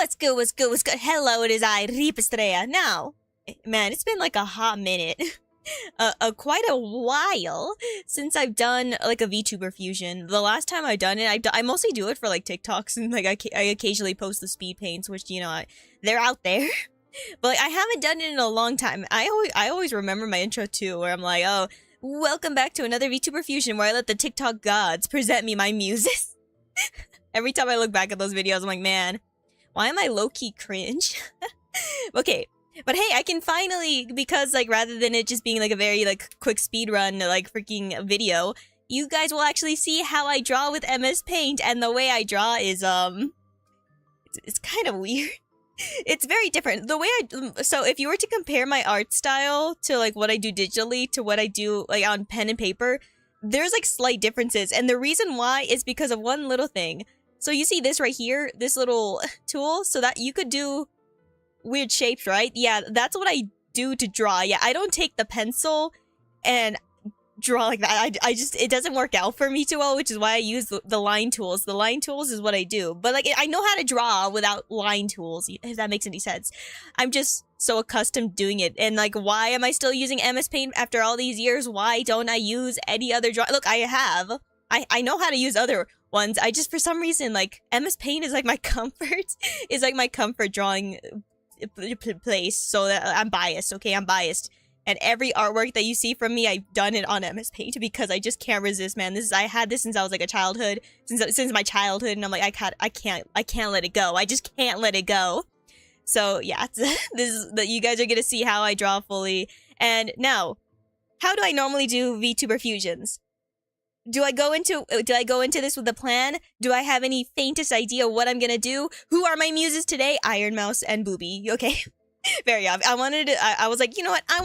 What's good, what's good, what's good? Hello, it is I, Estrella. Now, man, it's been like a hot minute. Quite a while since I've done like a VTuber fusion. The last time I've done it, I mostly do it for like TikToks and like I occasionally post the speed paints, which, you know, they're out there. But like, I haven't done it in a long time. I always remember my intro too, where I'm like, oh, welcome back to another VTuber fusion where I let the TikTok gods present me my muses. Every time I look back at those videos, I'm like, man, why am I low-key cringe? Okay, but hey, I can finally, because like rather than it just being like a very like quick speed run like freaking video, you guys will actually see how I draw with MS Paint, and the way I draw is it's kind of weird. It's very different. The way so if you were to compare my art style to like what I do digitally to what I do like on pen and paper, there's like slight differences, and the reason why is because of one little thing. So you see this right here, this little tool, so that you could do weird shapes, right? Yeah, that's what I do to draw. Yeah, I don't take the pencil and draw like that. I just, it doesn't work out for me too well, which is why I use the line tools. The line tools is what I do. But like, I know how to draw without line tools, if that makes any sense. I'm just so accustomed doing it. And like, why am I still using MS Paint after all these years? Why don't I use any other draw? Look, I know how to use other ones. I just, for some reason, like, MS Paint is like my comfort, is like my comfort drawing place, so that I'm biased, okay? I'm biased. And every artwork that you see from me, I've done it on MS Paint because I just can't resist, man. I had this since I was like a childhood, since my childhood, and I'm like, I can't let it go. I just can't let it go. So yeah, you guys are gonna see how I draw fully. And now, how do I normally do VTuber fusions? Do I go into this with a plan? Do I have any faintest idea what I'm gonna do? Who are my muses today? Ironmouse and Bubi. Okay, very obvious. I was like, you know what? I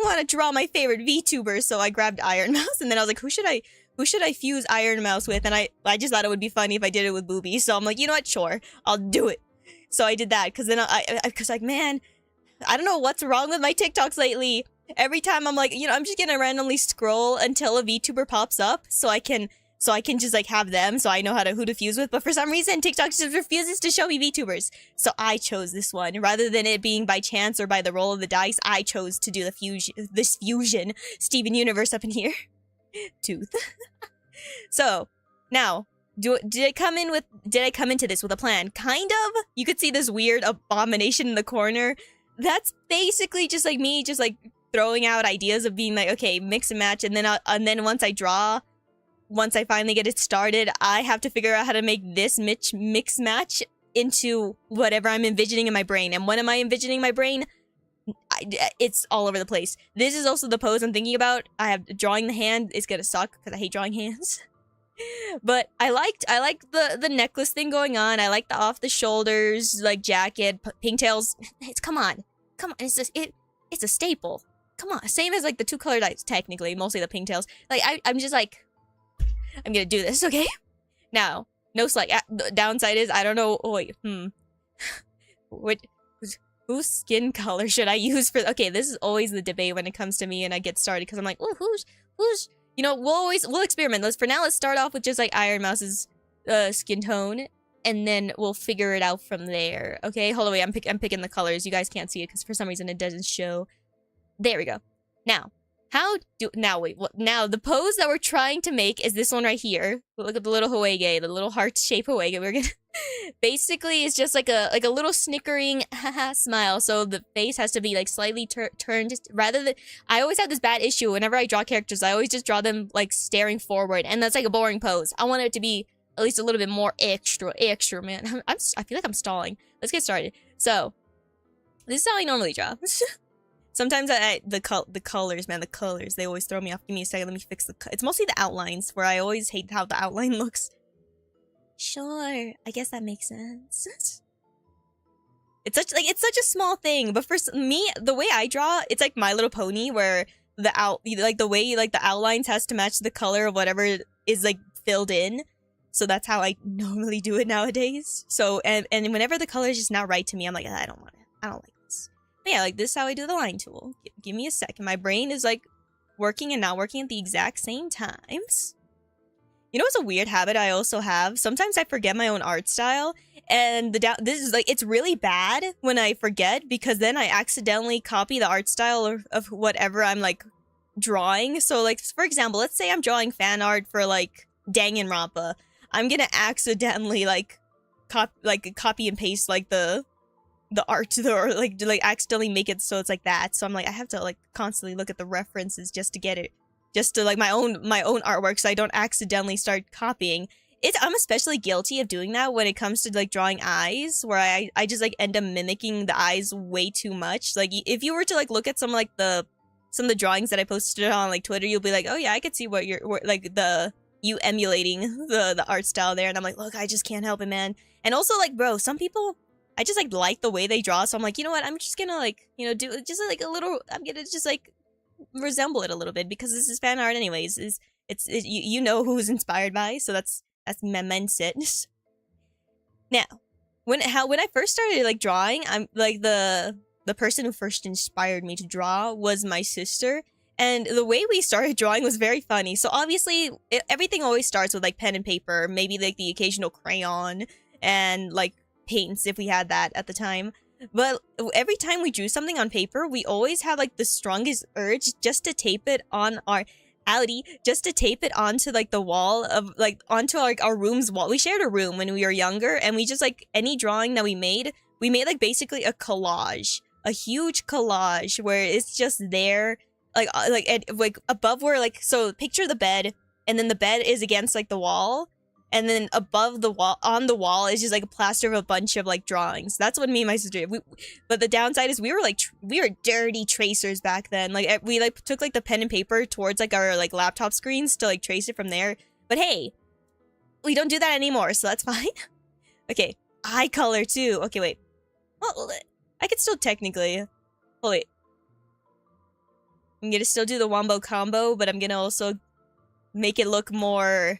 wanna draw my favorite VTubers. So I grabbed Ironmouse, and then I was like, who should I fuse Ironmouse with? And I just thought it would be funny if I did it with Bubi. So I'm like, you know what? Sure, I'll do it. So I did that because then because like, man, I don't know what's wrong with my TikToks lately. Every time I'm like, you know, I'm just gonna randomly scroll until a VTuber pops up so I can just like have them so I know who to fuse with. But for some reason, TikTok just refuses to show me VTubers. So I chose this one. Rather than it being by chance or by the roll of the dice, I chose to do this fusion. Steven Universe up in here. Tooth. So, now, did I come into this with a plan? Kind of. You could see this weird abomination in the corner. That's basically just like me, just like throwing out ideas of being like, okay, mix and match, and then once I finally get it started, I have to figure out how to make this mix match into whatever I'm envisioning in my brain. And when am I envisioning my brain? It's all over the place. This is also the pose I'm thinking about. I have drawing the hand. It's gonna suck because I hate drawing hands. But I liked the necklace thing going on. I like the off the shoulders like jacket, pigtails. Come on, it's a staple. Come on, same as like the two colored eyes technically, mostly the pigtails. Like I'm just like, I'm gonna do this, okay? Now, no slack. The downside is I don't know. Oh, wait, whose skin color should I use for? Okay, this is always the debate when it comes to me and I get started because I'm like, oh, who's you know, we'll experiment. Let's start off with just like Ironmouse's skin tone, and then we'll figure it out from there. Okay, hold on, wait, I'm picking the colors. You guys can't see it because for some reason it doesn't show. There we go. Now, now the pose that we're trying to make is this one right here. Look at the little Hoege, the little heart-shaped Hoege. We're gonna basically it's just like a little snickering haha smile. So the face has to be like slightly turned, just rather than I always have this bad issue whenever I draw characters. I always just draw them like staring forward, and that's like a boring pose. I want it to be at least a little bit more extra, man. I feel like I'm stalling. Let's get started. So this is how I normally draw. Sometimes the colors, man, the colors, they always throw me off. Give me a second, let me fix it's mostly the outlines, where I always hate how the outline looks. Sure, I guess that makes sense. It's such a small thing, but for me, the way I draw, it's like My Little Pony, where the outlines has to match the color of whatever is like filled in. So that's how I normally do it nowadays. So, and whenever the color is just not right to me, I'm like, I don't want it. I don't like this. But yeah, like this is how I do the line tool. Give me a second. My brain is like working and not working at the exact same times. You know what's a weird habit I also have? Sometimes I forget my own art style, And this is like, it's really bad when I forget, because then I accidentally copy the art style of whatever I'm like drawing. So like, for example, let's say I'm drawing fan art for like Danganronpa. I'm gonna accidentally like copy and paste like the art, or like accidentally make it so it's like that. So I'm like, I have to like constantly look at the references just to get it, just to like my own artwork, so I don't accidentally start copying. I'm especially guilty of doing that when it comes to like drawing eyes, where I just like end up mimicking the eyes way too much. Like if you were to like look at some of the drawings that I posted on like Twitter, you'll be like, oh yeah, I could see what you emulating the art style there. And I'm like, look, I just can't help it, man. And also like, bro, some people, I just like the way they draw, so I'm like, you know what, I'm just gonna like, you know, do just like a little, I'm gonna just like resemble it a little bit, because this is fan art anyways. You know who's inspired by, so that's immense it. Now, when I first started like drawing, I'm like the person who first inspired me to draw was my sister. And the way we started drawing was very funny. So obviously, everything always starts with like pen and paper, maybe like the occasional crayon and like paints if we had that at the time. But every time we drew something on paper, we always had like the strongest urge just to tape it on just to tape it onto like the wall of like onto like our room's wall. We shared a room when we were younger, and we just like any drawing that we made like basically a collage, a huge collage where it's just there like above where like, so picture the bed, and then the bed is against like the wall, and then above the wall, on the wall, is just like a plaster of a bunch of like drawings. That's what me and my sister did. But the downside is we were dirty tracers back then. Like we like took like the pen and paper towards like our like laptop screens to like trace it from there. But hey, we don't do that anymore, so that's fine. Okay, eye color too. Okay, wait. Well, I could still technically. Oh wait. I'm gonna still do the wombo combo, but I'm gonna also make it look more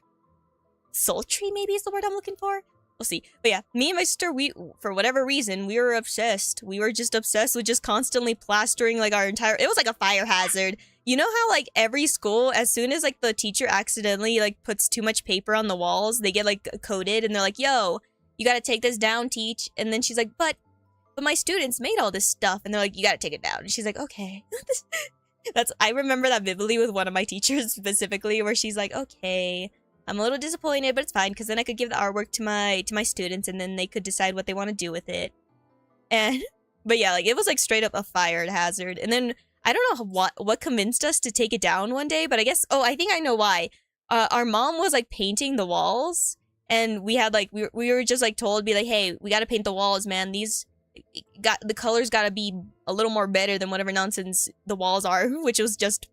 sultry, maybe is the word I'm looking for. We'll see. But yeah, me and my sister, we, for whatever reason, we were obsessed. We were just obsessed with just constantly plastering like our entire, it was like a fire hazard. You know how like every school, as soon as like the teacher accidentally like puts too much paper on the walls, they get like coated, and they're like, yo, you gotta take this down, teach. And then she's like, but my students made all this stuff. And they're like, you gotta take it down. And she's like, okay. I remember that vividly with one of my teachers specifically, where she's like, okay, I'm a little disappointed, but it's fine, because then I could give the artwork to my students, and then they could decide what they want to do with it. And, but yeah, like, it was, like, straight up a fire hazard. And then, I don't know what convinced us to take it down one day, but I guess, I think I know why. Our mom was, like, painting the walls, and we had, like, we were just, like, told, be like, hey, we gotta paint the walls, man. The colors gotta be a little more better than whatever nonsense the walls are, which was just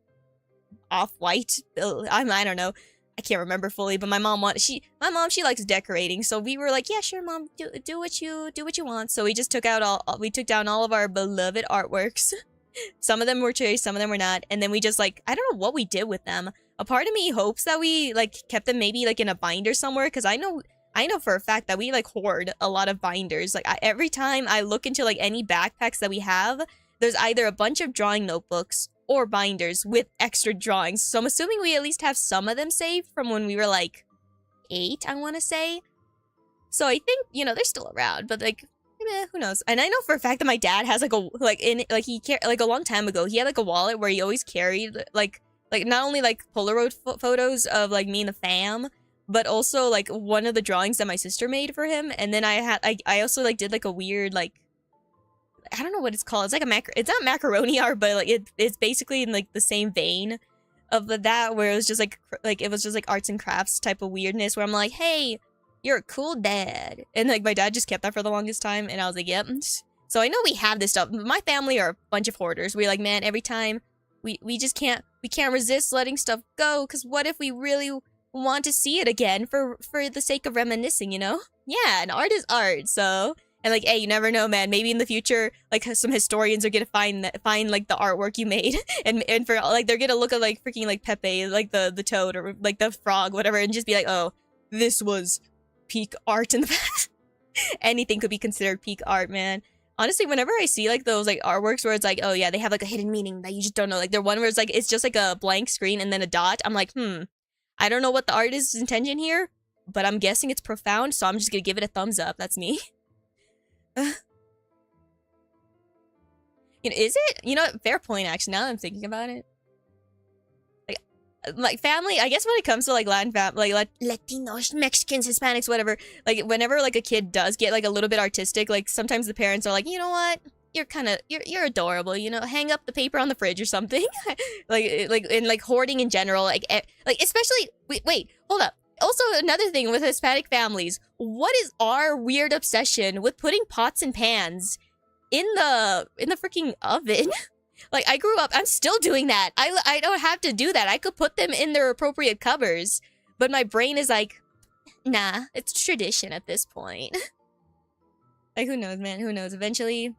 off-white. I don't know. I can't remember fully, but my mom she likes decorating, so we were like, yeah, sure, mom, do what you want. So we just took down all of our beloved artworks. Some of them were traced, some of them were not, and then we just like, I don't know what we did with them. A part of me hopes that we like kept them maybe like in a binder somewhere, because I know for a fact that we like hoard a lot of binders. Like every time I look into like any backpacks that we have, there's either a bunch of drawing notebooks or binders with extra drawings. So I'm assuming we at least have some of them saved from when we were like 8, I want to say. So I think, you know, they're still around, but like, who knows? And I know for a fact that my dad has like a long time ago, he had like a wallet where he always carried like not only like Polaroid photos of like me and the fam, but also like one of the drawings that my sister made for him. And then I also like did like a weird like, I don't know what it's called. It's like it's not macaroni art, but like it's basically in like the same vein of that, where it was just like it was just like arts and crafts type of weirdness, where I'm like, hey, you're a cool dad. And like my dad just kept that for the longest time, and I was like, yep. So I know we have this stuff. My family are a bunch of hoarders. We're like, man, every time we just can't resist letting stuff go, because what if we really want to see it again for the sake of reminiscing, you know? Yeah, and art is art, so. And like, hey, you never know, man. Maybe in the future, like some historians are gonna find like the artwork you made, and for like they're gonna look at like freaking like Pepe, like the toad, or like the frog, whatever, and just be like, oh, this was peak art in the past. Anything could be considered peak art, man. Honestly, whenever I see like those like artworks where it's like, oh yeah, they have like a hidden meaning that you just don't know, like the one where it's like it's just like a blank screen and then a dot, I'm like, I don't know what the artist's intention here, but I'm guessing it's profound, so I'm just gonna give it a thumbs up. That's me. Is it? Fair point, actually, now that I'm thinking about it. Like family, I guess when it comes to like Latin family, like Latinos, Mexicans, Hispanics, whatever, like whenever like a kid does get like a little bit artistic, like sometimes the parents are like, you know what? You're adorable, hang up the paper on the fridge or something. and like hoarding in general, like especially, wait, hold up. Also, another thing with Hispanic families, what is our weird obsession with putting pots and pans in the freaking oven? Like, I grew up, I'm still doing that. I don't have to do that. I could put them in their appropriate covers. But my brain is like, nah, it's tradition at this point. Like, who knows, man? Who knows? Eventually,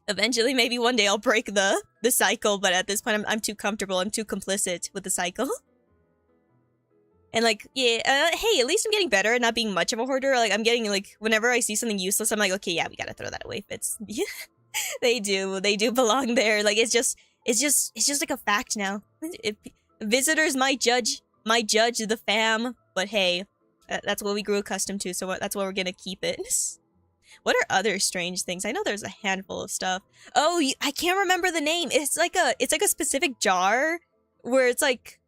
maybe one day I'll break the cycle. But at this point, I'm too comfortable. I'm too complicit with the cycle. And like, yeah, hey, at least I'm getting better at not being much of a hoarder. Like, I'm getting, like, whenever I see something useless, I'm like, okay, yeah, we gotta throw that away if it's... They do belong there. Like, it's just like a fact now. Visitors might judge the fam, but hey, that's what we grew accustomed to, so that's where we're gonna keep it. What are other strange things? I know there's a handful of stuff. Oh, I can't remember the name. It's like a specific jar where it's like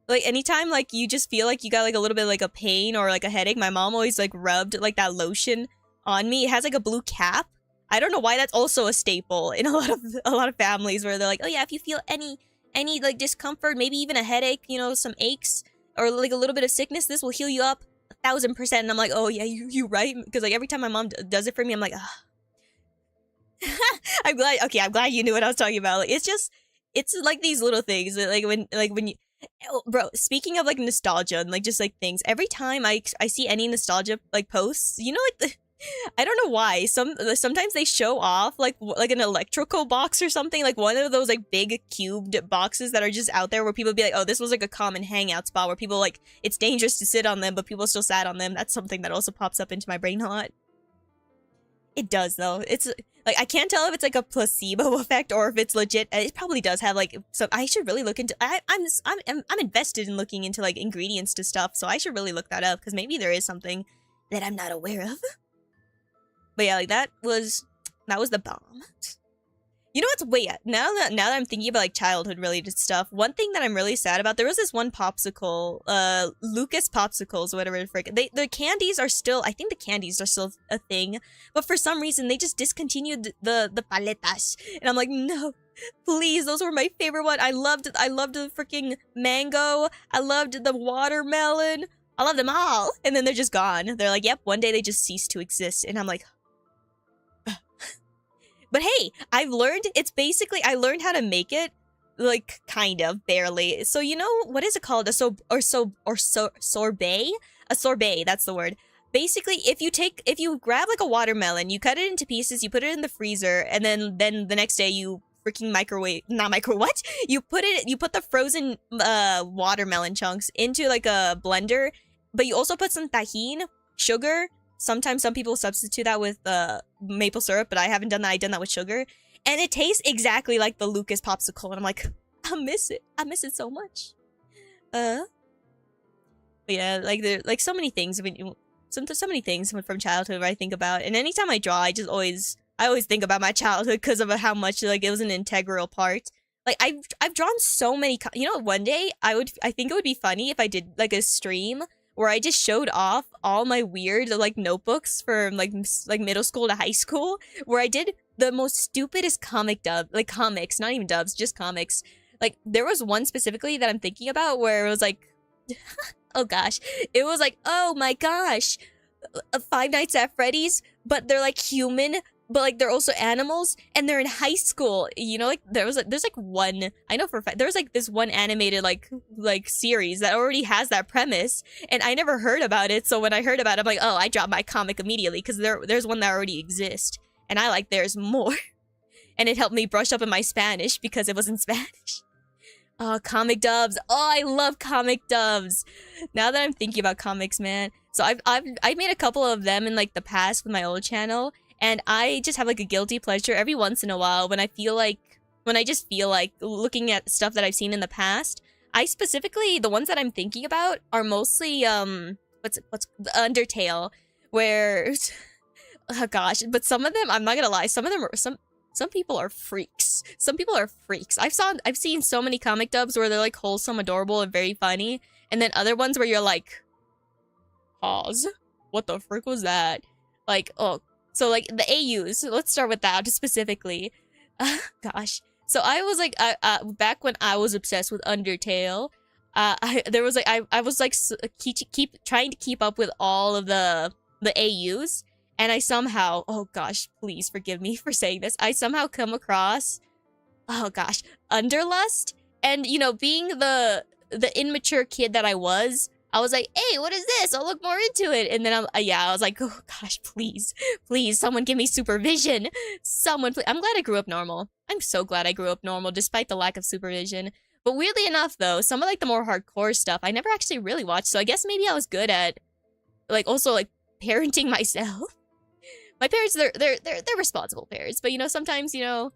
anytime like you just feel like you got like a little bit like a pain or like a headache, my mom always like rubbed like that lotion on me. It has like a blue cap. I don't know why that's also a staple in a lot of families where they're like, oh yeah, if you feel any like discomfort, maybe even a headache, some aches or like a little bit of sickness, this will heal you up 1000%. And I'm like, oh yeah, you right, because like every time my mom does it for me, I'm like, ah. I'm glad you knew what I was talking about. Like, it's like these little things like when you, bro, speaking of like nostalgia and like just like things, every time I see any nostalgia like posts, like I don't know why. Sometimes they show off like an electrical box or something, like one of those like big cubed boxes that are just out there where people be like, oh, this was like a common hangout spot where people like it's dangerous to sit on them, but people still sat on them. That's something that also pops up into my brain a lot. It does though. It's like I can't tell if it's like a placebo effect or if it's legit. It probably does have like so. I should really look into. I'm invested in looking into like ingredients to stuff, so I should really look that up because maybe there is something that I'm not aware of. But yeah, like that was the bomb. You know what's wait, now that I'm thinking about like childhood related stuff, one thing that I'm really sad about, there was this one popsicle, Lucas Popsicles, whatever the frick. The candies are still, I think the candies are still a thing, but for some reason they just discontinued the paletas. And I'm like, no, please, those were my favorite one. I loved the freaking mango. I loved the watermelon. I love them all. And then they're just gone. They're like, yep, one day they just cease to exist. And I'm like, but hey, I've learned, I learned how to make it, like, kind of, barely. So, what is it called? Sorbet? A sorbet, that's the word. Basically, if you grab, like, a watermelon, you cut it into pieces, you put it in the freezer, and then the next day you freaking what? You put the frozen, watermelon chunks into, like, a blender, but you also put some tajin, sugar. Sometimes some people substitute that with maple syrup, but I haven't done that. I've done that with sugar. And it tastes exactly like the Lucas Popsicle. And I'm like, I miss it. I miss it so much. But yeah, like there like so many things. I mean, so many things from childhood where I think about. And anytime I draw, I always think about my childhood because of how much like it was an integral part. Like I've drawn so many. One day I think it would be funny if I did like a stream where I just showed off all my weird, like, notebooks from, like middle school to high school, where I did the most stupidest comics, not even dubs, just comics. Like, there was one specifically that I'm thinking about where it was like, oh gosh, it was like, oh my gosh, Five Nights at Freddy's, but they're, like, human, but, like, they're also animals, and they're in high school. Like, there's one, I know for a fact, there's, like, this one animated, like, series that already has that premise, and I never heard about it, so when I heard about it, I'm like, oh, I dropped my comic immediately, because there's one that already exists, and I like theirs more. And it helped me brush up in my Spanish, because it was in Spanish. Oh, comic dubs. Oh, I love comic dubs. Now that I'm thinking about comics, man. So I've made a couple of them in, like, the past with my old channel, and I just have, like, a guilty pleasure every once in a while when I just feel like looking at stuff that I've seen in the past. The ones that I'm thinking about are mostly, what's the Undertale, where oh gosh, but some of them, I'm not gonna lie, some of them are some people are freaks. Some people are freaks. I've seen so many comic dubs where they're like wholesome, adorable, and very funny, and then other ones where you're like, pause. What the frick was that? Like, oh, so like the AUs. Let's start with that specifically. Gosh. So I was like, back when I was obsessed with Undertale, I was like keep trying to keep up with all of the AUs, and I somehow, oh gosh, please forgive me for saying this, I somehow come across, oh gosh, Underlust, and you know, being the immature kid that I was like, hey, what is this? I'll look more into it. And then I was like, oh gosh, please, someone give me supervision. Someone, please. I'm glad I grew up normal. I'm so glad I grew up normal, despite the lack of supervision. But weirdly enough, though, some of like the more hardcore stuff, I never actually really watched. So I guess maybe I was good at, like, also like parenting myself. My parents, they're responsible parents, but you know, sometimes, you know,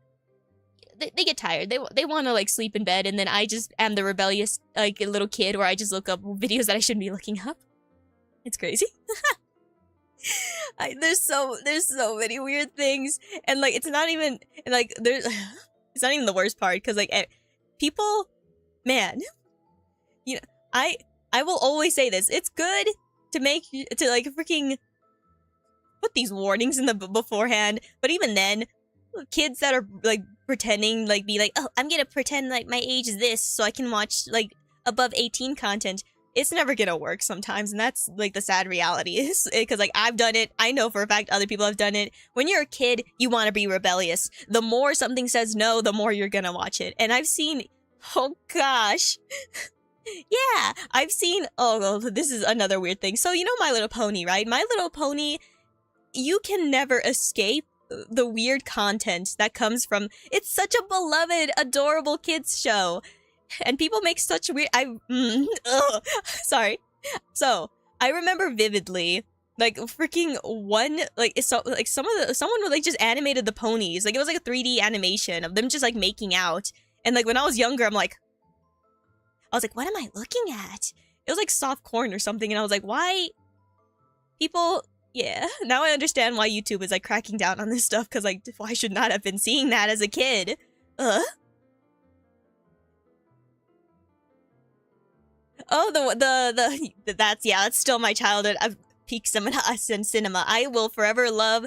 they get tired. They want to like sleep in bed, and then I just am the rebellious like little kid where I just look up videos that I shouldn't be looking up. It's crazy. There's so many weird things, and like it's not even like it's not even the worst part, because like people, man, you know, I will always say this. It's good to like freaking put these warnings in the beforehand, but even then, kids that are like pretending like be like, oh, I'm gonna pretend like my age is this so I can watch like above 18 content, it's never gonna work sometimes, and that's like the sad reality is, because like I've done it, I know for a fact other people have done it. When you're a kid, you want to be rebellious. The more something says no, the more you're gonna watch it. And I've seen, oh gosh, yeah, I've seen, oh, this is another weird thing. So you know My Little Pony, right? My Little Pony, you can never escape the weird content that comes from, it's such a beloved, adorable kids show, and people make such weird, sorry. So I remember vividly, like freaking one, like so like someone like just animated the ponies, like it was like a 3D animation of them just like making out, and like when I was younger, I was like, what am I looking at? It was like soft corn or something, and I was like, why people. Yeah, now I understand why YouTube is like cracking down on this stuff, because like, I should not have been seeing that as a kid. Oh, that's still my childhood. I've peak cinema. I will forever love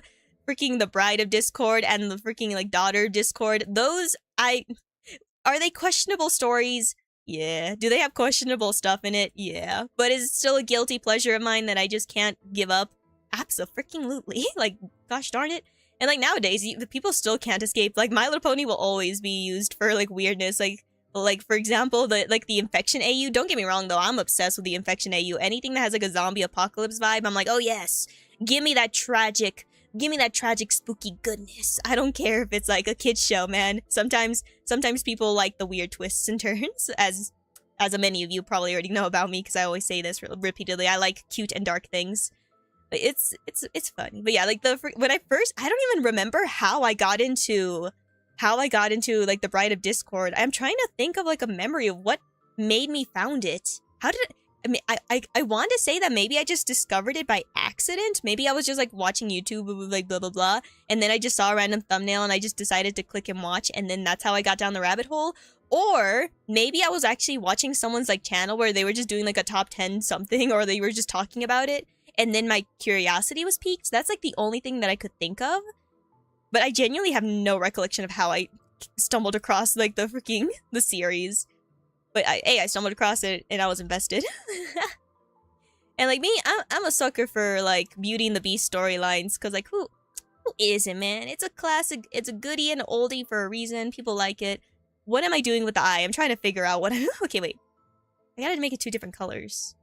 freaking The Bride of Discord and the freaking like Daughter of Discord. Those, are they questionable stories? Yeah. Do they have questionable stuff in it? Yeah. But is it still a guilty pleasure of mine that I just can't give up? Abso-freaking-lutely. Like, gosh darn it. And like nowadays, the people still can't escape. Like My Little Pony will always be used for like weirdness. Like for example, the infection AU. Don't get me wrong though, I'm obsessed with the infection AU. Anything that has like a zombie apocalypse vibe, I'm like, oh yes, give me that tragic spooky goodness. I don't care if it's like a kid's show, man. Sometimes people like the weird twists and turns, as many of you probably already know about me, because I always say this repeatedly. I like cute and dark things. It's funny. But yeah, like when I don't even remember how I got into like The Bride of Discord. I'm trying to think of like a memory of what made me found it. How did it, I mean, I want to say that maybe I just discovered it by accident. Maybe I was just like watching YouTube, like blah blah blah, and then I just saw a random thumbnail and I just decided to click and watch, and then that's how I got down the rabbit hole. Or maybe I was actually watching someone's like channel where they were just doing like a top 10 something, or they were just talking about it, and then my curiosity was piqued. That's like the only thing that I could think of. But I genuinely have no recollection of how I stumbled across like the series. But I stumbled across it and I was invested. And like me, I'm a sucker for like Beauty and the Beast storylines, because like who isn't, man? It's a classic, it's a goodie and oldie for a reason. People like it. What am I doing with the eye? I'm trying to figure out what I'm... Okay, wait. I gotta make it 2 different colors.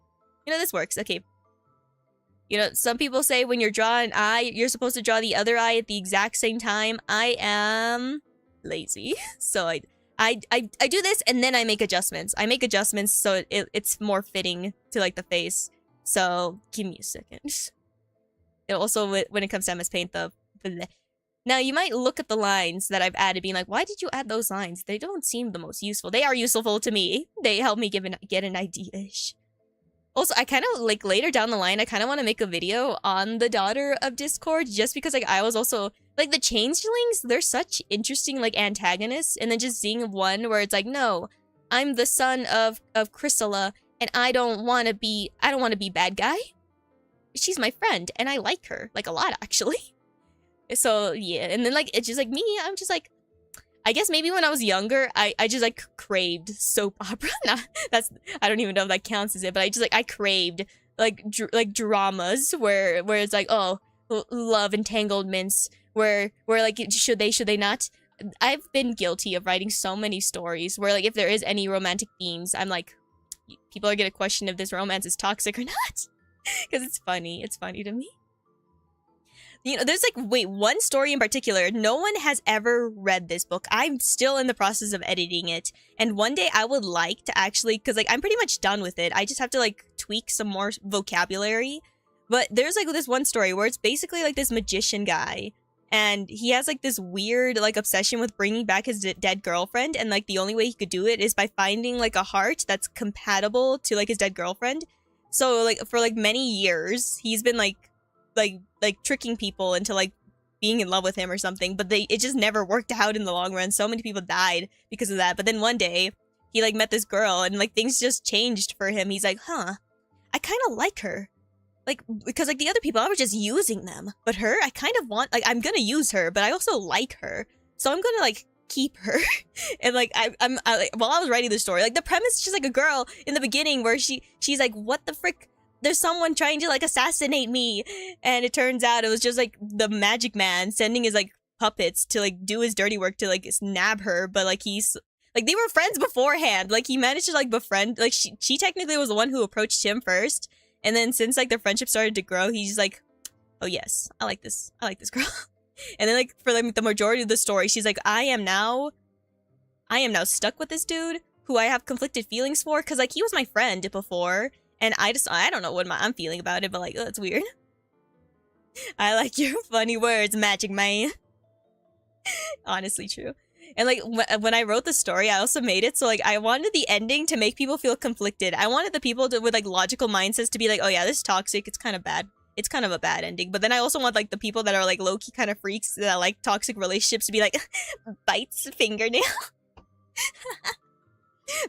You know, this works. Okay. You know, some people say when you're drawing an eye, you're supposed to draw the other eye at the exact same time. I am lazy. So I do this and then I make adjustments. I make adjustments so it's more fitting to like the face. So give me a second. And also when it comes to MS Paint, now you might look at the lines that I've added being like, why did you add those lines? They don't seem the most useful. They are useful to me. They help me get an idea-ish. Also, I kind of like later down the line, I kind of want to make a video on the daughter of Discord just because like I was also like the changelings, they're such interesting like antagonists, and then just seeing one where it's like, no, I'm the son of Chrysilla and I don't want to be bad guy. She's my friend and I like her like a lot actually. So, yeah, and then like it's just like me, I'm just like I guess maybe when I was younger, I just like craved soap opera. Nah, I don't even know if that counts as it, but I craved like dramas where it's like, oh, love entanglements, where like should they not? I've been guilty of writing so many stories where like if there is any romantic themes, I'm like, people are gonna question if this romance is toxic or not, because it's funny to me. You know, there's like, one story in particular. No one has ever read this book. I'm still in the process of editing it. And one day I would like to actually, because like I'm pretty much done with it. I just have to like tweak some more vocabulary. But there's like this one story where it's basically like this magician guy. And he has like this weird like obsession with bringing back his dead girlfriend. And like the only way he could do it is by finding like a heart that's compatible to like his dead girlfriend. So like for like many years, he's been like tricking people into like being in love with him or something, but it just never worked out in the long run. So many people died because of that. But then one day he like met this girl and like things just changed for him. He's like, huh, I kind of like her, like because like the other people I was just using them, but her I kind of want, like I'm gonna use her, but I also like her, so I'm gonna like keep her. And like I'm like, while I was writing the story, like the premise is just like a girl in the beginning where she's like, what the frick, there's someone trying to like assassinate me, and it turns out it was just like the magic man sending his like puppets to like do his dirty work to like nab her. But like he's like, they were friends beforehand, like he managed to like befriend, like she technically was the one who approached him first, and then since like their friendship started to grow, he's like, oh yes, I like this girl. And then like for like the majority of the story, she's like, I am now stuck with this dude who I have conflicted feelings for, because like he was my friend before. And I don't know what I'm feeling about it, but like, oh, that's weird. I like your funny words, magic man. Honestly true. And like, when I wrote the story, I also made it so like, I wanted the ending to make people feel conflicted. I wanted the people with like logical mindsets to be like, oh yeah, this is toxic, it's kind of bad. It's kind of a bad ending. But then I also want like the people that are like low-key kind of freaks that like toxic relationships to be like, bites fingernail.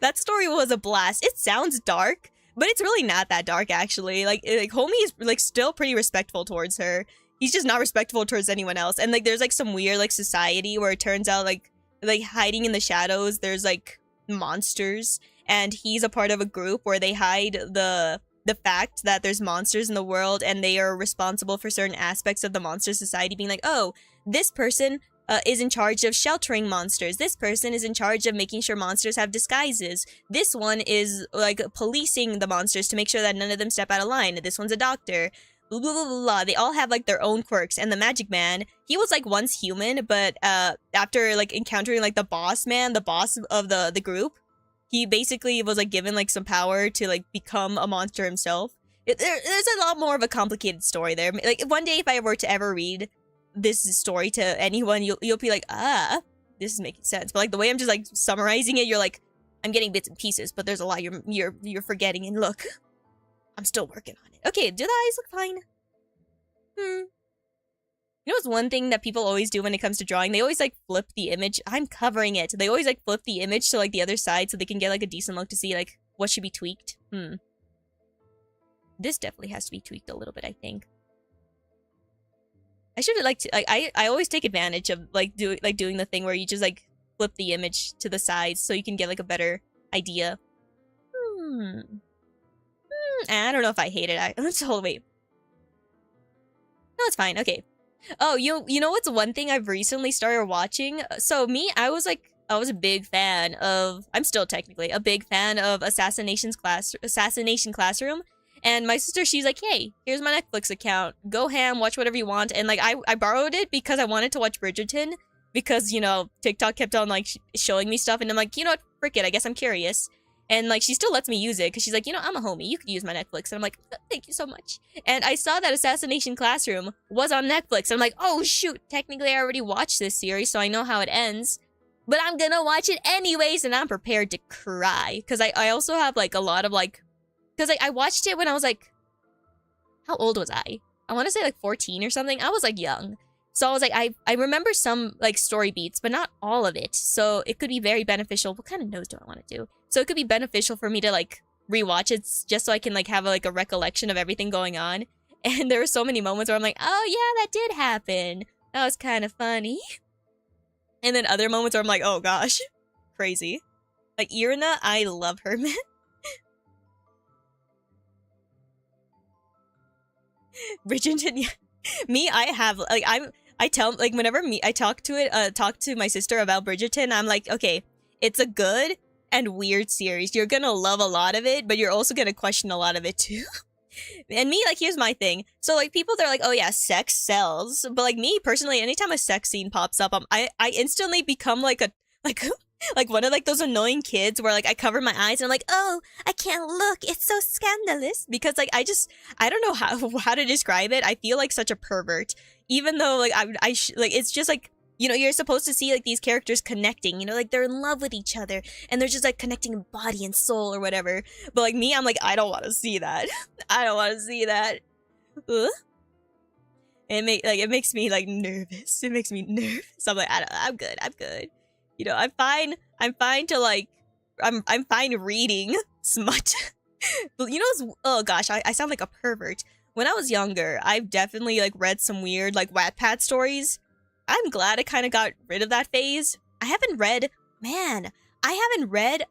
That story was a blast. It sounds dark, but it's really not that dark, actually. Like homie is, like, still pretty respectful towards her. He's just not respectful towards anyone else. And, like, there's, like, some weird, like, society where it turns out, like, hiding in the shadows, there's, like, monsters. And he's a part of a group where they hide the fact that there's monsters in the world, and they are responsible for certain aspects of the monster society, being like, oh, this person is in charge of sheltering monsters. This person is in charge of making sure monsters have disguises. This one is, like, policing the monsters to make sure that none of them step out of line. This one's a doctor. Blah, blah, blah, blah. They all have, like, their own quirks. And the magic man, he was, like, once human, but after, like, encountering, like, the boss man, the boss of the group, he basically was, like, given, like, some power to, like, become a monster himself. There's a lot more of a complicated story there. Like, one day if I were to ever read this story to anyone, you'll be like, this is making sense. But like the way I'm just like summarizing it, you're like, I'm getting bits and pieces, but there's a lot you're forgetting. And look, I'm still working on it. Okay, do the eyes look fine? You know what's one thing that people always do when it comes to drawing? They always like flip the image. I'm covering it. They always like flip the image to like the other side so they can get like a decent look to see like what should be tweaked. This definitely has to be tweaked a little bit, I think. I should like to, like, I always take advantage of like doing the thing where you just like flip the image to the sides so you can get like a better idea. I don't know if I hate it. Let's hold, wait. No, it's fine. Okay. Oh, you know what's one thing I've recently started watching? So me, I was a big fan of, I'm still technically a big fan of Assassination Classroom. And my sister, she's like, hey, here's my Netflix account. Go ham, watch whatever you want. And, like, I borrowed it because I wanted to watch Bridgerton. Because, you know, TikTok kept on, like, showing me stuff. And I'm like, you know what? Frick it. I guess I'm curious. And, like, she still lets me use it. Because she's like, you know, I'm a homie. You could use my Netflix. And I'm like, thank you so much. And I saw that Assassination Classroom was on Netflix. And I'm like, oh, shoot. Technically, I already watched this series, so I know how it ends. But I'm gonna watch it anyways. And I'm prepared to cry. Because I also have, like, a lot of, like, Because, like, I watched it when I was, like... How old was I? I want to say, like, 14 or something. I was, like, young. So I was like, I remember some, like, story beats, but not all of it. So it could be very beneficial. What kind of nose do I want to do? So it could be beneficial for me to, like, rewatch it just so I can, like, have, like, a recollection of everything going on. And there were so many moments where I'm like, oh, yeah, that did happen. That was kind of funny. And then other moments where I'm like, oh, gosh. Crazy. Like, Irina, I love her, man. Bridgerton, yeah. Me, I have, like, I tell, like, whenever I talk to my sister about Bridgerton, I'm like, okay, it's a good and weird series. You're gonna love a lot of it, but you're also gonna question a lot of it, too. And me, like, here's my thing. So, like, people, they're like, oh, yeah, sex sells. But, like, me, personally, anytime a sex scene pops up, I instantly become, like, like, one of, like, those annoying kids where, like, I cover my eyes and I'm like, oh, I can't look. It's so scandalous. Because, like, I don't know how to describe it. I feel like such a pervert. Even though, like, like, it's just, like, you know, you're supposed to see, like, these characters connecting, you know, like, they're in love with each other, and they're just, like, connecting body and soul or whatever. But, like, me, I'm like, I don't want to see that. I don't want to see that. Ugh. It makes me, like, nervous. It makes me nervous. I'm like, I'm good. I'm good. You know, I'm fine to, like, I'm fine reading smut. But, you know, oh, gosh, I sound like a pervert. When I was younger, I've definitely, like, read some weird, like, Wattpad stories. I'm glad I kind of got rid of that phase. I haven't read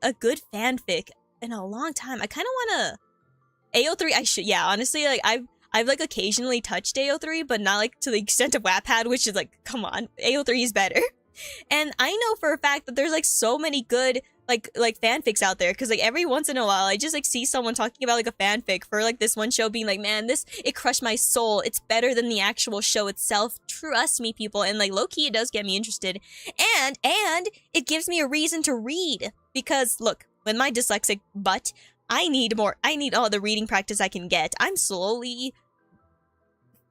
a good fanfic in a long time. I kind of want to... AO3, yeah, honestly, like, I've, like, occasionally touched AO3, but not, like, to the extent of Wattpad, which is, like, come on, AO3 is better. And I know for a fact that there's, like, so many good, like fanfics out there, because, like, every once in a while, I just, like, see someone talking about, like, a fanfic for, like, this one show being like, man, it crushed my soul. It's better than the actual show itself. Trust me, people. And, like, low-key, it does get me interested. And it gives me a reason to read. Because, look, with my dyslexic butt, I need all the reading practice I can get. I'm slowly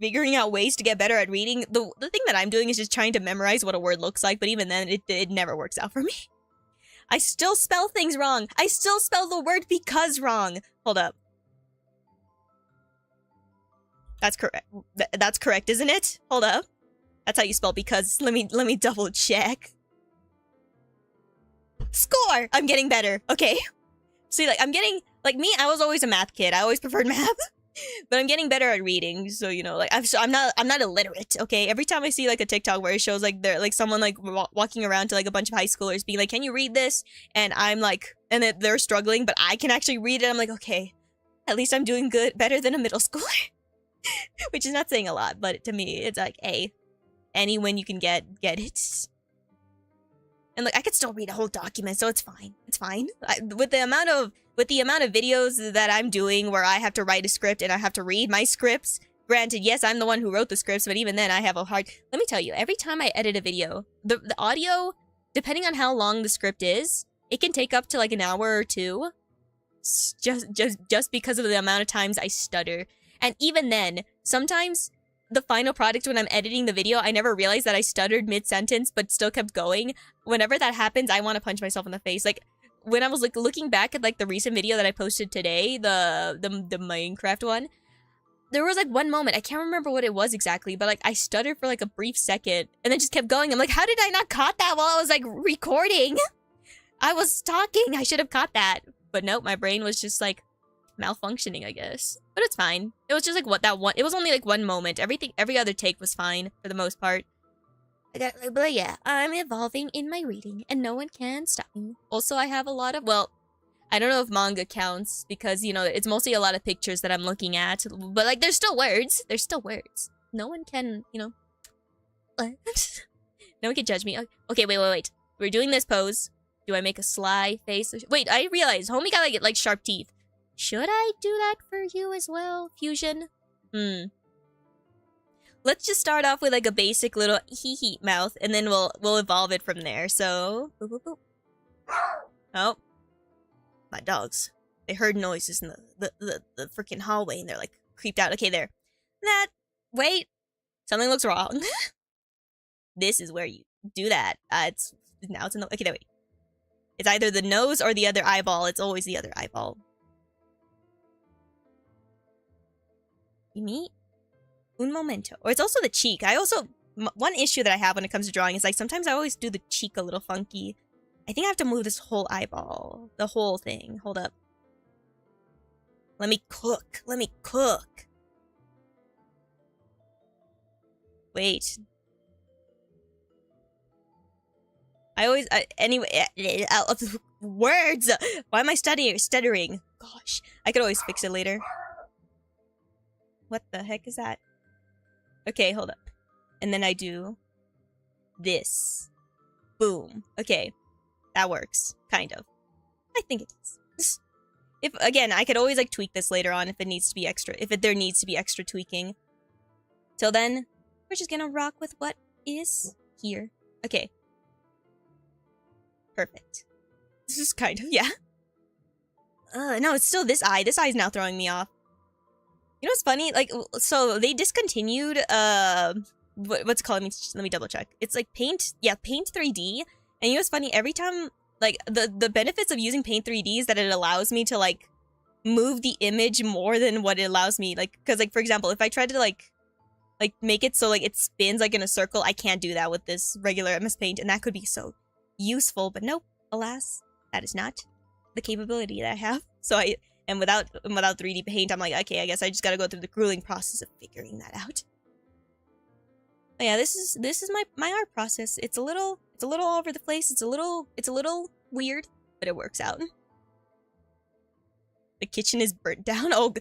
figuring out ways to get better at reading. The thing that I'm doing is just trying to memorize what a word looks like, but even then, it never works out for me. I still spell things wrong. I still spell the word because wrong. Hold up. That's correct. That's correct, isn't it? Hold up. That's how you spell because. Let me double check. Score! I'm getting better. Okay. See, like, I'm getting... Like, me, I was always a math kid. I always preferred math. But I'm getting better at reading, so, you know, like, I'm not illiterate, okay? Every time I see, like, a TikTok where it shows, like, they're, like, someone, like, walking around to, like, a bunch of high schoolers being like, can you read this? And I'm, like, and they're struggling, but I can actually read it. I'm like, okay, at least I'm doing better than a middle schooler. Which is not saying a lot, but to me, it's like, hey, any win you can get it. And, like, I could still read a whole document, so it's fine. It's fine. With the amount of videos that I'm doing where I have to write a script and I have to read my scripts, granted, yes, I'm the one who wrote the scripts, but even then I have a hard... Let me tell you, every time I edit a video, the audio, depending on how long the script is, it can take up to, like, an hour or two. Just because of the amount of times I stutter. And even then, sometimes the final product when I'm editing the video, I never realized that I stuttered mid-sentence but still kept going. Whenever that happens, I want to punch myself in the face. Like, when I was, like, looking back at, like, the recent video that I posted today, the Minecraft one, there was, like, one moment, I can't remember what it was exactly, but, like, I stuttered for, like, a brief second, and then just kept going. I'm like, how did I not caught that while I was, like, recording? I was talking, I should have caught that. But nope, my brain was just, like, malfunctioning, I guess. But it's fine. It was just, like, it was only, like, one moment. Every other take was fine, for the most part. But yeah, I'm evolving in my reading, and no one can stop me. Also, I have a lot of, well, I don't know if manga counts, because, you know, it's mostly a lot of pictures that I'm looking at, but, like, there's still words. There's still words. No one can, you know, no one can judge me. Okay, wait. We're doing this pose. Do I make a sly face? Wait, I realized, homie got, like, sharp teeth. Should I do that for you as well, Fusion? Let's just start off with, like, a basic little hee-hee mouth, and then we'll evolve it from there. So, boop, boop, boop. Oh, my dogs. They heard noises in the freaking hallway, and they're, like, creeped out. Okay, there. Wait. Something looks wrong. This is where you do that. It's in the, okay, there, wait. It's either the nose or the other eyeball. It's always the other eyeball. Me? Un momento. Or it's also the cheek. I also... One issue that I have when it comes to drawing is like sometimes I always do the cheek a little funky. I think I have to move this whole eyeball. The whole thing. Hold up. Let me cook. Let me cook. Wait. Anyway, words! Why am I stuttering? Gosh, I could always fix it later. What the heck is that? Okay, hold up. And then I do this. Boom. Okay, that works. Kind of. I think it does. If, again, I could always, like, tweak this later on if it needs to be extra, there needs to be extra tweaking. Till then, we're just gonna rock with what is here. Okay. Perfect. This is kind of, yeah. No, it's still this eye. This eye is now throwing me off. You know what's funny? Like, so they discontinued, what's it called? Let me double check. It's like Paint 3D. And you know what's funny? Every time, like, the benefits of using Paint 3D is that it allows me to, like, move the image more than what it allows me. Like, because, like, for example, if I try to, like, make it so, like, it spins, like, in a circle, I can't do that with this regular MS Paint. And that could be so useful. But nope, alas, that is not the capability that I have. So and without 3D Paint, I'm like, okay, I guess I just gotta go through the grueling process of figuring that out. But yeah, this is my art process. It's a little all over the place. It's a little weird, but it works out. The kitchen is burnt down. Oh,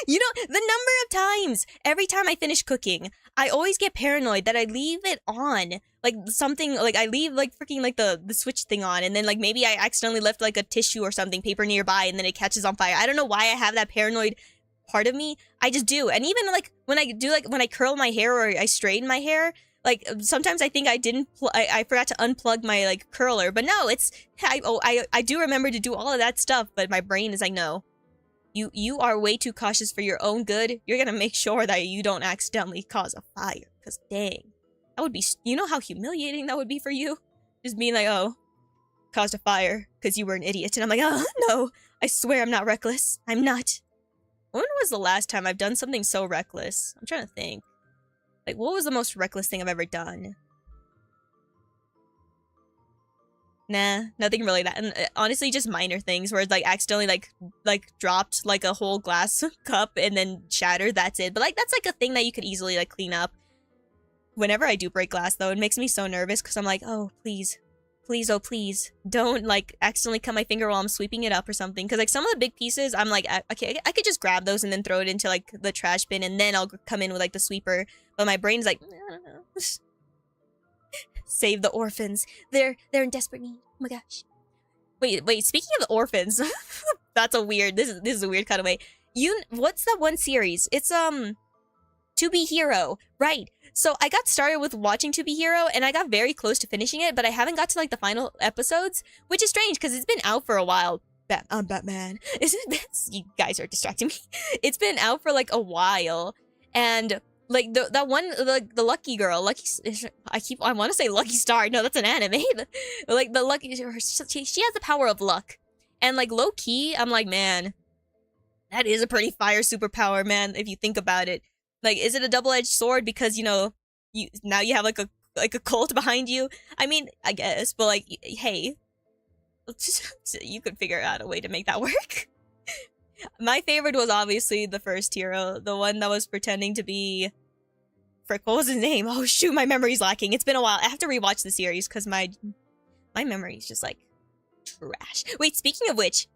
you know, the number of times, every time I finish cooking, I always get paranoid that I leave it on. Like, something, like, I leave, like, freaking, like, the switch thing on, and then, like, maybe I accidentally left, like, a tissue or something, paper nearby, and then it catches on fire. I don't know why I have that paranoid part of me. I just do. And even, like, when I curl my hair or I straighten my hair, like, sometimes I think I forgot to unplug my, like, curler. But no, I do remember to do all of that stuff, but my brain is like, no. You are way too cautious for your own good. You're gonna make sure that you don't accidentally cause a fire. Because dang. That would be, you know how humiliating that would be for you? Just being like, oh, caused a fire because you were an idiot. And I'm like, oh, no, I swear I'm not reckless. I'm not. When was the last time I've done something so reckless? I'm trying to think. Like, what was the most reckless thing I've ever done? Nah, nothing really that. And honestly, just minor things where it's like accidentally like dropped like a whole glass cup and then shattered. That's it. But like, that's like a thing that you could easily like clean up. Whenever I do break glass, though, it makes me so nervous because I'm like, oh, please, oh, please, don't, like, accidentally cut my finger while I'm sweeping it up or something. Because, like, some of the big pieces, I'm like, okay, I could just grab those and then throw it into, like, the trash bin, and then I'll come in with, like, the sweeper. But my brain's like, I don't know. Save the orphans. They're in desperate need. Oh my gosh. Wait, speaking of the orphans, that's a weird, this is a weird cutaway. What's that one series? It's, To Be Hero, right. So I got started with watching To Be Hero, and I got very close to finishing it, but I haven't got to, like, the final episodes, which is strange, because it's been out for a while. Batman. You guys are distracting me. It's been out for, like, a while, and, like, that one, the Lucky Girl, I want to say Lucky Star, no, that's an anime. Like, the Lucky, she has the power of luck, and, like, low-key, I'm like, man, that is a pretty fire superpower, man, if you think about it. Like, is it a double-edged sword because, you know, now you have, like a cult behind you? I mean, I guess, but, like, hey, you could figure out a way to make that work. My favorite was obviously the first hero, the one that was pretending to be... Frick, what was his name? Oh, shoot, my memory's lacking. It's been a while. I have to rewatch the series because my memory's just, like, trash. Wait, speaking of which,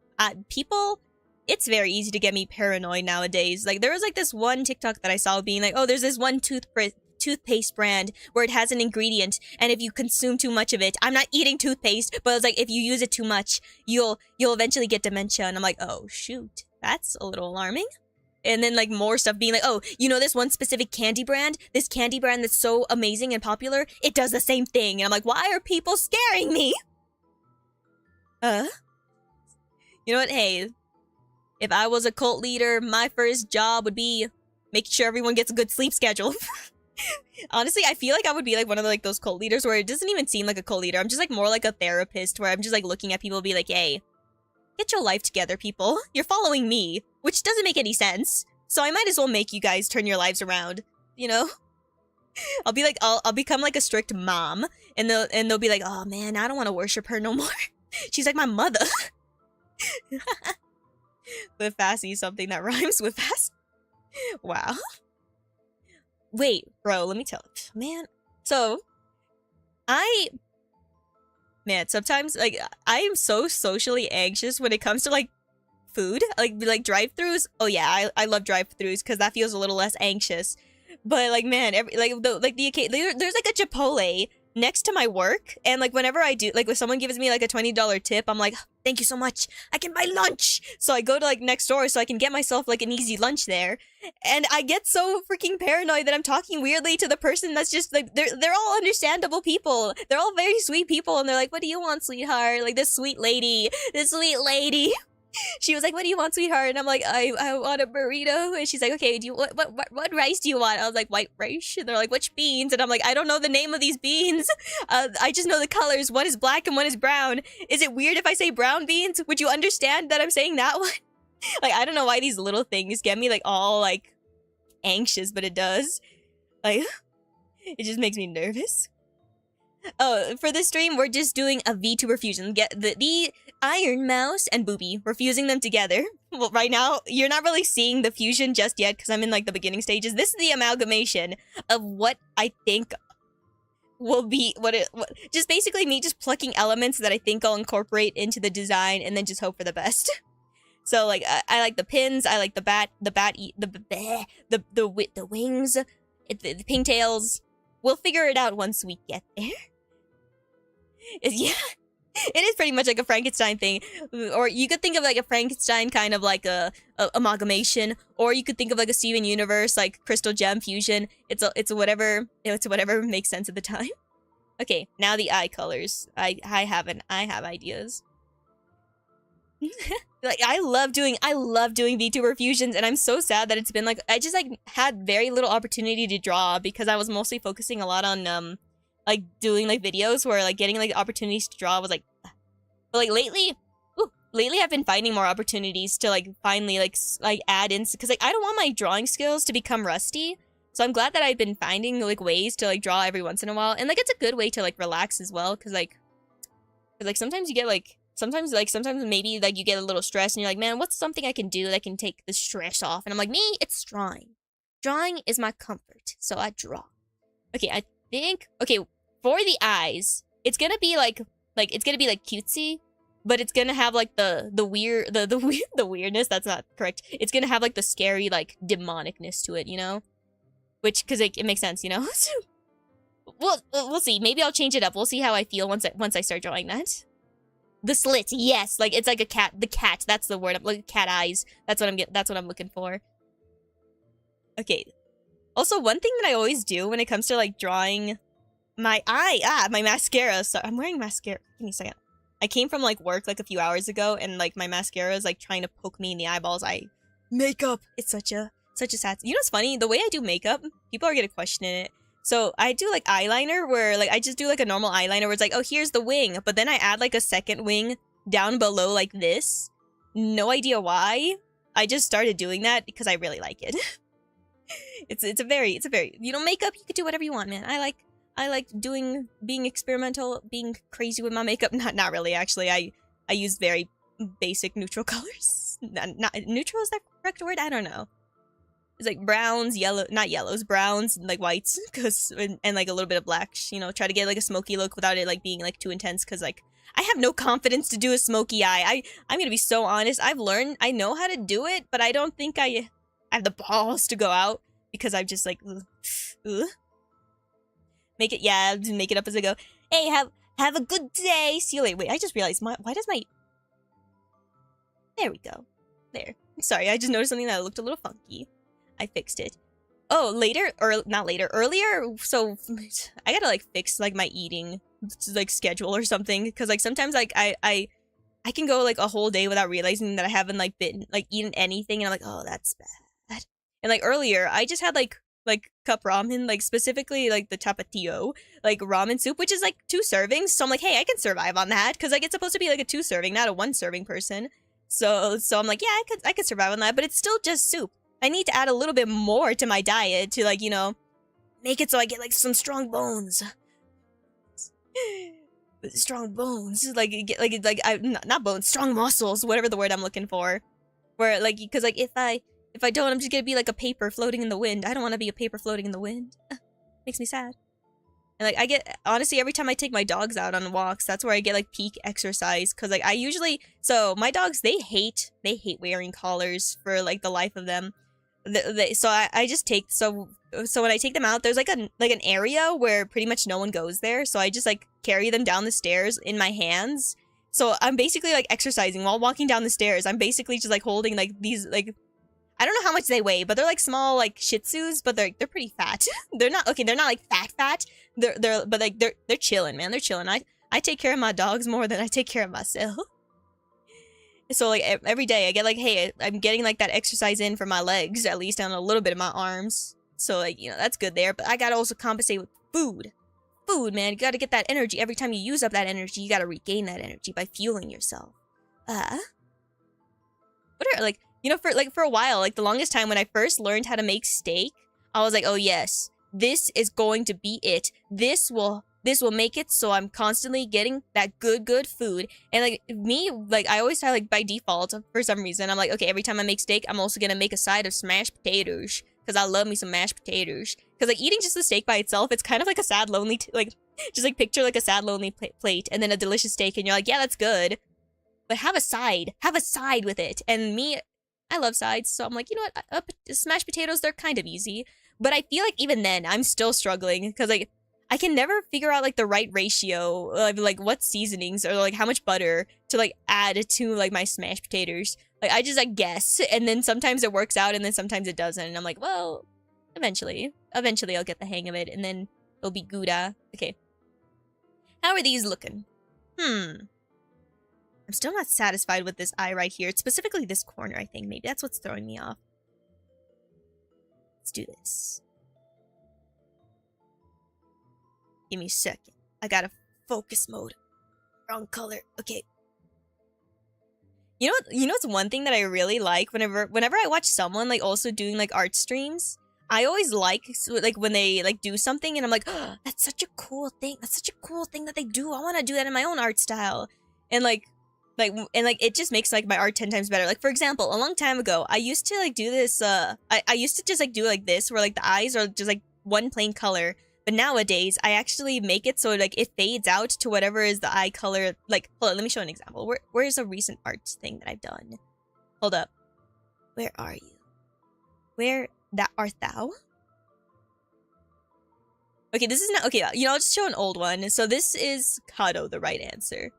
people... It's very easy to get me paranoid nowadays. Like, there was, like, this one TikTok that I saw being like, oh, there's this one toothpaste brand where it has an ingredient, and if you consume too much of it, I'm not eating toothpaste, but it's like, if you use it too much, you'll eventually get dementia. And I'm like, oh, shoot, that's a little alarming. And then, like, more stuff being like, oh, you know this one specific candy brand? This candy brand that's so amazing and popular? It does the same thing. And I'm like, why are people scaring me? You know what? Hey... If I was a cult leader, my first job would be making sure everyone gets a good sleep schedule. Honestly, I feel like I would be like one of like those cult leaders where it doesn't even seem like a cult leader. I'm just like more like a therapist where I'm just like looking at people and be like, hey, get your life together, people. You're following me, which doesn't make any sense. So I might as well make you guys turn your lives around, you know? I'll be like, I'll become like a strict mom, and they'll be like, oh man, I don't want to worship her no more. She's like my mother. With Fassy, something that rhymes with fast. Wow. Wait, bro, let me tell you. Man, so sometimes like I am so socially anxious when it comes to like food, like drive-throughs. Oh yeah, I love drive-throughs because that feels a little less anxious. But like man, there's like a Chipotle next to my work, and like whenever I do, like when someone gives me like a $20 tip, I'm like, thank you so much, I can buy lunch. So I go to like next door so I can get myself like an easy lunch there, and I get so freaking paranoid that I'm talking weirdly to the person that's just like they're all understandable people, they're all very sweet people, and they're like, what do you want, sweetheart? Like this sweet lady. She was like, what do you want, sweetheart? And I'm like, I want a burrito. And she's like, okay, do you what rice do you want? I was like, white rice. And they're like, which beans? And I'm like, I don't know the name of these beans. I just know the colors. One is black and one is brown. Is it weird if I say brown beans? Would you understand that I'm saying that one? Like, I don't know why these little things get me like all like anxious, but it does. Like, it just makes me nervous. Oh, for this stream, we're just doing a VTuber fusion. Get the Ironmouse and Bubi. We're fusing them together. Well, right now, you're not really seeing the fusion just yet because I'm in like the beginning stages. This is the amalgamation of what I think will be just basically me just plucking elements that I think I'll incorporate into the design and then just hope for the best. So like I like the pins, I like the wings, the pigtails. We'll figure it out once we get there. Yeah, it is pretty much like a Frankenstein thing. Or you could think of like a Frankenstein kind of like a amalgamation. Or you could think of like a Steven Universe, like Crystal Gem fusion. It's whatever makes sense at the time. Okay, now the eye colors. I have ideas. Like I love doing VTuber fusions, and I'm so sad that it's been like I just like had very little opportunity to draw because I was mostly focusing a lot on like doing like videos where like getting like opportunities to draw was like, but like lately I've been finding more opportunities to like finally like add in, because like I don't want my drawing skills to become rusty. So I'm glad that I've been finding like ways to like draw every once in a while, and like it's a good way to like relax as well, because like sometimes you get like sometimes maybe like you get a little stressed and you're like, man, what's something I can do that can take the stress off? And I'm like, me, it's drawing. Drawing is my comfort, so I draw. Okay, I think for the eyes, it's gonna be like cutesy, but it's gonna have like the weirdness. That's not correct. It's gonna have like the scary like demonicness to it, you know, which because it makes sense, you know. We'll see. Maybe I'll change it up. We'll see how I feel once I start drawing that. The slit, yes, like it's like a cat. The cat, that's the word. I'm like cat eyes. That's what I'm looking for. Okay. Also, one thing that I always do when it comes to like drawing my my mascara. So I'm wearing mascara. Give me a second. I came from like work like a few hours ago, and like my mascara is like trying to poke me in the eyeballs. Makeup. It's such a sad. You know what's funny? The way I do makeup, people are gonna question it. So I do like eyeliner where like I just do like a normal eyeliner where it's like, oh, here's the wing, but then I add like a second wing down below like this. No idea why. I just started doing that because I really like it. it's a very, you know, makeup, you could do whatever you want, man. I like being experimental, being crazy with my makeup. Not really, actually. I use very basic neutral colors. Not neutral, is that the correct word? I don't know. It's like browns, not yellows, browns, and like whites, and like a little bit of black, you know, try to get like a smoky look without it like being like too intense, because like I have no confidence to do a smoky eye. I'm gonna be so honest. I've learned, I know how to do it, but I don't think I have the balls to go out, because I'm just like, ugh. Make it up as I go. Hey, have a good day. See you later. Wait, I just realized why does my... There we go. There. Sorry, I just noticed something that looked a little funky. I fixed it. Oh, earlier. So I gotta like fix like my eating like schedule or something, because like sometimes like I can go like a whole day without realizing that I haven't like eaten anything, and I'm like, oh, that's bad. And like earlier, I just had like cup ramen, like specifically like the tapatio, like ramen soup, which is like 2 servings. So I'm like, hey, I can survive on that, because like it's supposed to be like a 2 serving, not a 1 serving person. So I'm like, yeah, I could survive on that, but it's still just soup. I need to add a little bit more to my diet to, like, you know, make it so I get, like, some strong bones. Strong bones. Like, not bones, strong muscles, whatever the word I'm looking for. Where, like, because, like, if I don't, I'm just gonna be like a paper floating in the wind. I don't want to be a paper floating in the wind. Makes me sad. And, like, I get, honestly, every time I take my dogs out on walks, that's where I get, like, peak exercise. Because, like, I usually, so, my dogs, they hate wearing collars for, like, the life of them. So I just take, so when I take them out, there's, like, an area where pretty much no one goes there. So I just, like, carry them down the stairs in my hands. So I'm basically, like, exercising while walking down the stairs. I'm basically just, like, holding, like, these, like, I don't know how much they weigh, but they're, like, small, like, Shih Tzus, but they're pretty fat. They're not, okay, they're not, like, fat. But, like, they're chilling, man. They're chilling. I take care of my dogs more than I take care of myself. So, like, every day I get, like, hey, I'm getting, like, that exercise in for my legs, at least, and a little bit of my arms. So, like, you know, that's good there. But I gotta also compensate with food. Food, man. You gotta get that energy. Every time you use up that energy, you gotta regain that energy by fueling yourself. What are, like, you know, for a while, like, the longest time when I first learned how to make steak, I was like, oh, yes, this is going to be it. This will make it so I'm constantly getting that good food. And, like, me, like, I always try, like, by default, for some reason, I'm like, okay, every time I make steak, I'm also gonna make a side of smashed potatoes. Because I love me some mashed potatoes. Because, like, eating just the steak by itself, it's kind of like a sad, lonely, like, just, like, picture, like, a sad, lonely plate, and then a delicious steak, and you're like, yeah, that's good. But have a side with it. And me, I love sides, so I'm like, you know what, smashed potatoes, they're kind of easy. But I feel like even then, I'm still struggling, because, like, I can never figure out, like, the right ratio of, like, what seasonings or, like, how much butter to, like, add to, like, my smashed potatoes. Like, I just, like, guess, and then sometimes it works out, and then sometimes it doesn't, and I'm like, well, eventually I'll get the hang of it, and then it'll be Gouda. Okay. How are these looking? I'm still not satisfied with this eye right here. It's specifically this corner, I think. Maybe that's what's throwing me off. Let's do this. Give me a second. I gotta focus mode. Wrong color. Okay. You know what's one thing that I really like whenever I watch someone, like, also doing, like, art streams? I always like when they, like, do something and I'm like, oh, that's such a cool thing. That's such a cool thing that they do. I want to do that in my own art style. And, it just makes, like, my art 10 times better. Like, for example, a long time ago, I used to, like, do this, I used to just, like, do, like, this, where, like, the eyes are just, like, one plain color. But nowadays, I actually make it so, like, it fades out to whatever is the eye color. Like, hold on, let me show an example. Where's a recent art thing that I've done? Hold up. Where are you? Where that art thou? Okay, this is not, okay, you know, I'll just show an old one. So this is Kato, the right answer.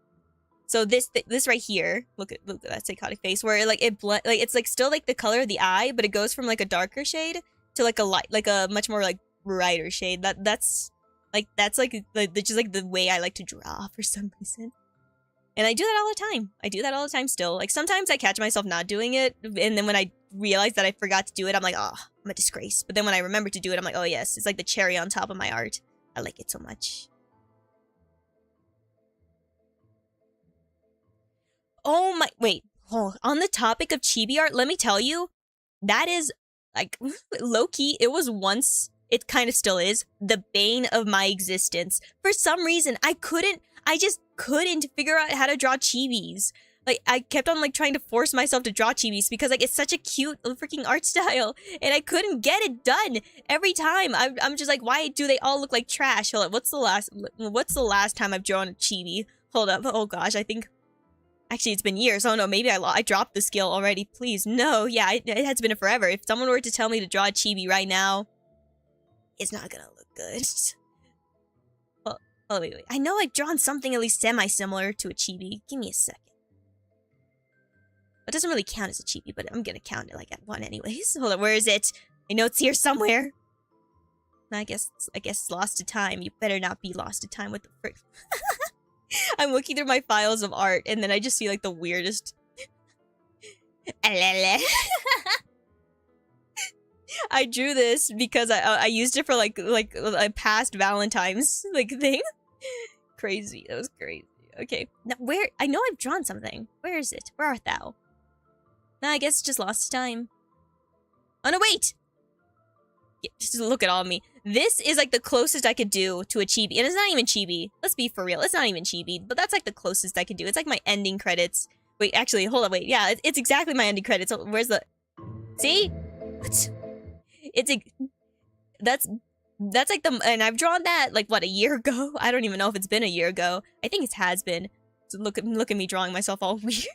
So this right here, look at that psychotic face, where, like, it's, like, still, like, the color of the eye, but it goes from, like, a darker shade to, like, a much more, like, brighter shade. That's like just, like, the way I like to draw for some reason. And I do that all the time. Still. Like, sometimes I catch myself not doing it, and then when I realize that I forgot to do it, I'm like, oh, I'm a disgrace. But then when I remember to do it, I'm like, oh yes, it's like the cherry on top of my art. I like it so much. Oh my, wait. Oh, on the topic of chibi art, let me tell you, that is, like, low-key, it kind of still is, the bane of my existence. For some reason, I just couldn't figure out how to draw chibis. Like, I kept on, like, trying to force myself to draw chibis because, like, it's such a cute freaking art style, and I couldn't get it done every time. I'm just like, why do they all look like trash? Hold up, what's the last time I've drawn a chibi? Hold up, oh gosh, I think, actually, it's been years. Oh no, maybe I dropped the skill already. Please, no, yeah, it has been forever. If someone were to tell me to draw a chibi right now, it's not gonna look good. Well, oh, wait. I know I've drawn something at least semi-similar to a chibi. Give me a second. It doesn't really count as a chibi, but I'm gonna count it, like, at 1 anyways. Hold on, where is it? I know it's here somewhere. I guess it's lost to time. You better not be lost to time with the frick. I'm looking through my files of art, and then I just see, like, the weirdest. I drew this because I used it for, like a past Valentine's, like, thing. Crazy. That was crazy. Okay. Now, where? I know I've drawn something. Where is it? Where art thou? Nah, I guess it's just lost to time. Oh no, wait! Yeah, just look at all of me. This is like the closest I could do to a chibi. And it's not even chibi. Let's be for real. It's not even chibi. But that's like the closest I could do. It's like my ending credits. Wait, actually, hold on, wait. Yeah, it's exactly my ending credits. So where's the... See? That's like the... And I've drawn that, like, what, a year ago? I don't even know if it's been a year ago. I think it has been. So look at me drawing myself all weird.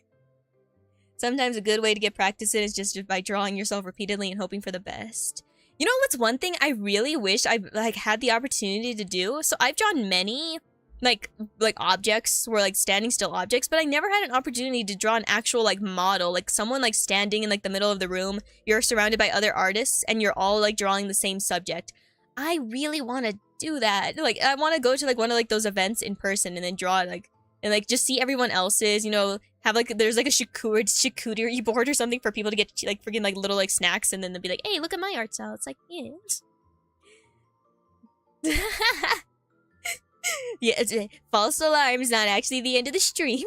Sometimes a good way to get practice in is just by drawing yourself repeatedly and hoping for the best. You know what's one thing I really wish I like had the opportunity to do? So I've drawn many like objects were like standing still objects, but I never had an opportunity to draw an actual like model, like someone like standing in like the middle of the room. You're surrounded by other artists and you're all like drawing the same subject. I really want to do that. Like I want to go to like one of like those events in person and then draw like and like just see everyone else's, you know, have like there's like a charcuterie board or something for people to get like freaking like little like snacks and then they'll be like, hey, look at my art style. It's like, yes. Yeah, false alarm is not actually the end of the stream.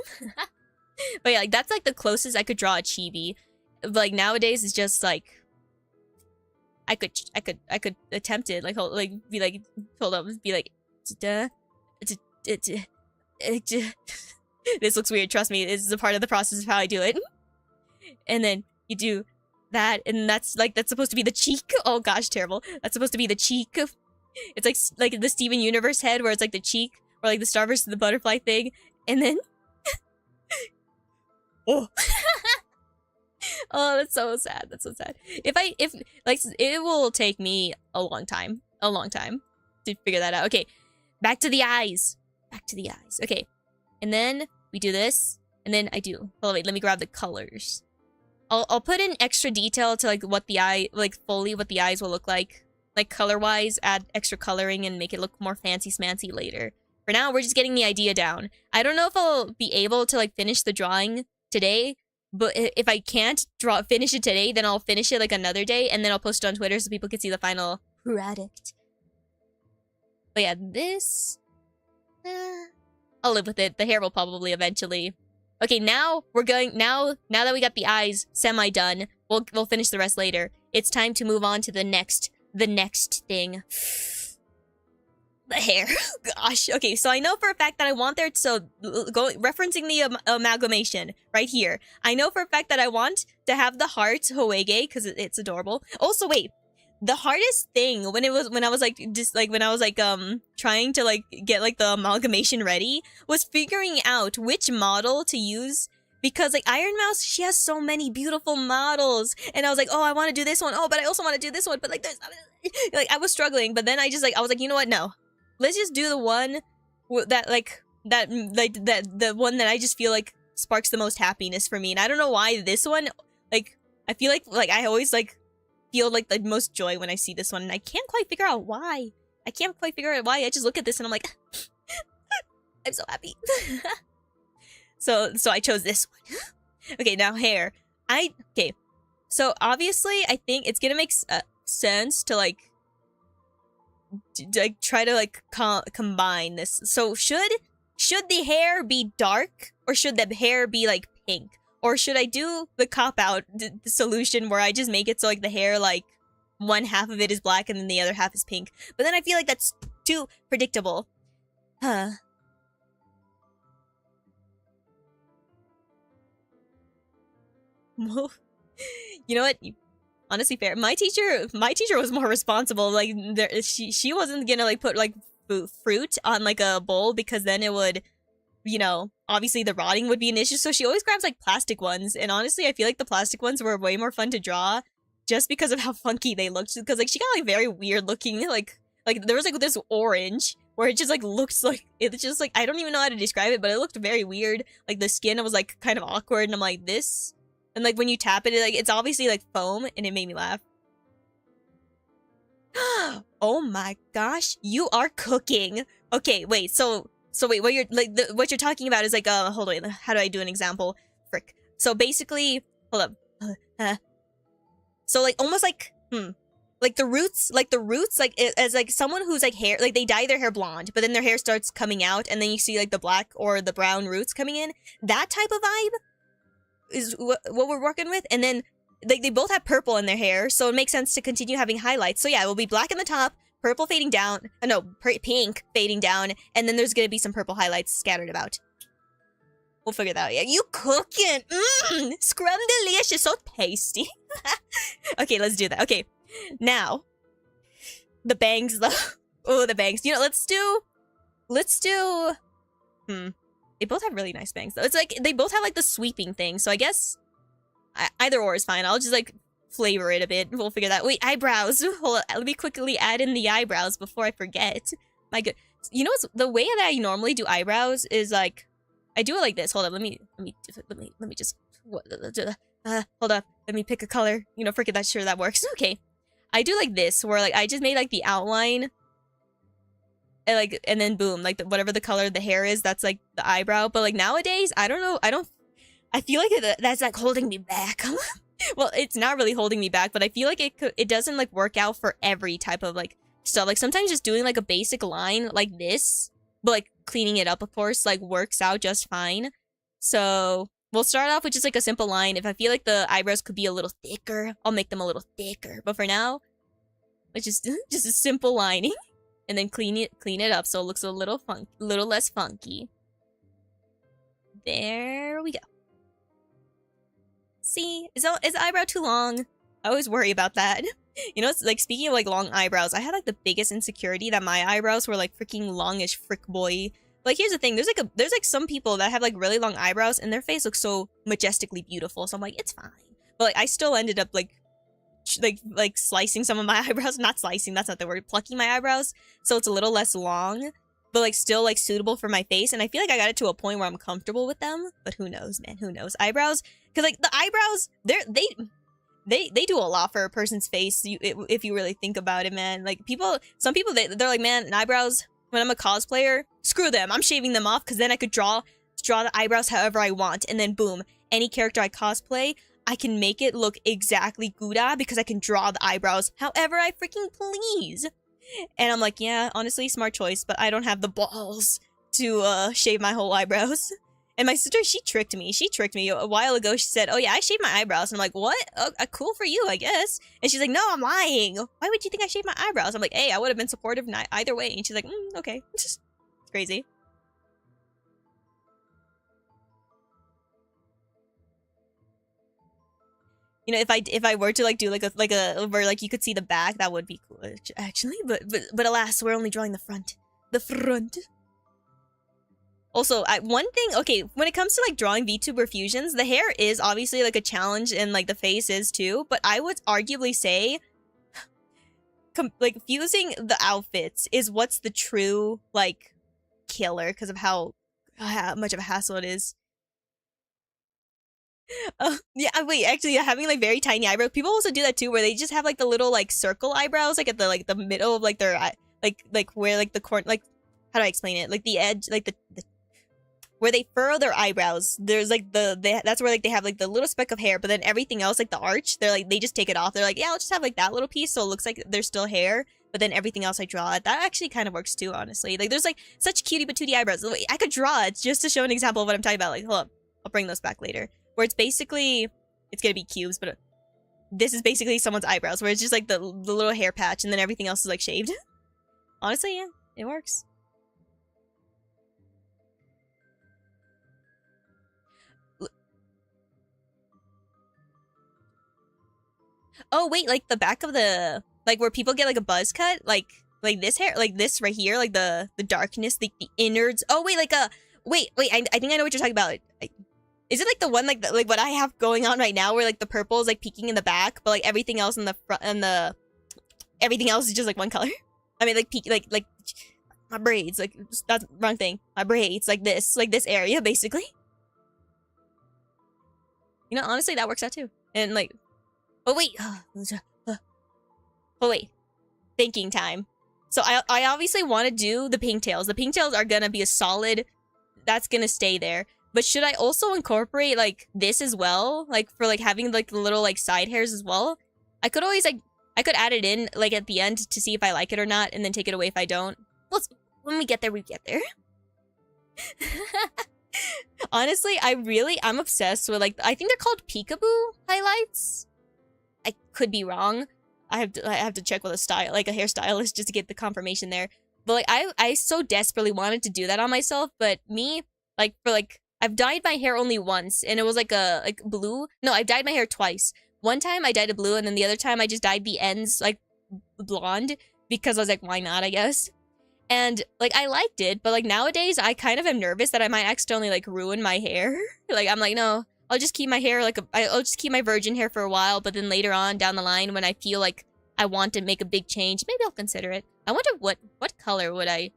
But yeah, like that's like the closest I could draw a chibi. Like nowadays it's just like I could attempt it, like be like hold up, be like this looks weird, trust me, this is a part of the process of how I do it. And then you do that, and that's supposed to be the cheek. Oh gosh, terrible. That's supposed to be the cheek. It's like the Steven Universe head, where it's like the cheek, or like the Star vs. the Butterfly thing, and then... oh. Oh, that's so sad, that's so sad. If like, it will take me a long time to figure that out. Okay, back to the eyes. Okay, and then we do this, and then I do... Oh wait, let me grab the colors. I'll put in extra detail to like what the eye, like fully what the eyes will look like color-wise, add extra coloring and make it look more fancy-smancy later. For now, we're just getting the idea down. I don't know if I'll be able to like finish the drawing today, but if I can't finish it today, then I'll finish it like another day, and then I'll post it on Twitter so people can see the final product. But yeah, this... I'll live with it. The hair will probably eventually... Okay, now we're going... Now that we got the eyes semi-done, we'll finish the rest later. It's time to move on to the next thing. The hair. Gosh. Okay, so I know for a fact that I want there... So, referencing the amalgamation right here. I know for a fact that I want to have the heart Hoege, because it's adorable. Also, wait. The hardest thing when I was like trying to like get like the amalgamation ready was figuring out which model to use, because like Ironmouse, she has so many beautiful models, and I was like, oh, I want to do this one, oh, but I also want to do this one, but like there's like I was struggling, but then I was like, you know what, no, let's just do the one the one that I just feel like sparks the most happiness for me. And I don't know why this one, like I feel like I always like feel like the most joy when I see this one, and I can't quite figure out why. I just look at this and I'm like, I'm so happy. So I chose this one. Okay, now hair. Okay. So obviously, I think it's gonna make sense to like try to like combine this. So should the hair be dark, or should the hair be like pink? Or should I do the cop-out solution where I just make it so like the hair, like one half of it is black and then the other half is pink? But then I feel like that's too predictable. Huh. You know what? Honestly, fair. My teacher was more responsible. Like she wasn't gonna like put like fruit on like a bowl, because then it would, you know, obviously the rotting would be an issue, so she always grabs like plastic ones, and honestly I feel like the plastic ones were way more fun to draw just because of how funky they looked, because like she got like very weird looking, like there was like this orange where it just like looks like, it's just like, I don't even know how to describe it, but it looked very weird. Like the skin was like kind of awkward, and I'm like, this, and like when you tap it, like it's obviously like foam, and it made me laugh. Oh my gosh, you are cooking. Okay, wait, so wait, what you're talking about is like, hold on, how do I do an example? Frick. So basically, hold up. So like, almost like, like the roots, like as like someone who's like hair, like they dye their hair blonde, but then their hair starts coming out, and then you see like the black or the brown roots coming in. That type of vibe is what we're working with. And then like they both have purple in their hair, so it makes sense to continue having highlights. So yeah, it will be black in the top, purple fading down, no, pink fading down, and then there's gonna be some purple highlights scattered about. We'll figure that out. Yeah, you cooking? Scrum delicious, so tasty. Okay, let's do that. Okay, now the bangs though. Oh, the bangs. You know, let's do. They both have really nice bangs though. It's like they both have like the sweeping thing. So I guess either or is fine. I'll just like flavor it a bit. We'll figure that. Wait, eyebrows. Hold on. Let me quickly add in the eyebrows before I forget. My good. You know what's the way that I normally do eyebrows is like I do it like this. Hold on. Let me just hold up. Let me pick a color. You know, forget that. Sure, that works. Okay. I do like this where like I just made like the outline. And then boom, like whatever the color of the hair is, that's like the eyebrow. But like nowadays, I don't know. I feel like that's like holding me back. Well, it's not really holding me back, but I feel like it doesn't like work out for every type of like stuff. Like sometimes just doing like a basic line like this, but like cleaning it up, of course, like works out just fine. So we'll start off with just like a simple line. If I feel like the eyebrows could be a little thicker, I'll make them a little thicker. But for now, it's just a simple lining. And then clean it up so it looks a little less funky. There we go. See, is the eyebrow too long? I always worry about that. You know, it's like speaking of like long eyebrows, I had like the biggest insecurity that my eyebrows were like freaking longish frick boy. Like here's the thing, there's like some people that have like really long eyebrows and their face looks so majestically beautiful. So I'm like, it's fine. But like I still ended up like slicing some of my eyebrows. Not slicing, that's not the word. Plucking my eyebrows so it's a little less long, but like still like suitable for my face. And I feel like I got it to a point where I'm comfortable with them. But who knows, man? Who knows? Eyebrows, because like the eyebrows, they do a lot for a person's face. If you really think about it, man. Like some people they're like, man, eyebrows. When I'm a cosplayer, screw them. I'm shaving them off because then I could draw the eyebrows however I want, and then boom, any character I cosplay, I can make it look exactly Gouda because I can draw the eyebrows however I freaking please. And I'm like, yeah, honestly, smart choice, but I don't have the balls to shave my whole eyebrows. And my sister, she tricked me. A while ago. She said, oh yeah, I shaved my eyebrows. And I'm like, what? Oh, cool for you, I guess. And she's like, no, I'm lying. Why would you think I shaved my eyebrows? I'm like, hey, I would have been supportive either way. And she's like, okay. It's crazy. You know, if I were to like do like a where like you could see the back, that would be cool actually. But alas, we're only drawing the front. The front. Also, one thing, okay, when it comes to like drawing VTuber fusions, the hair is obviously like a challenge and like the face is too. But I would arguably say, like fusing the outfits is what's the true like killer because of how much of a hassle it is. Yeah, wait, actually, having like very tiny eyebrows. People also do that too, where they just have like the little like circle eyebrows, like at the middle of like their like where like the corner, like how do I explain it? Like the edge, like the where they furrow their eyebrows. There's like that's where like they have like the little speck of hair, but then everything else, like the arch, they're like they just take it off. They're like, yeah, I'll just have like that little piece, so it looks like there's still hair, but then everything else I draw it. That actually kind of works too, honestly. Like there's like such cutie patootie eyebrows. I could draw it just to show an example of what I'm talking about. Like, hold up, I'll bring those back later. Where it's basically, it's gonna be cubes, but this is basically someone's eyebrows, where it's just like the little hair patch, and then everything else is like shaved. Honestly, yeah, it works. Oh wait, like the back of the, like where people get like a buzz cut, like this hair, like this right here, like the darkness, the innards. Oh wait, like wait, I think I know what you're talking about. Is it like the one like what I have going on right now, where like the purple is like peeking in the back, but like everything else in the front and everything else is just like one color? I mean, like like my braids, like that's wrong thing. My braids, like this area basically. You know, honestly, that works out too. And like, oh wait, thinking time. So I obviously want to do the pigtails. The pigtails are gonna be a solid. That's gonna stay there. But should I also incorporate like this as well? Like for like having like the little like side hairs as well? I could always like, I could add it in like at the end to see if I like it or not, and then take it away if I don't. When we get there, we get there. Honestly, I'm obsessed with like, I think they're called peekaboo highlights. could be wrong. I have to check with a hairstylist just to get the confirmation there. But like I so desperately wanted to do that on myself, but me, like for like I've dyed my hair only once, and it was like blue. No, I've dyed my hair twice. One time I dyed it blue, and then the other time I just dyed the ends like blonde because I was like, why not, I guess. And like I liked it, but like nowadays I kind of am nervous that I might accidentally like ruin my hair. Like I'm like, no, I'll just keep my hair I'll just keep my virgin hair for a while, but then later on down the line when I feel like I want to make a big change, maybe I'll consider it. I wonder what color would I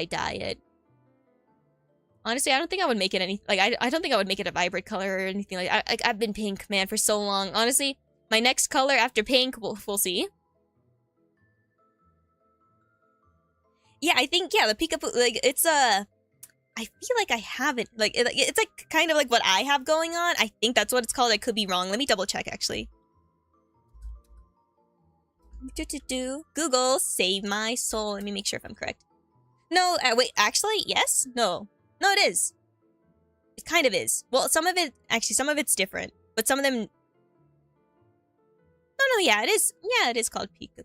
dye it? Honestly, I don't think I would make it I don't think I would make it a vibrant color or anything like I've been pink, man, for so long. Honestly, my next color after pink, we'll see. Yeah, I think, yeah, the peekaboo, like, it's, I feel like I haven't, like, it's, like, kind of like what I have going on. I think that's what it's called. I could be wrong. Let me double check, actually. Google, save my soul. Let me make sure if I'm correct. No, wait, actually, yes? No. No, it is. It kind of is. Well, some of it's different. But some of them... No, yeah, it is. Yeah, it is called peekaboo.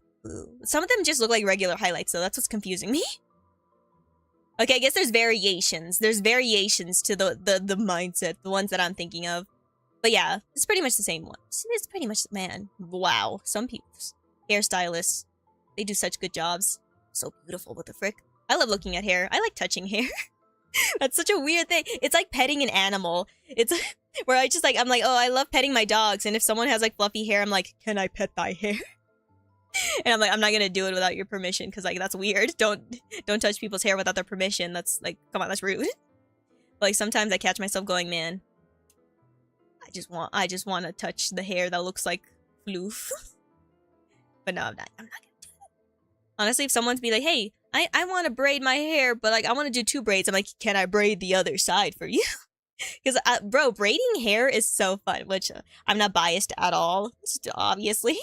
Some of them just look like regular highlights, so that's what's confusing me. Okay, I guess there's variations. There's variations to the mindset, the ones that I'm thinking of. But yeah, it's pretty much the same one. It's pretty much, man, wow. Some people, hairstylists, they do such good jobs. So beautiful, what the frick. I love looking at hair. I like touching hair. That's such a weird thing. It's like petting an animal. It's where I'm like, oh, I love petting my dogs. And if someone has like fluffy hair, I'm like, can I pet thy hair? And I'm like, I'm not gonna do it without your permission, because like that's weird. Don't touch people's hair without their permission. That's like, come on, that's rude. But, like sometimes I catch myself going, man, I just want to touch the hair that looks like floof. But no, I'm not gonna do that. Honestly, if someone's be like, hey, I want to braid my hair, but like I want to do 2 braids, I'm like, can I braid the other side for you? Because bro, braiding hair is so fun, which I'm not biased at all, obviously.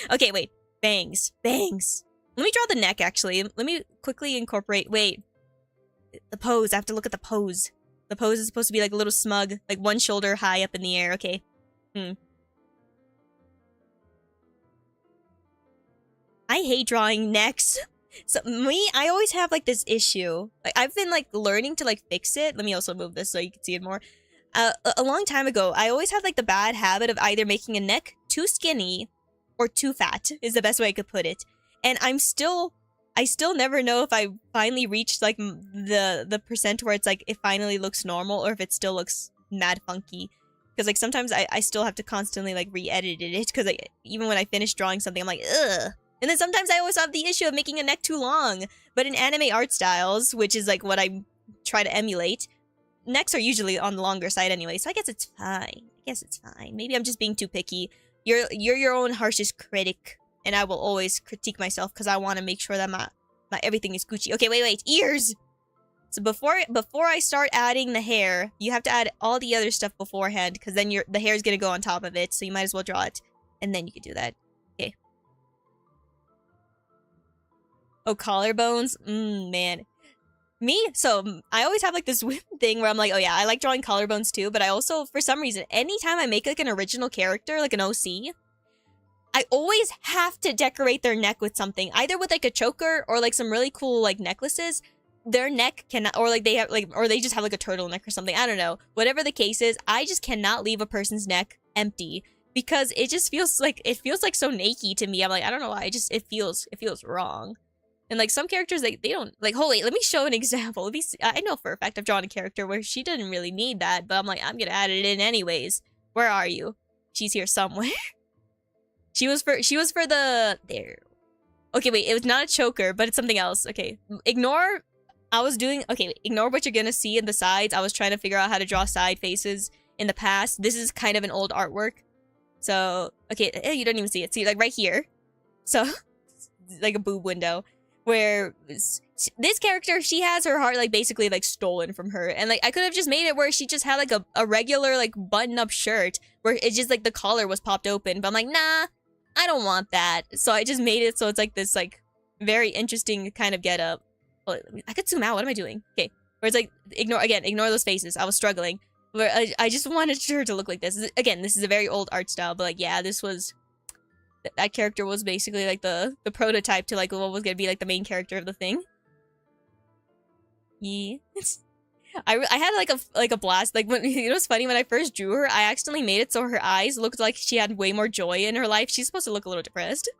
Okay, wait. Bangs. Bangs. Let me draw the neck, actually. Let me quickly incorporate... Wait. The pose. I have to look at the pose. The pose is supposed to be like a little smug. Like one shoulder high up in the air. Okay. I hate drawing necks. So, I always have like this issue. Like, I've been like learning to like fix it. Let me also move this so you can see it more. A long time ago, I always had like the bad habit of either making a neck too skinny or too fat is the best way I could put it. And I still never know if I finally reached like the percent where it's like it finally looks normal or if it still looks mad funky. Because like sometimes I still have to constantly like re-edit it because like, even when I finish drawing something I'm like ugh. And then sometimes I always have the issue of making a neck too long. But in anime art styles, which is like what I try to emulate, necks are usually on the longer side anyway, so I guess it's fine. Maybe I'm just being too picky. You're your own harshest critic, and I will always critique myself because I want to make sure that my everything is Gucci. Okay, wait, ears! So before I start adding the hair, you have to add all the other stuff beforehand, because then the hair is going to go on top of it, so you might as well draw it, and then you can do that. Okay. Oh, collarbones? Man. So, I always have, like, this weird thing where I'm like, oh yeah, I like drawing collarbones too, but I also, for some reason, anytime I make, like, an original character, like an OC, I always have to decorate their neck with something, either with, like, a choker or, like, some really cool, like, necklaces. Their neck cannot, or, like, they have, like, or they just have, like, a turtleneck or something, I don't know. Whatever the case is, I just cannot leave a person's neck empty, because it just feels like, so naked to me. I'm like, I don't know why, it feels wrong. And, like, some characters, they don't... Like, hold on, let me show an example. Let me see. I know for a fact I've drawn a character where she didn't really need that, but I'm like, I'm gonna add it in anyways. Where are you? She's here somewhere. She was for the... There. Okay, wait, it was not a choker, but it's something else. Okay, ignore... ignore what you're gonna see in the sides. I was trying to figure out how to draw side faces in the past. This is kind of an old artwork. So, okay, you don't even see it. See, like, right here. So, like a boob window. Where this character, she has her heart, like, basically, like, stolen from her. And, like, I could have just made it where she just had, like, a regular, like, button-up shirt. Where it's just, like, the collar was popped open. But I'm like, nah, I don't want that. So I just made it so it's, like, this, like, very interesting kind of get-up. Well, I could zoom out. What am I doing? Okay. Where it's, like, ignore those faces. I was struggling. Where I just wanted her to look like this. Again, this is a very old art style. But, like, yeah, this was that character was basically like the prototype to like what was gonna be like the main character of the thing. Yeah. I had like a blast. Like when it was funny when I first drew her, I accidentally made it so her eyes looked like she had way more joy in her life. She's supposed to look a little depressed.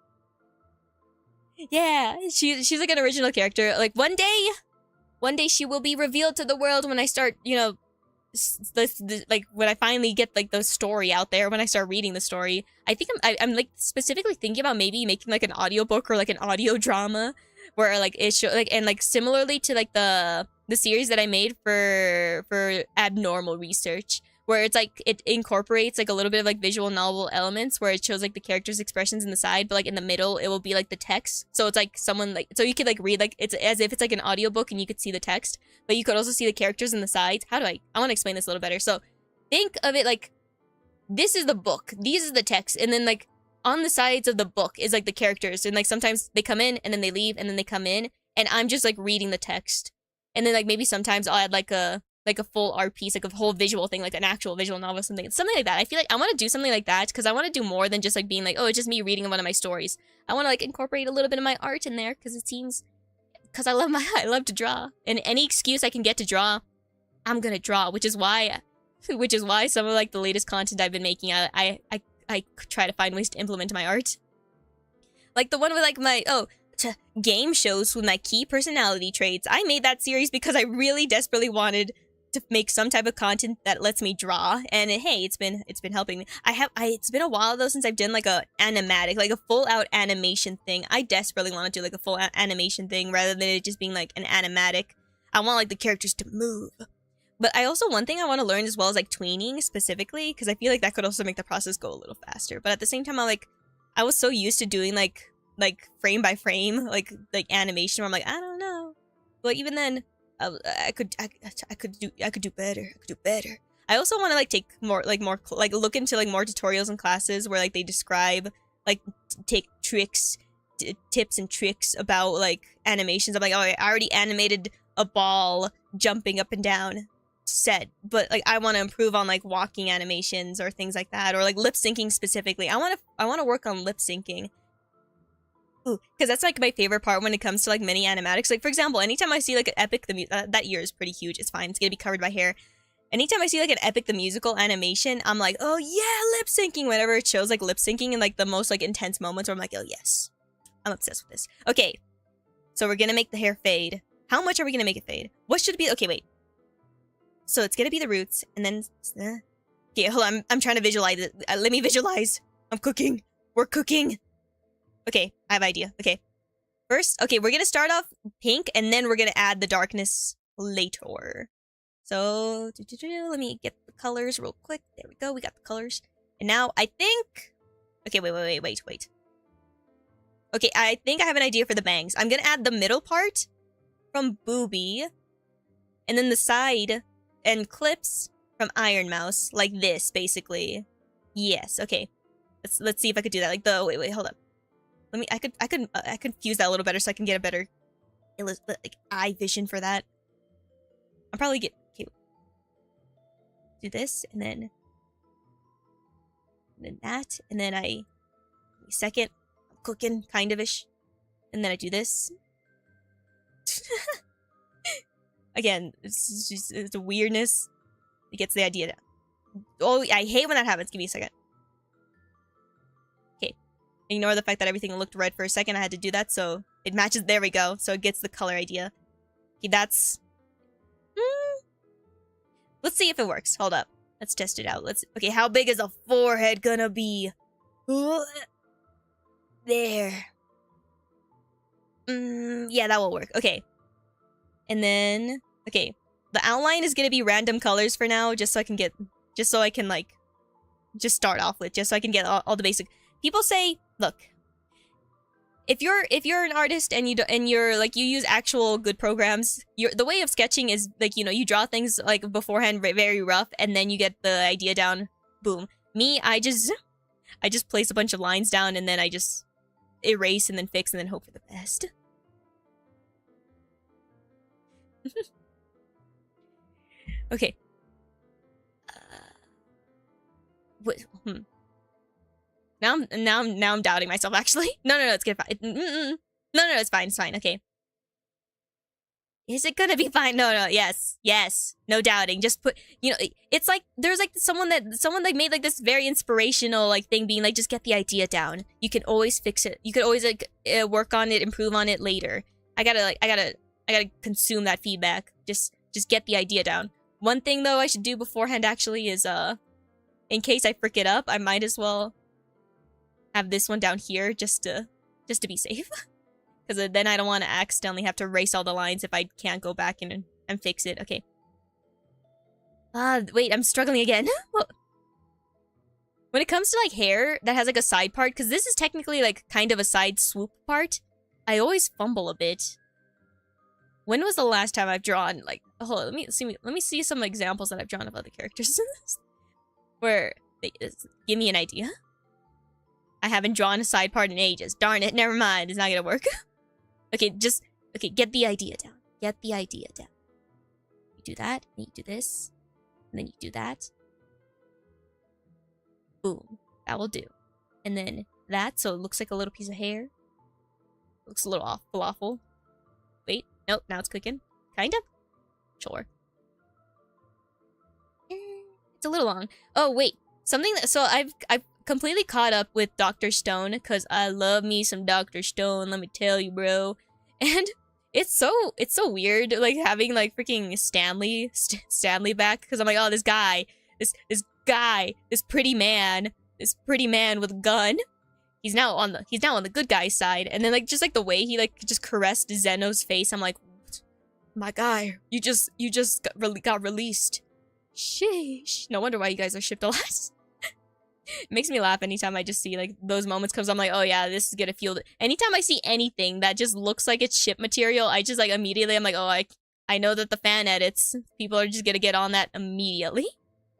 Yeah, she's like an original character. Like one day she will be revealed to the world when I start, you know, like when I finally get like the story out there, when I start reading the story. I think I'm like specifically thinking about maybe making like an audiobook or like an audio drama where like it show like, and like similarly to like the series that I made for abnormal research, where it's like it incorporates like a little bit of like visual novel elements where it shows like the characters' expressions in the side, but like in the middle it will be like the text. So it's like someone like, so you could like read like it's as if it's like an audiobook and you could see the text, but you could also see the characters in the sides. How do I want to explain this a little better. So think of it like this is the book, these is the text, and then like on the sides of the book is like the characters, and like sometimes they come in and then they leave and then they come in and I'm just like reading the text. And then like maybe sometimes I'll add like a full art piece, like a whole visual thing, like an actual visual novel, something like that. I feel like I want to do something like that because I want to do more than just like being like, oh, it's just me reading one of my stories. I want to like incorporate a little bit of my art in there because it seems, because I love to draw, and any excuse I can get to draw, I'm gonna draw, which is why some of like the latest content I've been making, I try to find ways to implement my art. Like the one with like my game shows with my key personality traits. I made that series because I really desperately wanted to make some type of content that lets me draw, and hey, it's been helping me. It's been a while though since I've done like a animatic, like a full out animation thing. I desperately want to do like a full animation thing rather than it just being like an animatic. I want like the characters to move. But I also, one thing I want to learn as well is like tweening specifically, because I feel like that could also make the process go a little faster. But at the same time, I was so used to doing like frame by frame, like animation where I'm like, I don't know. But even then, I could do better. I also want to like take more look into like more tutorials and classes where like they describe like take tricks, tips and tricks about like animations. I'm like, oh, I already animated a ball jumping up and down set, but like I want to improve on like walking animations or things like that, or like lip syncing specifically. I want to work on lip syncing. Ooh, because that's like my favorite part when it comes to like mini animatics. Like for example, anytime I see like an Epic that year is pretty huge. It's fine. It's gonna be covered by hair. Anytime I see like an Epic the Musical animation, I'm like, oh yeah, lip syncing. Whenever it shows like lip syncing in like the most like intense moments, where I'm like, oh yes, I'm obsessed with this. Okay, so we're gonna make the hair fade. How much are we gonna make it fade? What should it be? Okay, wait. So it's gonna be the roots, and then okay, hold on. I'm trying to visualize it. Let me visualize. I'm cooking. We're cooking. Okay, I have an idea. Okay. First, okay, we're gonna start off pink, and then we're gonna add the darkness later. So, let me get the colors real quick. There we go, we got the colors. And now, I think... Okay, wait. Okay, I think I have an idea for the bangs. I'm gonna add the middle part from Bubi, and then the side and clips from Ironmouse, like this, basically. Yes, okay. Let's see if I could do that. Like the... Wait, hold up. Let me, I could fuse that a little better so I can get a better like eye vision for that. I'll probably get, okay, do this and then that, and then second, I'm cooking kind of ish, and then I do this. Again, it's just it's a weirdness. It gets the idea down. Oh, I hate when that happens. Give me a second. Ignore the fact that everything looked red for a second. I had to do that, so it matches. There we go. So it gets the color idea. Okay, that's... Let's see if it works. Hold up. Let's test it out. Okay, how big is the forehead gonna be? There. Yeah, that will work. Okay. And then... Okay. The outline is gonna be random colors for now, just so I can, like... Just start off with, just so I can get all the basic... People say, look, if you're an artist and you're like, you use actual good programs, the way of sketching is like, you know, you draw things like beforehand very rough, and then you get the idea down. Boom. Me, I just place a bunch of lines down, and then I just erase and then fix and then hope for the best. Okay. What? Now I'm doubting myself, actually. No, it's gonna be fine. No, it's fine, okay. Is it gonna be fine? No, yes. No doubting. Just put, it's like, there's like someone like made like this very inspirational like thing being like, just get the idea down. You can always fix it. You can always like work on it, improve on it later. I gotta consume that feedback. Just get the idea down. One thing though I should do beforehand actually is, in case I frick it up, I might as well have this one down here just to be safe. Because then I don't want to accidentally have to erase all the lines if I can't go back and fix it. Okay. Wait, I'm struggling again. When it comes to like hair that has like a side part, because this is technically like kind of a side swoop part, I always fumble a bit. When was the last time I've drawn like, hold on, let me see some examples that I've drawn of other characters in this. Where, give me an idea. I haven't drawn a side part in ages. Darn it, never mind. It's not gonna work. Okay, get the idea down. Get the idea down. You do that, and you do this, and then you do that. Boom. That will do. And then that, so it looks like a little piece of hair. Looks a little falafel. Wait, nope, now it's cooking. Kind of? Sure. It's a little long. Oh, wait. Something that, so I've completely caught up with Dr. Stone, because I love me some Dr. Stone, let me tell you, bro. And it's so weird, like, having, like, freaking Stanley back, because I'm like, oh, this guy, this pretty man with a gun, he's now on the good guy's side. And then, like, just, like, the way he, like, just caressed Zeno's face, I'm like, my guy, you just got released. Sheesh. No wonder why you guys are shipped a lot. It makes me laugh anytime I just see, like, those moments, because I'm like, oh yeah, this is gonna feel... Anytime I see anything that just looks like it's ship material, I just, like, immediately, I'm like, oh, I know that the fan edits, people are just gonna get on that immediately.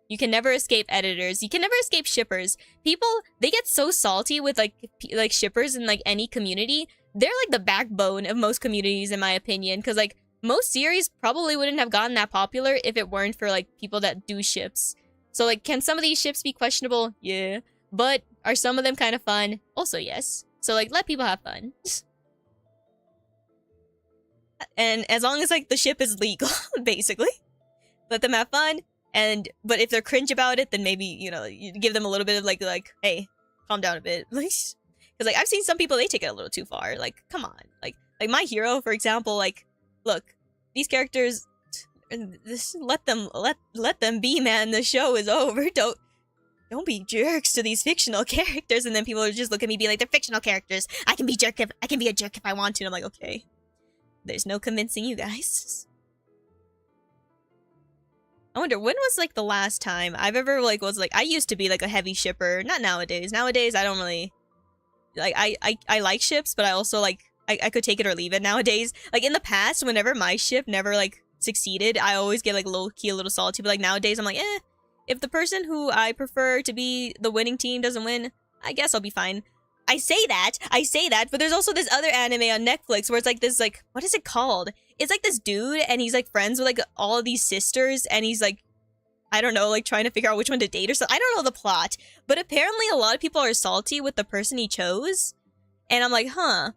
You can never escape editors. You can never escape shippers. People, they get so salty with, like shippers in, like, any community. They're, like, the backbone of most communities, in my opinion, because, like, most series probably wouldn't have gotten that popular if it weren't for, like, people that do ships. So, like, can some of these ships be questionable? Yeah. But are some of them kind of fun? Also, yes. So, like, let people have fun. And as long as, like, the ship is legal, basically. Let them have fun. But if they're cringe about it, then maybe, you give them a little bit of, like, hey, calm down a bit. Because, like, I've seen some people, they take it a little too far. Like, come on. Like my hero, for example, like, look, these characters... let them be, man. The show is over. Don't be jerks to these fictional characters. And then people are just look at me, be like, they're fictional characters. I can be a jerk if I want to. And I'm like, okay, there's no convincing you guys. I wonder when was like the last time I've ever like was like I used to be like a heavy shipper. Not nowadays. Nowadays I don't really like I like ships, but I also like I could take it or leave it nowadays. Like in the past, whenever my ship never like succeeded, I always get like low-key a little salty, but like nowadays I'm like, if the person who I prefer to be the winning team doesn't win, I guess I'll be fine. I say that, but there's also this other anime on Netflix where it's like this, like, what is it called? It's like this dude, and he's like friends with like all of these sisters, and he's like, I don't know, like trying to figure out which one to date or something. I don't know the plot, but apparently a lot of people are salty with the person he chose, and I'm like, huh.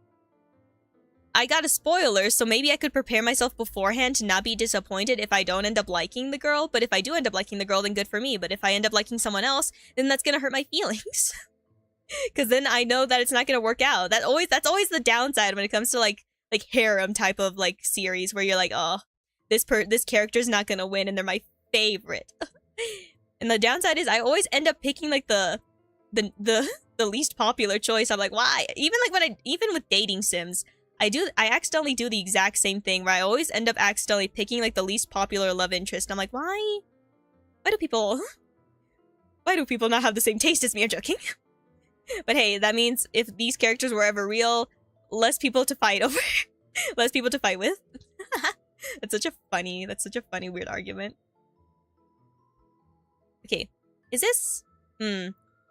I got a spoiler, so maybe I could prepare myself beforehand to not be disappointed if I don't end up liking the girl. But if I do end up liking the girl, then good for me. But if I end up liking someone else, then that's gonna hurt my feelings. Because then I know that it's not gonna work out. That's always the downside when it comes to like harem type of like series where you're like, oh, this character's not gonna win and they're my favorite. And the downside is I always end up picking like the least popular choice. I'm like, why? Even with dating sims, I accidentally do the exact same thing where I always end up accidentally picking like the least popular love interest. I'm like, why do people not have the same taste as me? I'm joking. But hey, that means if these characters were ever real, less people to fight over. Less people to fight with. That's such a funny weird argument. Okay, is this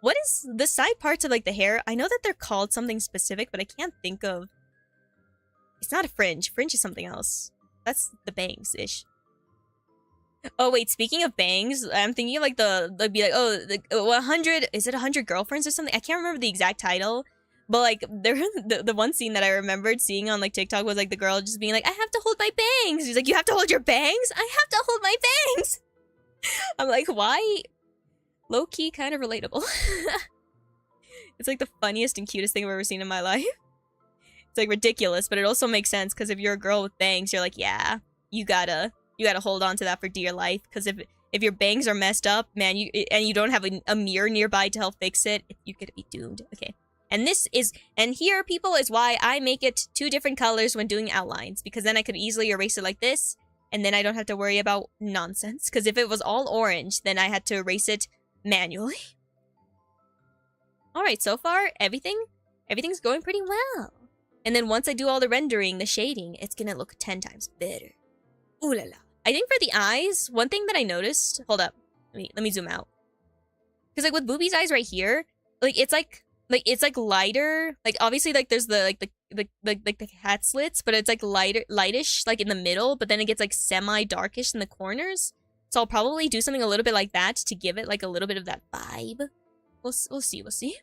what is the side parts of like the hair? I know that they're called something specific, but I can't think of. It's not a fringe. Fringe is something else. That's the bangs-ish. Oh wait, speaking of bangs, I'm thinking of like they'd be like, oh, the 100, is it 100 girlfriends or something? I can't remember the exact title, but like there, the one scene that I remembered seeing on like TikTok was like the girl just being like, I have to hold my bangs. She's like, you have to hold your bangs? I have to hold my bangs. I'm like, why? Low key, kind of relatable. It's like the funniest and cutest thing I've ever seen in my life. It's like ridiculous, but it also makes sense because if you're a girl with bangs, you're like, yeah, you gotta hold on to that for dear life. Because if your bangs are messed up, man, you don't have a mirror nearby to help fix it, you're gonna be doomed. Okay, and here, people, is why I make it 2 different colors when doing outlines, because then I could easily erase it like this, and then I don't have to worry about nonsense. Because if it was all orange, then I had to erase it manually. All right, so far everything's going pretty well. And then once I do all the rendering, the shading, it's gonna look 10 times better. Ooh la la. I think for the eyes, one thing that I noticed... Hold up. Let me zoom out. Because, like, with Bubi's eyes right here, like, it's like lighter. Like, obviously, like, there's the cat slits, but it's, like, lightish, like, in the middle, but then it gets, like, semi-darkish in the corners. So I'll probably do something a little bit like that to give it, like, a little bit of that vibe. We'll see.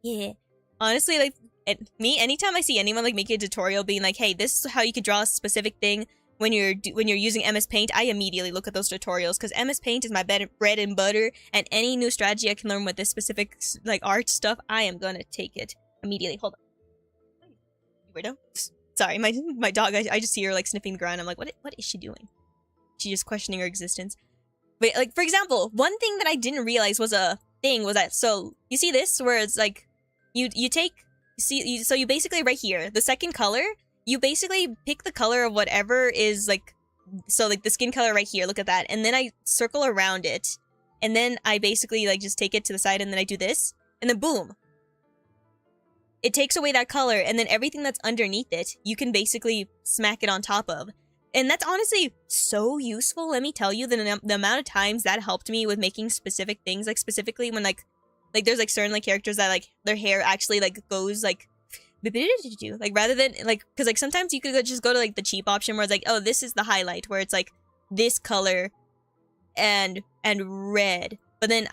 Yeah. Honestly, like... anytime I see anyone like making a tutorial being like, hey, this is how you could draw a specific thing when you're using MS Paint, I immediately look at those tutorials because MS Paint is my bread and butter, and any new strategy I can learn with this specific like art stuff, I am gonna take it immediately. Hold on. Weirdo. Sorry, my dog, I just see her like sniffing the ground. I'm like, what is she doing? She's just questioning her existence. But like, for example, one thing that I didn't realize was a thing was that, so you see this where it's like you take... See, so you basically, right here, the second color, you basically pick the color of whatever is, like, so, like, the skin color right here, look at that, and then I circle around it, and then I basically, like, just take it to the side, and then I do this, and then boom. It takes away that color, and then everything that's underneath it, you can basically smack it on top of. And that's honestly so useful, let me tell you, the amount of times that helped me with making specific things, like, specifically when, like, there's, like, certain, like, characters that, like, their hair actually, like, goes, like, like, rather than, like, because, like, sometimes you could just go to, like, the cheap option where it's, like, oh, this is the highlight, where it's, like, this color and red. But then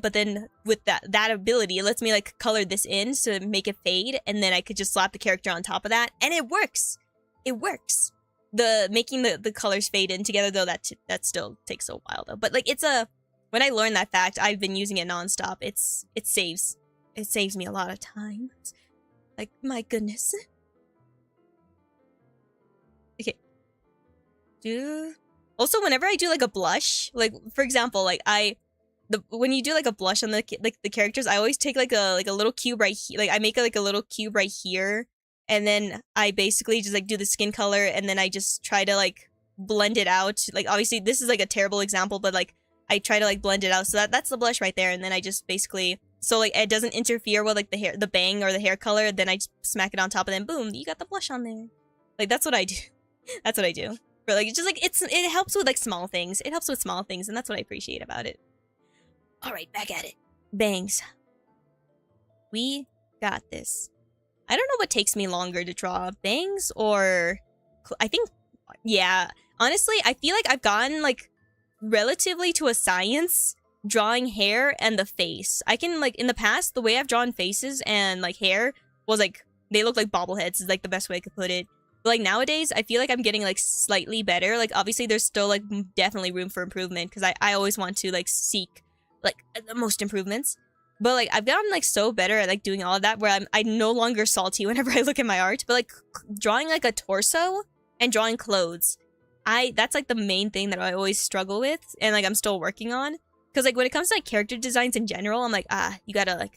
but then with that ability, it lets me, like, color this in to make it fade, and then I could just slap the character on top of that, and it works! It works! Making the colors fade in together, though, that still takes a while, though. But, like, when I learned that fact, I've been using it nonstop. It saves me a lot of time. Like, my goodness. Okay. Also, whenever I do like a blush, like for example, like when you do like a blush on the characters, I always take like a little cube right here. Like I make like a little cube right here, and then I basically just like do the skin color, and then I just try to like blend it out. Like obviously this is like a terrible example, but like I try to like blend it out. So that's the blush right there, and then I just basically, so like it doesn't interfere with like the bang or the hair color. Then I just smack it on top, and then boom, you got the blush on there. Like that's what I do. That's what I do. But like it's just like it helps with like small things. It helps with small things, and that's what I appreciate about it. All right, back at it. Bangs. We got this. I don't know what takes me longer to draw, bangs or I think, yeah. Honestly, I feel like I've gotten like relatively to a science drawing hair and the face. I can like in the past, the way I've drawn faces and like hair was like they look like bobbleheads is like the best way I could put it. But like nowadays, I feel like I'm getting like slightly better. Like obviously, there's still like definitely room for improvement because I always want to like seek like the most improvements. But like I've gotten like so better at like doing all of that where I'm no longer salty whenever I look at my art. But like drawing like a torso and drawing clothes, that's like the main thing that I always struggle with and like I'm still working on. Because like when it comes to like character designs in general, I'm like you gotta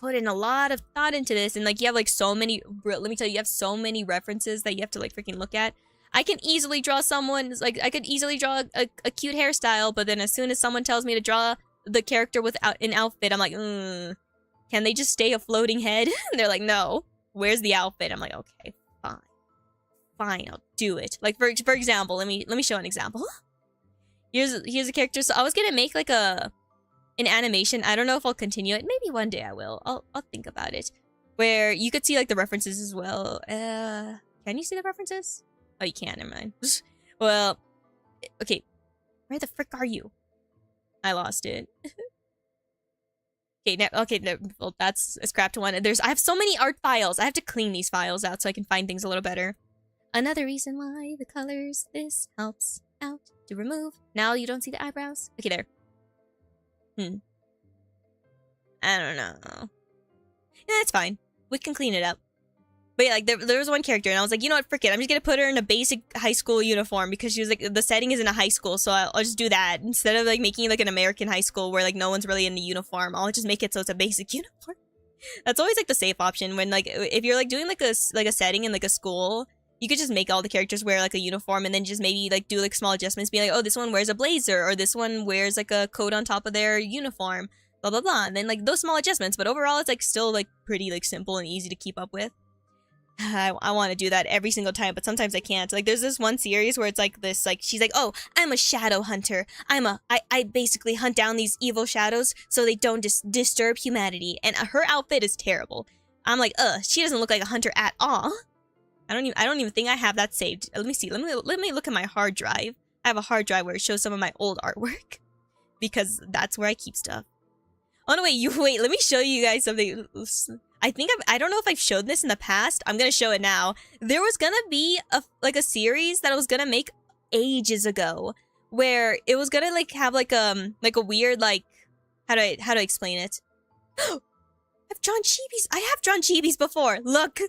put in a lot of thought into this, and like you have like so many, let me tell you, you have so many references that you have to like freaking look at. I can easily draw someone's like I could easily draw a cute hairstyle, but then as soon as someone tells me to draw the character without an outfit, I'm like, can they just stay a floating head? And they're like, no, where's the outfit? I'm like, okay, fine, I'll do it. Like for example, let me show an example. Here's a character. So I was gonna make like an animation. I don't know if I'll continue it. Maybe one day I will. I'll think about it. Where you could see like the references as well. Can you see the references? Oh, you can't. Never mind. Well, okay. Where the frick are you? I lost it. Okay, no, well, that's a scrapped one. I have so many art files. I have to clean these files out so I can find things a little better. Another reason why the colors, this helps out to remove. Now you don't see the eyebrows? Okay, there. I don't know. Yeah, it's fine. We can clean it up. But yeah, like, there was one character, and I was like, you know what, frick it. I'm just gonna put her in a basic high school uniform, because she was like, the setting is in a high school, so I'll just do that. Instead of, like, making, like, an American high school where, like, no one's really in the uniform, I'll just make it so it's a basic uniform. That's always, like, the safe option when, like, if you're, like, doing, like, a setting in, like, a school, you could just make all the characters wear, like, a uniform, and then just maybe, like, do, like, small adjustments, be like, oh, this one wears a blazer, or this one wears, like, a coat on top of their uniform, blah, blah, blah. And then, like, those small adjustments, but overall, it's, like, still, like, pretty, like, simple and easy to keep up with. I want to do that every single time, but sometimes I can't. Like, there's this one series where it's like this, like, she's like, oh, I'm a shadow hunter. I basically hunt down these evil shadows so they don't disturb humanity. And her outfit is terrible. I'm like, she doesn't look like a hunter at all. I don't even think I have that saved. Let me see. Let me look at my hard drive. I have a hard drive where it shows some of my old artwork, because that's where I keep stuff. Oh no, wait, let me show you guys something. I don't know if I've showed this in the past. I'm gonna show it now. There was gonna be a series that I was gonna make ages ago, where it was gonna, like, have, like a weird, like, how do I explain it? I've drawn chibis. I have drawn chibis before. Look.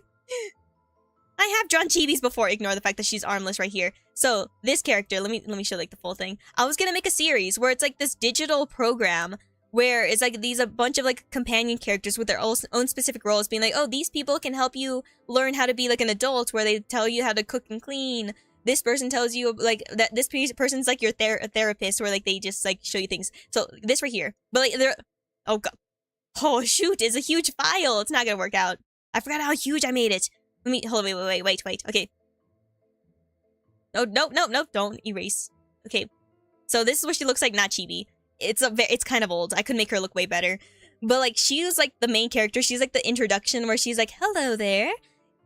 I have drawn chibis before. Ignore the fact that she's armless right here. So, this character, let me show, like, the full thing. I was gonna make a series where it's, like, this digital program where it's, like, a bunch of, like, companion characters with their own specific roles, being like, oh, these people can help you learn how to be, like, an adult, where they tell you how to cook and clean. This person tells you, like, that this person's, like, your therapist, where, like, they just, like, show you things. So, this right here. But, like, they're... Oh, God. Oh, shoot, it's a huge file. It's not gonna work out. I forgot how huge I made it. Let me... Hold on, wait. Okay. No, don't erase. Okay. So, this is what she looks like, not chibi. It's kind of old. I could make her look way better. But, like, she was, like, the main character. She's, like, the introduction where she's like, hello there.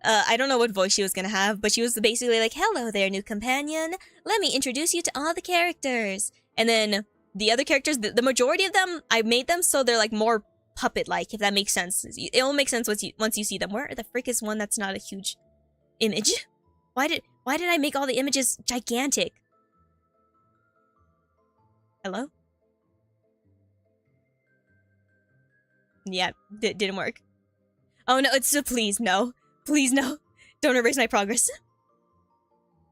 I don't know what voice she was gonna have, but she was basically like, hello there, new companion. Let me introduce you to all the characters. And then the other characters, the majority of them, I made them so they're, like, more puppet-like, if that makes sense. It will make sense once you see them. Where the frick is one that's not a huge image? Why did I make all the images gigantic? Hello? Yeah, didn't work. Oh no, please no. Please no. Don't erase my progress.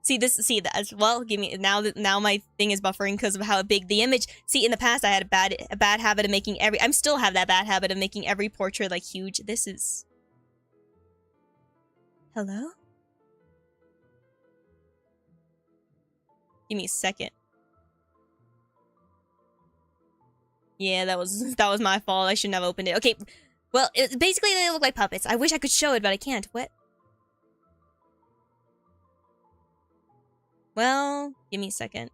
See that as well. Give me now my thing is buffering because of how big the image. See, in the past I had a bad habit of making I still have that bad habit of making every portrait, like, huge. This is... Hello? Give me a second. Yeah, that was my fault. I shouldn't have opened it. Okay, well, basically they look like puppets. I wish I could show it, but I can't. What? Well, give me a second.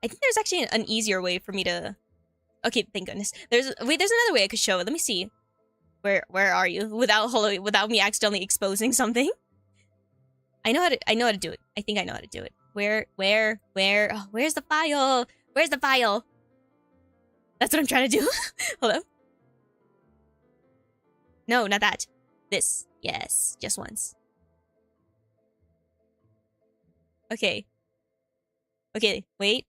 I think there's actually an easier way for me to... Okay, thank goodness. There's another way I could show it. Let me see. Where are you? Without me accidentally exposing something. I know how to do it. I think I know how to do it. Where? Oh, where's the file? Where's the file? That's what I'm trying to do. Hold up. No, not that. This. Yes, just once. Okay. Okay, wait.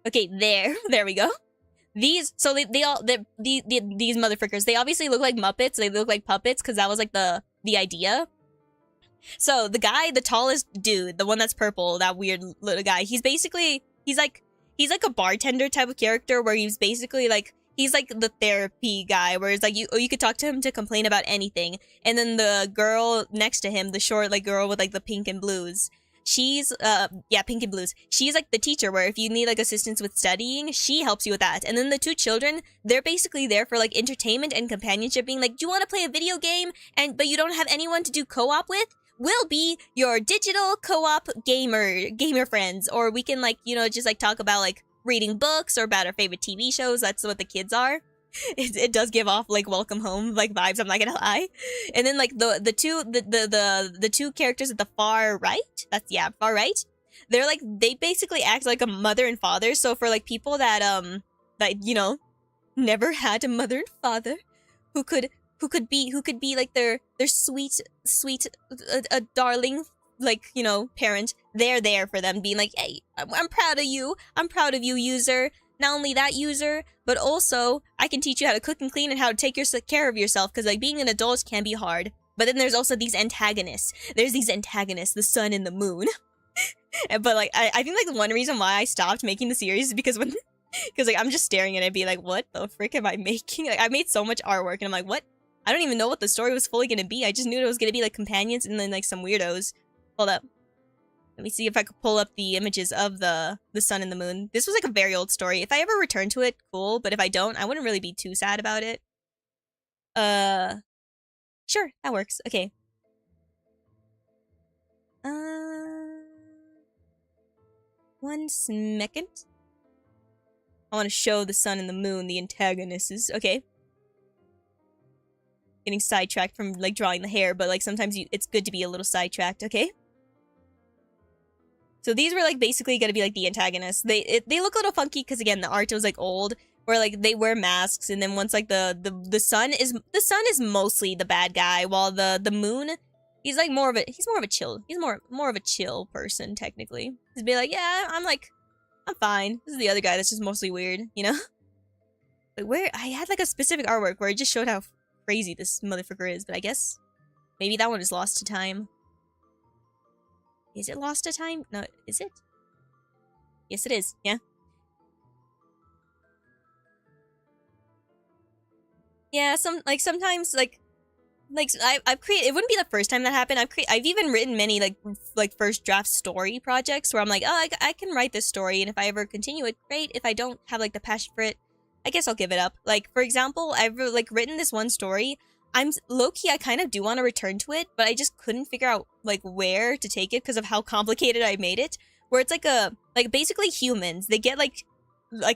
Okay, there we go. These motherfuckers, they obviously look like Muppets. They look like puppets because that was, like, the idea. So the guy, the tallest dude, the one that's purple, that weird little guy, he's like a bartender type of character where he's basically like, he's like the therapy guy where it's like you could talk to him to complain about anything. And then the girl next to him, the short, like, girl with, like, the pink and blues, she's pink and blues. She's like the teacher where if you need, like, assistance with studying, she helps you with that. And then the two children, they're basically there for, like, entertainment and companionship, being like, do you want to play a video game but you don't have anyone to do co-op with? will be your digital co-op gamer friends, or we can like, you know, just like talk about like reading books or about our favorite TV shows. That's what the kids are. It does give off like welcome home like vibes, I'm not gonna lie. And then like the two characters at the far right, that's far right, they're like, they basically act like a mother and father. So for like people that that, you know, never had a mother and father, who could be like their sweet darling, like, you know, parent, they're there for them, being like, hey, I'm proud of you, user. Not only that, user, but also I can teach you how to cook and clean and how to take care of yourself, because like being an adult can be hard. But then there's also these antagonists. There's these antagonists, the sun and the moon. But like I think like one reason why I stopped making the series is because like I'm just staring at it and be like, what the frick am I making? Like I made so much artwork and I'm like, what? I don't even know what the story was fully gonna be. I just knew it was gonna be like companions and then like some weirdos. Hold up. Let me see if I could pull up the images of the sun and the moon. This was like a very old story. If I ever return to it, cool. But if I don't, I wouldn't really be too sad about it. Sure, that works. Okay. One second. I want to show the sun and the moon, the antagonists. Okay. Getting sidetracked from like drawing the hair, but like sometimes it's good to be a little sidetracked. Okay. So these were like basically gonna be like the antagonists. They look a little funky because again the art was like old, where like they wear masks, and then once like the sun is mostly the bad guy, while the moon, he's more of a chill person technically. He'd be like, yeah, I'm fine. This is the other guy that's just mostly weird, you know. But where I had like a specific artwork where it just showed how crazy this motherfucker is, but I guess maybe that one is lost to time. Is it lost to time? No, is it? Yes, it is. Yeah. Yeah, sometimes I've created, it wouldn't be the first time that happened. I've even written many like first draft story projects where I'm like, oh, I can write this story, and if I ever continue it, great. If I don't have like the passion for it, I guess I'll give it up. Like for example, I've like written this one story. I'm low-key, I kind of do want to return to it, but I just couldn't figure out like where to take it because of how complicated I made it. Where it's like basically humans, they get like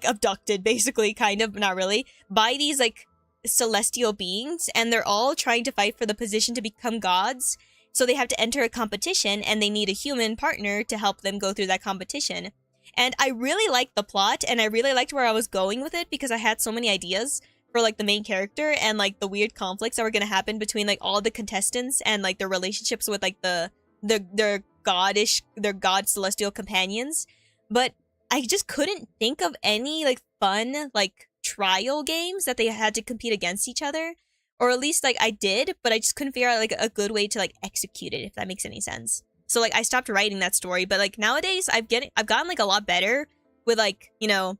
abducted, basically, kind of, not really, by these like celestial beings, and they're all trying to fight for the position to become gods. So they have to enter a competition, and they need a human partner to help them go through that competition. And I really liked the plot, and I really liked where I was going with it because I had so many ideas for like the main character and like the weird conflicts that were gonna happen between like all the contestants and like their relationships with like their god celestial companions. But I just couldn't think of any like fun like trial games that they had to compete against each other, or at least like I did, but I just couldn't figure out like a good way to like execute it, if that makes any sense. So like I stopped writing that story, but like nowadays I've gotten like a lot better with like, you know,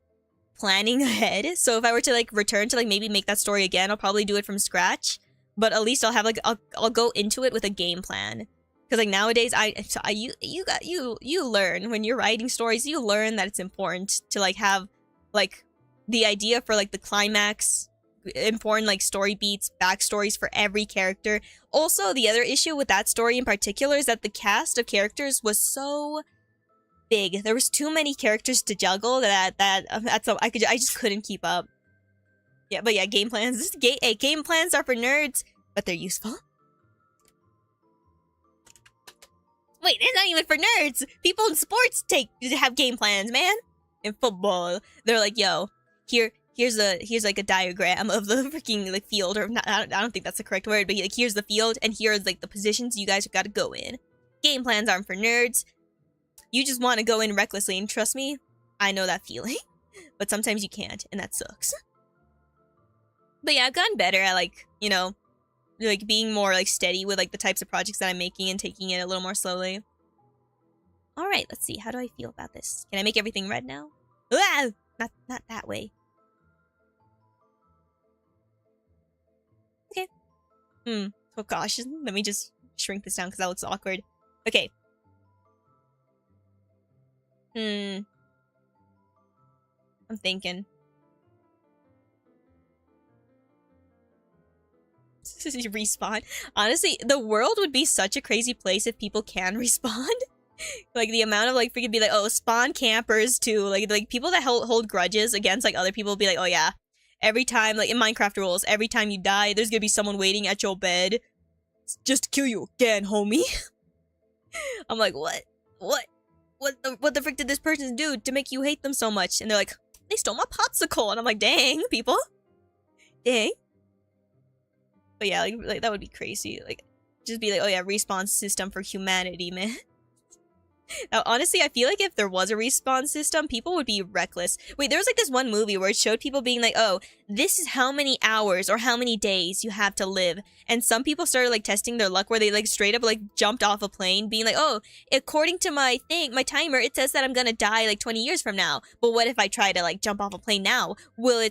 planning ahead. So if I were to like return to like maybe make that story again, I'll probably do it from scratch, but at least I'll have like I'll go into it with a game plan. Because like nowadays you learn when you're writing stories, you learn that it's important to like have like the idea for like the climax, important like story beats, backstories for every character. Also, the other issue with that story in particular is that the cast of characters was so big. There was too many characters to juggle I just couldn't keep up. Yeah, but yeah, game plans. Game plans are for nerds, but they're useful. Wait, they're not even for nerds. People in sports have game plans, man. In football, they're like, yo, here's like a diagram of the freaking like field, or not, I don't think that's the correct word, but like here's the field, and here's like the positions you guys have got to go in. Game plans aren't for nerds. You just want to go in recklessly, and trust me, I know that feeling. But sometimes you can't, and that sucks. But yeah, I've gotten better at like, you know, like being more like steady with like the types of projects that I'm making and taking it a little more slowly. Alright, let's see. How do I feel about this? Can I make everything red now? Ah! Not that way. Okay. Oh gosh, let me just shrink this down because that looks awkward. Okay. I'm thinking. Respawn. Honestly, the world would be such a crazy place if people can respawn. Like, the amount of, like, freaking be like, oh, spawn campers, too. Like people that hold grudges against, like, other people be like, oh, yeah. Every time, like, in Minecraft rules, every time you die, there's gonna be someone waiting at your bed just to kill you again, homie. I'm like, what? What the frick did this person do to make you hate them so much? And they're like, they stole my popsicle. And I'm like, dang, people. Dang. But yeah, like that would be crazy. Like, just be like, oh yeah, respawn system for humanity, man. Now, honestly, I feel like if there was a respawn system, people would be reckless. Wait, there was like this one movie where it showed people being like, oh, this is how many hours or how many days you have to live. And some people started like testing their luck where they like straight up like jumped off a plane being like, oh, according to my timer, it says that I'm gonna die like 20 years from now. But what if I try to like jump off a plane now? Will I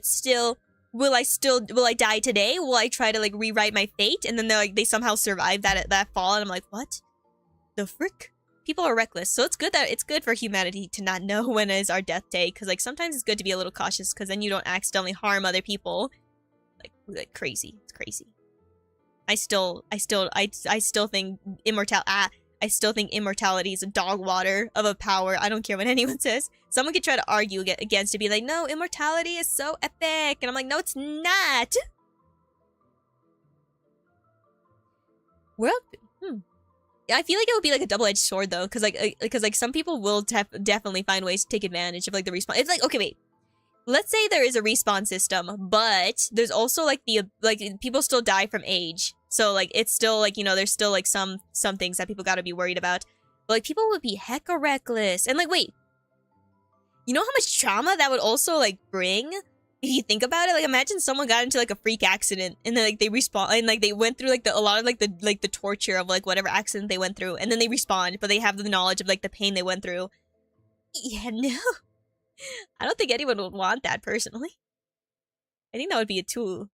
die today? Will I try to like rewrite my fate? And then they're like, they somehow survive that fall. And I'm like, what the frick? People are reckless, so it's good for humanity to not know when is our death day, because like sometimes it's good to be a little cautious, because then you don't accidentally harm other people. Like crazy, it's crazy. I still think immortality is a dog water of a power. I don't care what anyone says. Someone could try to argue against to be like, no, immortality is so epic, and I'm like, no, it's not. Well, I feel like it would be like a double-edged sword though, because like some people will definitely find ways to take advantage of like the respawn. It's like, okay, wait, let's say there is a respawn system, but there's also like people still die from age, so like it's still like, you know, there's still like some things that people gotta be worried about. But like people would be hecka reckless, and like, wait, you know how much trauma that would also like bring? If you think about it, like imagine someone got into like a freak accident and then like they respawn and like they went through like a lot of like the torture of like whatever accident they went through, and then they respawned, but they have the knowledge of like the pain they went through. Yeah, no. I don't think anyone would want that personally. I think that would be too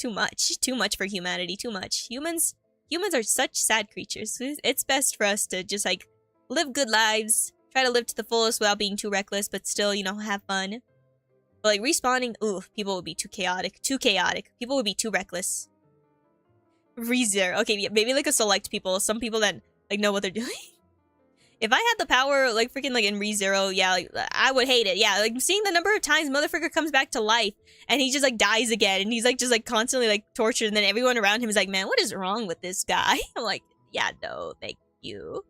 much for humanity, too much. Humans are such sad creatures. It's best for us to just like live good lives, try to live to the fullest without being too reckless, but still, you know, have fun. But like respawning, ooh, people would be too chaotic. People would be too reckless. ReZero. Okay, yeah, maybe like a select people. Some people that like know what they're doing. If I had the power, like freaking like in ReZero, yeah, like I would hate it. Yeah, like seeing the number of times motherfucker comes back to life and he just like dies again and he's like just like constantly like tortured, and then everyone around him is like, man, what is wrong with this guy? I'm like, yeah, no, thank you.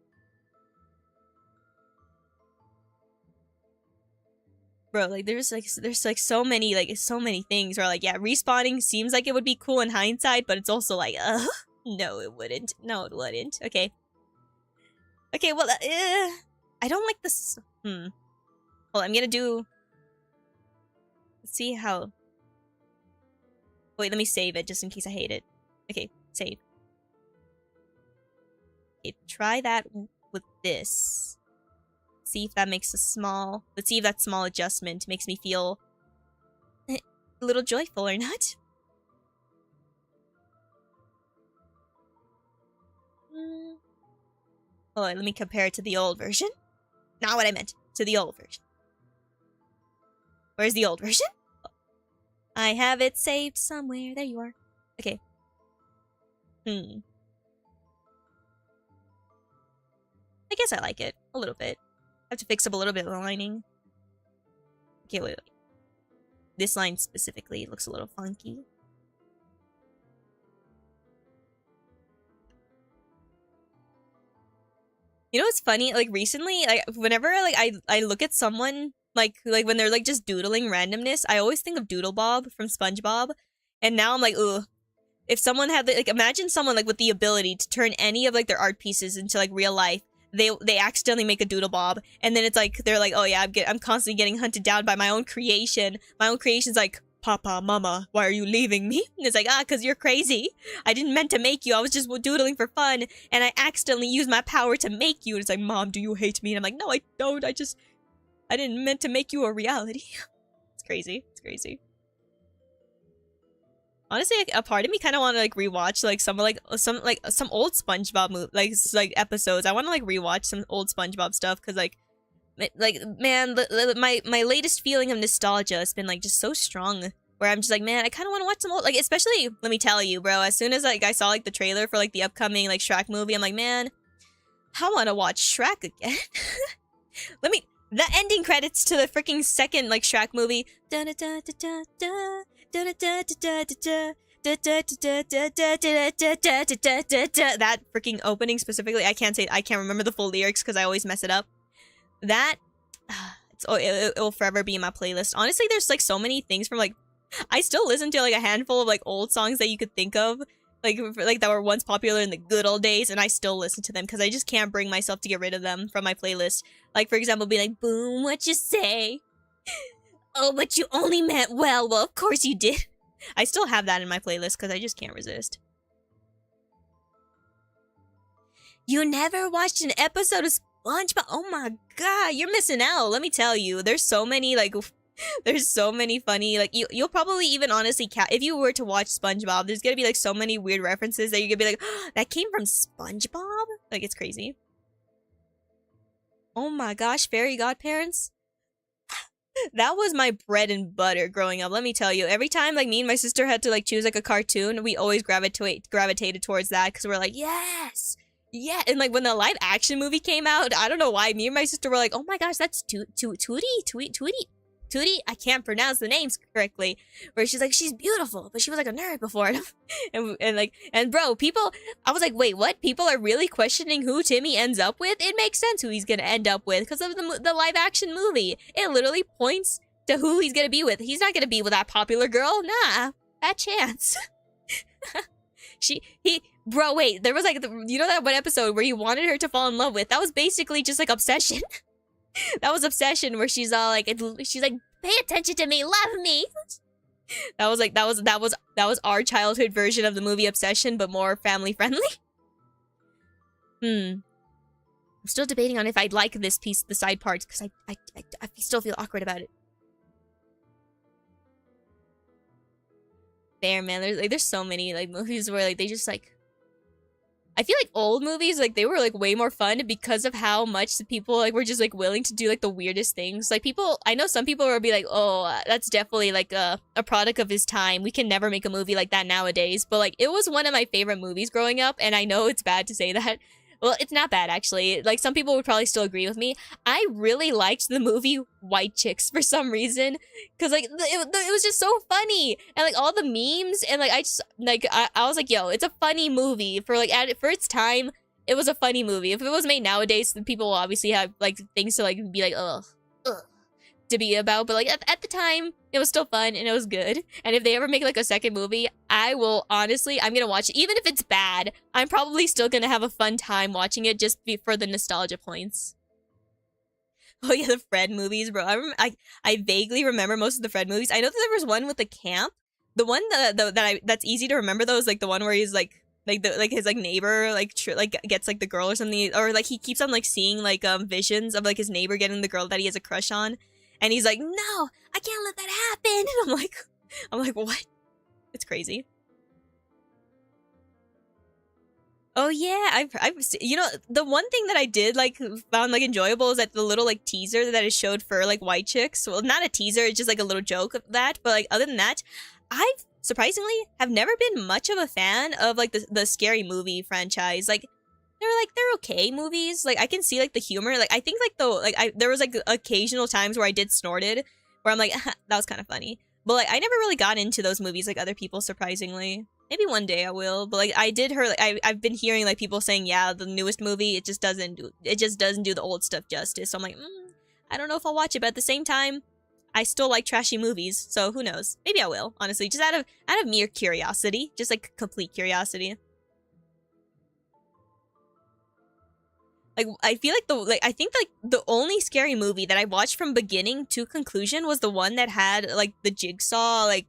Bro, like there's like so many things where like, yeah, respawning seems like it would be cool in hindsight, but it's also like, no, it wouldn't. No, it wouldn't. Okay. Okay, well, I don't like this. Well, I'm gonna do. Let's see how. Wait, let me save it just in case I hate it. Okay, save. Okay, try that with this. See if that makes let's see if that small adjustment makes me feel a little joyful or not. Oh, let me compare it to the old version. Not what I meant. To the old version. Where's the old version? I have it saved somewhere. There you are. Okay. I guess I like it. A little bit. I have to fix up a little bit of the lining. Okay, wait. This line specifically looks a little funky. You know what's funny? Like recently, like whenever like I look at someone like when they're like just doodling randomness, I always think of Doodle Bob from SpongeBob, and now I'm like, ooh, if someone had like imagine someone like with the ability to turn any of like their art pieces into like real life. They accidentally make a Doodle Bob, and then it's like they're like, oh yeah, I'm constantly getting hunted down by my own creation. My own creation's like, Papa, Mama, why are you leaving me? And it's like, cause you're crazy. I didn't meant to make you. I was just doodling for fun, and I accidentally used my power to make you. And it's like, Mom, do you hate me? And I'm like, no, I don't. I didn't meant to make you a reality. It's crazy. It's crazy. Honestly, like, a part of me kind of want to like rewatch like some old SpongeBob like episodes. I want to like rewatch some old SpongeBob stuff because like man, my latest feeling of nostalgia has been like just so strong. where I'm just like, man, I kind of want to watch some old, like, especially, let me tell you, bro, as soon as, like, I saw, like, the trailer for, like, the upcoming, like, Shrek movie, I'm like, man, I want to watch Shrek again. The ending credits to the freaking second, like, Shrek movie. That freaking opening specifically, I can't remember the full lyrics because I always mess it up. That, it will forever be in my playlist. Honestly, there's, like, so many things from, like, I still listen to, like, a handful of, like, old songs that you could think of, like, that were once popular in the good old days, and I still listen to them, because I just can't bring myself to get rid of them from my playlist. Like, for example, be like, boom, what you say? Oh, but you only meant well. Well, of course you did. I still have that in my playlist, because I just can't resist. You never watched an episode of SpongeBob? Oh my god, you're missing out. Let me tell you, there's so many, like... There's so many funny, like, you'll probably even honestly if you were to watch SpongeBob, there's gonna be, like, so many weird references that you're gonna be like, oh, that came from SpongeBob? Like, it's crazy. Oh my gosh, fairy godparents? That was my bread and butter growing up, let me tell you. Every time, like, me and my sister had to, like, choose, like, a cartoon, we always gravitated towards that, because we're like, yes! Yeah, and, like, when the live action movie came out, I don't know why, me and my sister were like, oh my gosh, that's Tootie, I can't pronounce the names correctly. Where she's like, she's beautiful, but she was like a nerd before. and bro, people, I was like, wait, what? People are really questioning who Timmy ends up with? It makes sense who he's gonna end up with because of the live action movie. It literally points to who he's gonna be with. He's not gonna be with that popular girl. Nah, bad chance. Bro, wait, there was like, you know that one episode where he wanted her to fall in love with? That was basically just like Obsession. That was Obsession, where she's all like, she's like, pay attention to me, love me. That was our childhood version of the movie Obsession, but more family friendly. I'm still debating on if I'd like this piece, the side parts, because I still feel awkward about it. Fair, man. There's so many like movies where like they just like. I feel like old movies, like, they were, like, way more fun because of how much the people, like, were just, like, willing to do, like, the weirdest things. Like, I know some people will be like, oh, that's definitely, like, a product of his time. We can never make a movie like that nowadays. But, like, it was one of my favorite movies growing up, and I know it's bad to say that. Well, it's not bad, actually. Like, some people would probably still agree with me. I really liked the movie White Chicks for some reason. Because, like, it was just so funny. And, like, all the memes. And, like, I was like, yo, it's a funny movie. For its time, it was a funny movie. If it was made nowadays, then people will obviously have, like, things to, like, be like, ugh. To be about, but like at the time it was still fun and it was good. And if they ever make like a second movie, I'm gonna watch it. Even if it's bad, I'm probably still gonna have a fun time watching it just for the nostalgia points. Oh yeah, the Fred movies, bro. I vaguely remember most of the Fred movies. I know that there was one with the camp. The one that's easy to remember though is like the one where he's like his like neighbor like gets like the girl or something, or like he keeps on like seeing like visions of like his neighbor getting the girl that he has a crush on. And he's like, no, I can't let that happen. And I'm like, what? It's crazy. Oh yeah, I've you know, the one thing that I did like found like enjoyable is that the little like teaser that it showed for like White Chicks. Well, not a teaser, it's just like a little joke of that. But like other than that, I've surprisingly have never been much of a fan of like the scary movie franchise. Like they're okay movies. Like I can see like the humor. Like I think like there was like occasional times where I did snorted, where I'm like that was kind of funny. But like I never really got into those movies like other people, surprisingly. Maybe one day I will. But like I did hear like I've been hearing like people saying yeah the newest movie it just doesn't do the old stuff justice. So I'm like I don't know if I'll watch it, but at the same time I still like trashy movies. So who knows? Maybe I will. Honestly, just out of mere curiosity, just like complete curiosity. Like, I feel like I think, like, the only scary movie that I watched from beginning to conclusion was the one that had, like, the jigsaw, like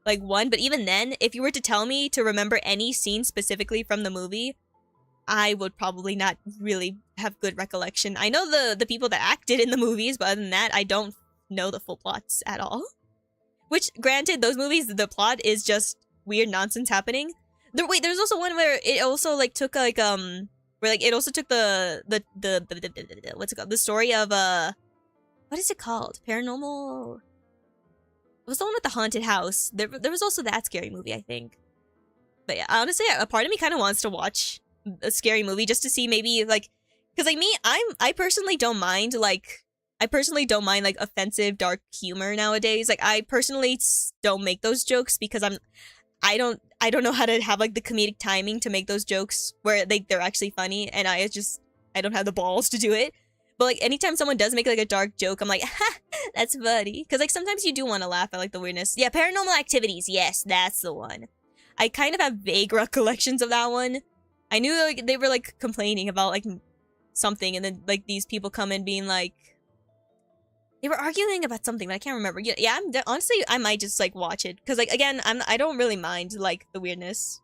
one. But even then, if you were to tell me to remember any scene specifically from the movie, I would probably not really have good recollection. I know the people that acted in the movies, but other than that, I don't know the full plots at all. Which, granted, those movies, the plot is just weird nonsense happening. There's also one where it also, like, took, like, where like it also took the what's it called? The story of what is it called? Paranormal. was the one with the haunted house. There was also that scary movie, I think. But yeah, honestly, a part of me kind of wants to watch a scary movie just to see maybe like, because like me, I personally don't mind like offensive dark humor nowadays. Like I personally don't make those jokes because I don't know how to have like the comedic timing to make those jokes where they're actually funny, and I don't have the balls to do it. But like anytime someone does make like a dark joke, I'm like, ha, that's funny. Because like sometimes you do want to laugh at like the weirdness. Yeah, Paranormal Activities. Yes, that's the one. I kind of have vague recollections of that one. I knew like they were like complaining about like something, and then like these people come in being like, they were arguing about something, but I can't remember. Yeah, honestly, I might just like watch it because like again, I don't really mind like the weirdness.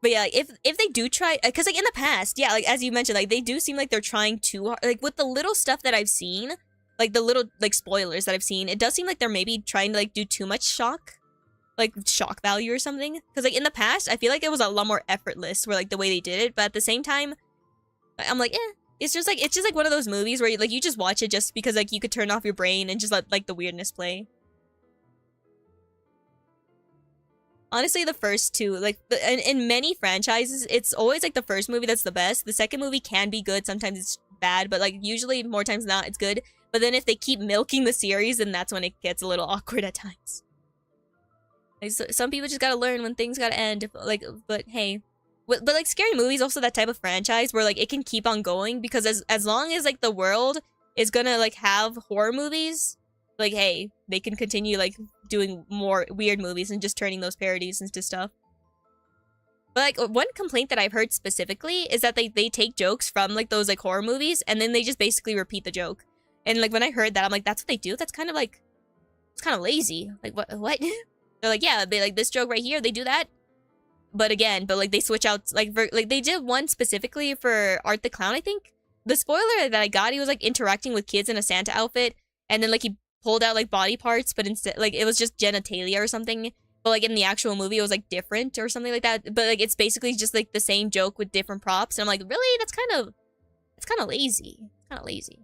But yeah, like, if they do try, because like in the past, yeah, like as you mentioned, like they do seem like they're trying too hard. Like with the little stuff that I've seen, like the little like spoilers that I've seen, it does seem like they're maybe trying to like do too much shock value or something. Because like in the past, I feel like it was a lot more effortless, where like the way they did it. But at the same time, I'm like, it's just like one of those movies where you just watch it just because like you could turn off your brain and just let like the weirdness play. Honestly, the first two, like, in many franchises, it's always, like, the first movie that's the best. The second movie can be good. Sometimes it's bad, but, like, usually, more times than not, it's good. But then if they keep milking the series, then that's when it gets a little awkward at times. Like, some people just gotta learn when things gotta end. Like, but hey. But, like, scary movies also that type of franchise where, like, it can keep on going. Because as long as, like, the world is gonna, like, have horror movies, like, hey, they can continue, like, doing more weird movies and just turning those parodies into stuff. But, like, one complaint that I've heard specifically is that they take jokes from, like, those, like, horror movies, and then they just basically repeat the joke. And, like, when I heard that, I'm like, that's what they do? That's kind of, like, it's kind of lazy. Like, what? They're like, yeah, they, like, this joke right here, they do that. But again, like, they switch out, like, they did one specifically for Art the Clown, I think. The spoiler that I got, he was, like, interacting with kids in a Santa outfit, and then, like, he pulled out like body parts, but instead like it was just genitalia or something. But like in the actual movie it was like different or something like that. But like it's basically just like the same joke with different props. And I'm like, really? That's kind of lazy. It's kind of lazy.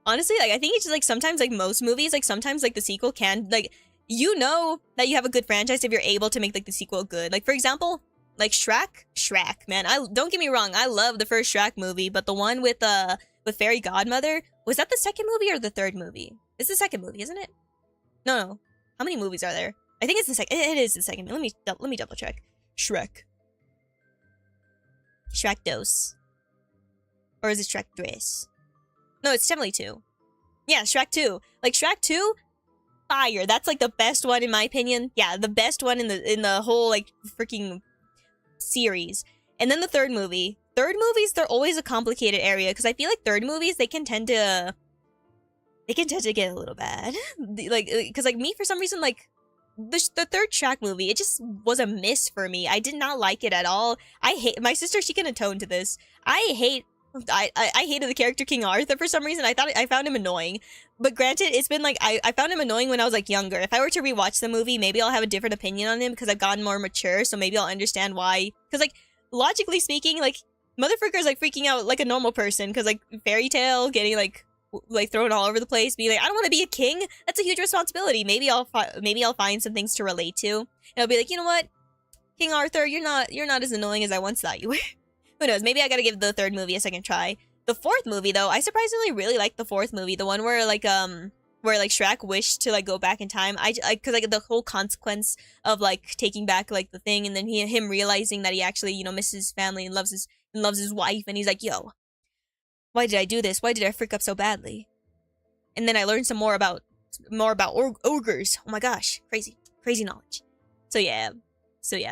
Honestly, like I think it's just like sometimes like most movies, like sometimes like the sequel can like, you know that you have a good franchise if you're able to make like the sequel good. Like for example, like Shrek, man. Don't get me wrong, I love the first Shrek movie, but the one with Fairy Godmother, was that the second movie or the third movie? It's the second movie, isn't it? No. How many movies are there? I think it's the second. It is the second. Let me double check. Shrek Dos, or is it Shrek 3? No, it's definitely 2. Yeah, Shrek 2. Like Shrek 2, fire. That's like the best one in my opinion. Yeah, the best one in the whole like freaking series. And then the third movie. Third movies, they're always a complicated area because I feel like third movies they can tend to get a little bad. Like because like me for some reason like the third Shrek movie, it just was a miss for me. I did not like it at all. I hate my sister, she can atone to this. I hated the character King Arthur for some reason. I found him annoying. But granted, it's been like I found him annoying when I was like younger. If I were to rewatch the movie, maybe I'll have a different opinion on him because I've gotten more mature, so maybe I'll understand why. Because like logically speaking, like motherfucker's like freaking out like a normal person because like fairy tale getting like thrown all over the place, being like, I don't want to be a king. That's a huge responsibility. Maybe I'll find some things to relate to, and I'll be like, you know what, King Arthur, you're not as annoying as I once thought you were. Who knows? Maybe I gotta give the third movie a second try. The fourth movie, though, I surprisingly really liked the fourth movie. The one where like Shrek wished to like go back in time. Cause like the whole consequence of like taking back like the thing, and then him realizing that he actually, you know, misses his family and loves his wife, and he's like, yo, why did I do this? Why did I freak up so badly? And then I learned some more about ogres. Oh my gosh, crazy knowledge. So yeah,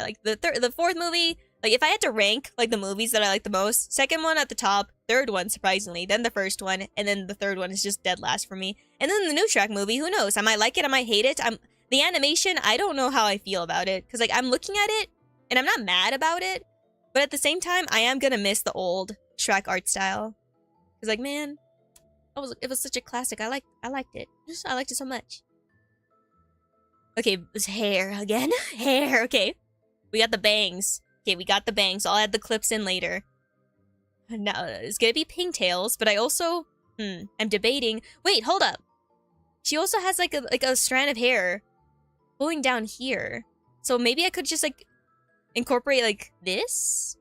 like the fourth movie. Like, if I had to rank, like, the movies that I like the most, second one at the top, third one, surprisingly, then the first one, and then the third one is just dead last for me. And then the new Shrek movie, who knows? I might like it, I might hate it. The animation, I don't know how I feel about it. Because, like, I'm looking at it, and I'm not mad about it. But at the same time, I am gonna miss the old Shrek art style. Because, like, man, it was such a classic. I liked it. I liked it so much. Okay, it's hair again. Hair, okay. We got the bangs. Okay, we got the bangs. I'll add the clips in later. Now, it's gonna be pigtails, but I also I'm debating. Wait, hold up. She also has like a strand of hair pulling down here. So maybe I could just like incorporate like this?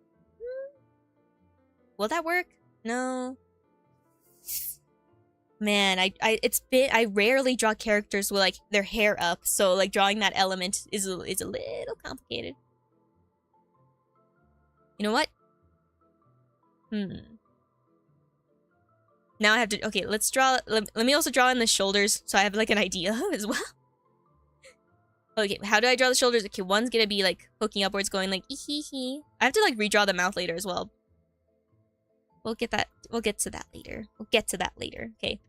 Will that work? No. Man, I rarely draw characters with like their hair up, so like drawing that element is a little complicated. You know what? Now I have to, okay, let's draw, let me also draw in the shoulders so I have like an idea as well. Okay, how do I draw the shoulders? Okay, one's gonna be like poking upwards going like ee-hee-hee. I have to like redraw the mouth later as well. We'll get to that later. Okay.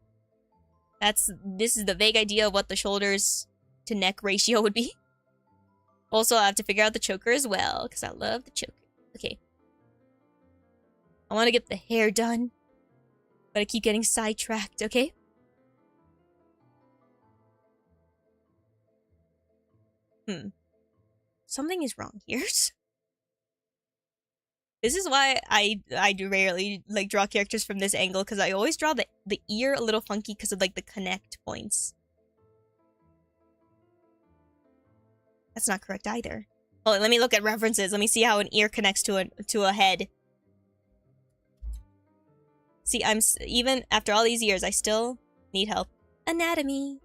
This is the vague idea of what the shoulders to neck ratio would be. Also, I have to figure out the choker as well, because I love the choker. Okay. I want to get the hair done, but I keep getting sidetracked, okay? Something is wrong here. This is why I do rarely like draw characters from this angle, because I always draw the ear a little funky because of like the connect points. That's not correct either. Hold on, let me look at references. Let me see how an ear connects to a head. See, even after all these years, I still need help. Anatomy.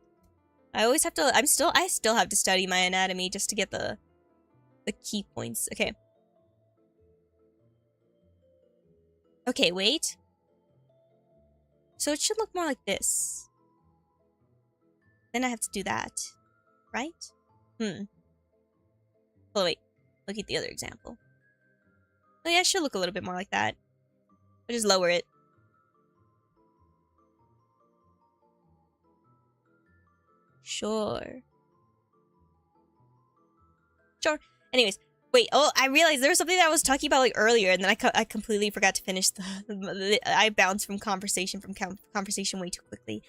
I always have to. I still have to study my anatomy just to get the key points. Okay. Okay, wait. So it should look more like this. Then I have to do that. Right? Oh, wait. Look at the other example. Oh, yeah, it should look a little bit more like that. I'll just lower it. Sure. Anyways. Wait, oh, I realized there was something that I was talking about like earlier, and then I completely forgot to finish I bounced from conversation way too quickly.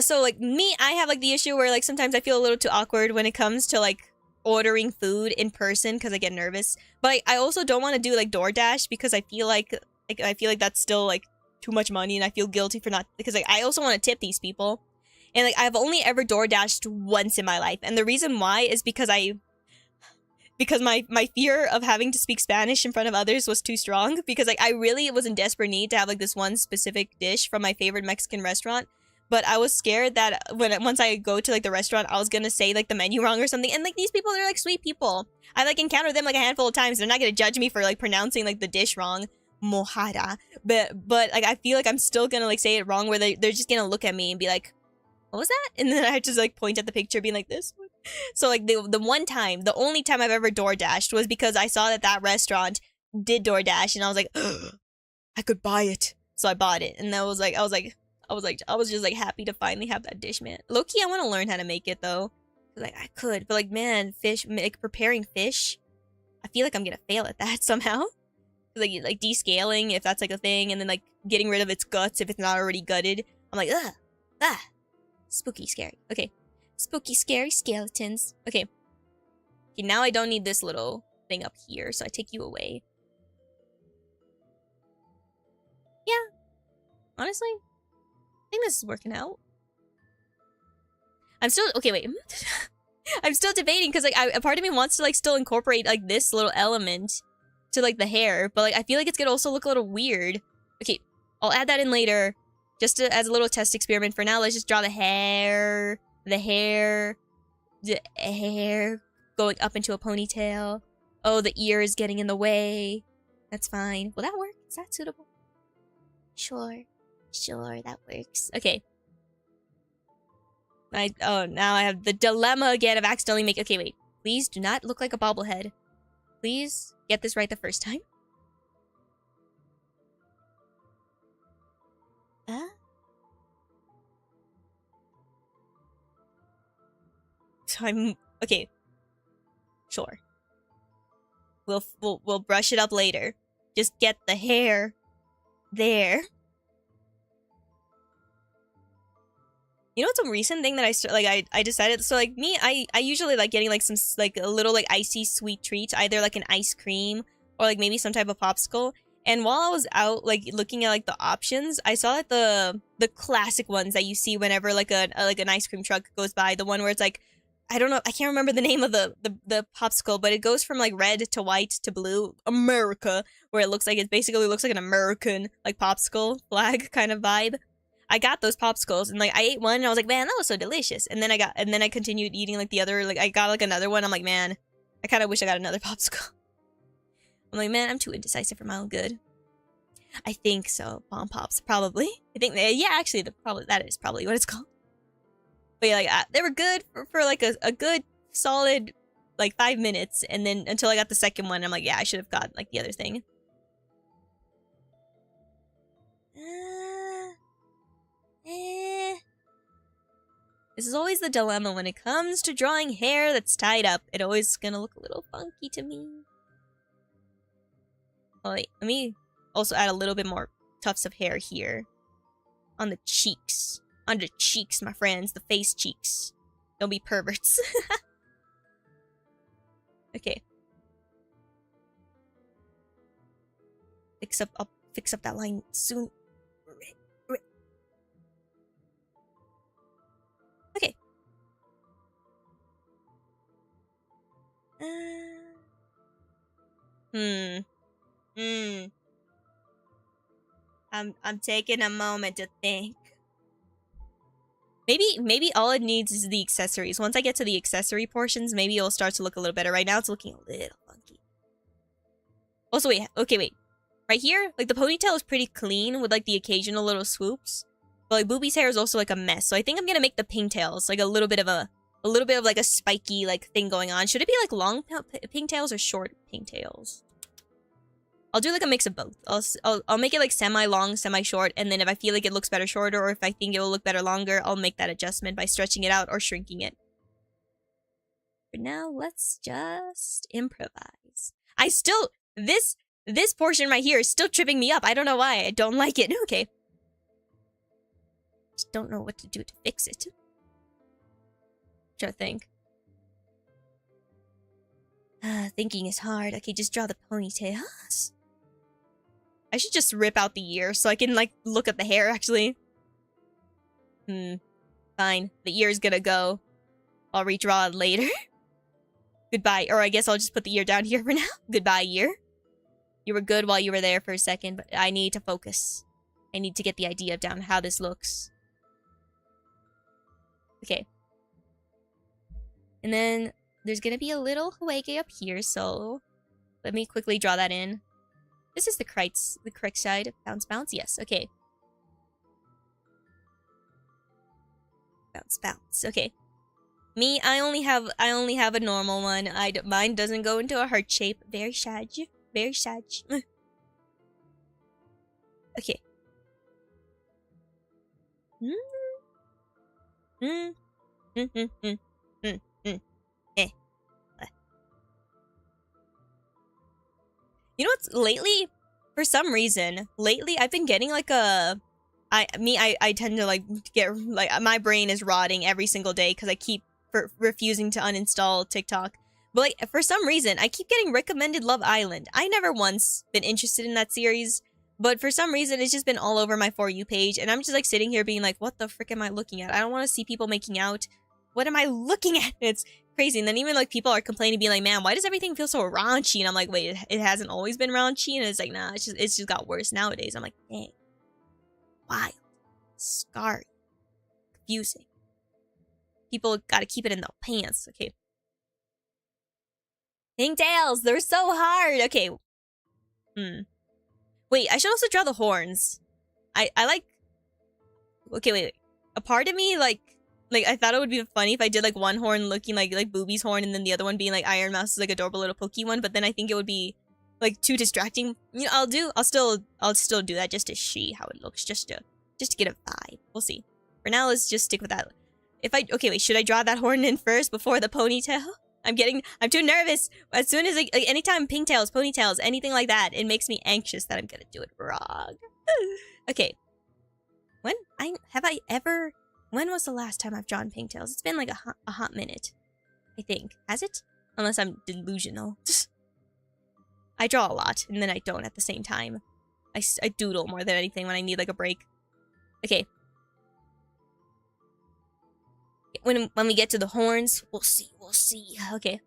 So like me, I have like the issue where like sometimes I feel a little too awkward when it comes to like ordering food in person because I get nervous. But I also don't want to do like DoorDash because I feel like that's still like too much money, and I feel guilty for not, because like I also want to tip these people, and like I've only ever DoorDashed once in my life, and the reason why is because my fear of having to speak Spanish in front of others was too strong, because like I really was in desperate need to have like this one specific dish from my favorite Mexican restaurant, but I was scared that once I go to like the restaurant, I was gonna say like the menu wrong or something, and like these people are like sweet people. I like encountered them like a handful of times. They're not gonna judge me for like pronouncing like the dish wrong, mojada, but like I feel like I'm still gonna like say it wrong, where they're just gonna look at me and be like, what was that? And then I just like point at the picture being like this one. So like the only time I've ever DoorDashed was because I saw that restaurant did DoorDash, and I was like, ugh, I could buy it. So I bought it, and I was just like happy to finally have that dish, man. Low-key, I want to learn how to make it though. Like I could, but like man, like preparing fish, I feel like I'm gonna fail at that somehow. Like descaling, if that's like a thing, and then like getting rid of its guts if it's not already gutted. I'm like, ugh, ah, spooky, scary. Okay. Spooky, scary skeletons. Okay. Okay, now I don't need this little thing up here, so I take you away. Yeah. Honestly, I think this is working out. I'm still... Okay, wait. I'm still debating, because like a part of me wants to like still incorporate like this little element to like the hair, but like I feel like it's gonna also look a little weird. Okay, I'll add that in later, just as a little test experiment. For now, let's just draw the hair... The hair going up into a ponytail. Oh, the ear is getting in the way. That's fine. Will that work? Is that suitable? Sure, that works. Okay. Now I have the dilemma again of accidentally making... Okay, wait. Please do not look like a bobblehead. Please get this right the first time. Okay. Sure. We'll brush it up later. Just get the hair there. You know what's a recent thing that I decided, so like me, I usually like getting like some like a little like icy sweet treat, either like an ice cream or like maybe some type of popsicle. And while I was out, like, looking at, like, the options, I saw that the classic ones that you see whenever, like, an ice cream truck goes by. The one where it's, like, I don't know, I can't remember the name of the popsicle, but it goes from, like, red to white to blue. America, where it basically looks like an American, like, popsicle flag kind of vibe. I got those popsicles, and, like, I ate one, and I was like, man, that was so delicious. And then I continued eating, like, the other, like, I got, like, another one. I'm like, man, I kind of wish I got another popsicle. I'm like, man, I'm too indecisive for my own good. I think so. Bomb Pops, probably. I think, yeah, actually, that is probably what it's called. But yeah, like, they were good for like, a good, solid, like, 5 minutes. And then, until I got the second one, I'm like, yeah, I should have got, like, the other thing. This is always the dilemma when it comes to drawing hair that's tied up. It always gonna look a little funky to me. Oh, wait, let me also add a little bit more tufts of hair here. On the cheeks. On the cheeks, my friends. The face cheeks. Don't be perverts. Okay. I'll fix up that line soon. Okay. I'm taking a moment to think. Maybe all it needs is the accessories. Once I get to the accessory portions, maybe it'll start to look a little better. Right now, it's looking a little funky. Also, wait. Okay, wait. Right here, like, the ponytail is pretty clean with, like, the occasional little swoops. But, like, Bubi's hair is also, like, a mess. So I think I'm gonna make the pigtails, like, a little bit of, like, a spiky, like, thing going on. Should it be, like, long pigtails or short pigtails? I'll do, like, a mix of both. I'll make it, like, semi-long, semi-short, and then if I feel like it looks better shorter, or if I think it will look better longer, I'll make that adjustment by stretching it out or shrinking it. For now, let's just improvise. This portion right here is still tripping me up. I don't know why. I don't like it. Okay. Just don't know what to do to fix it. Trying to think. Thinking is hard. Okay, just draw the ponytails. I should just rip out the ear so I can, like, look at the hair, actually. Fine. The ear is gonna go. I'll redraw it later. Goodbye. Or I guess I'll just put the ear down here for now. Goodbye, ear. You were good while you were there for a second, but I need to focus. I need to get the idea down how this looks. Okay. And then there's gonna be a little huege up here, so let me quickly draw that in. This is the correct side. Bounce, bounce. Yes, okay. Bounce, bounce. Okay. Me, I only have a normal one. Mine doesn't go into a heart shape. Very sad. Very sad. Okay. You know what's lately? For some reason, lately I've been getting like I tend to like get like my brain is rotting every single day because I keep refusing to uninstall TikTok. But like for some reason, I keep getting recommended Love Island. I never once been interested in that series, but for some reason it's just been all over my For You page, and I'm just like sitting here being like, what the frick am I looking at? I don't want to see people making out. What am I looking at? It's crazy. And then even like people are complaining, being like, man, why does everything feel so raunchy? And I'm like, wait, it hasn't always been raunchy? And it's like, nah, it's just got worse nowadays. I'm like, dang. Wild. Scary. Confusing. People gotta keep it in their pants. Okay. Pigtails, they're so hard. Okay. Wait, I should also draw the horns. I like... Okay, wait. A part of me, like, I thought it would be funny if I did, like, one horn looking like Bubi's horn and then the other one being, like, Ironmouse's, like, adorable little pokey one, but then I think it would be, like, too distracting. You know, I'll still do that just to see how it looks, just to get a vibe. We'll see. For now, let's just stick with that. Okay, wait, should I draw that horn in first before the ponytail? I'm too nervous. As soon as, like anytime pigtails, ponytails, anything like that, it makes me anxious that I'm gonna do it wrong. Okay. When was the last time I've drawn pigtails? It's been like a hot minute, I think. Has it? Unless I'm delusional. I draw a lot, and then I don't at the same time. I doodle more than anything when I need like a break. Okay. When we get to the horns, we'll see. We'll see. Okay.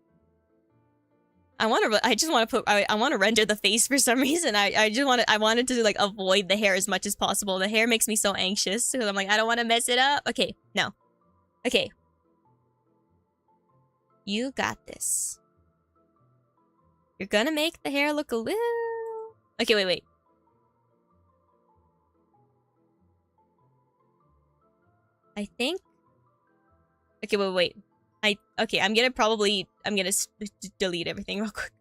I just want to put. I want to render the face for some reason. I wanted to like avoid the hair as much as possible. The hair makes me so anxious because I'm like I don't want to mess it up. Okay. No. Okay. You got this. You're gonna make the hair look a little... Okay, wait. I think... Okay, wait. Okay, I'm gonna delete everything real quick.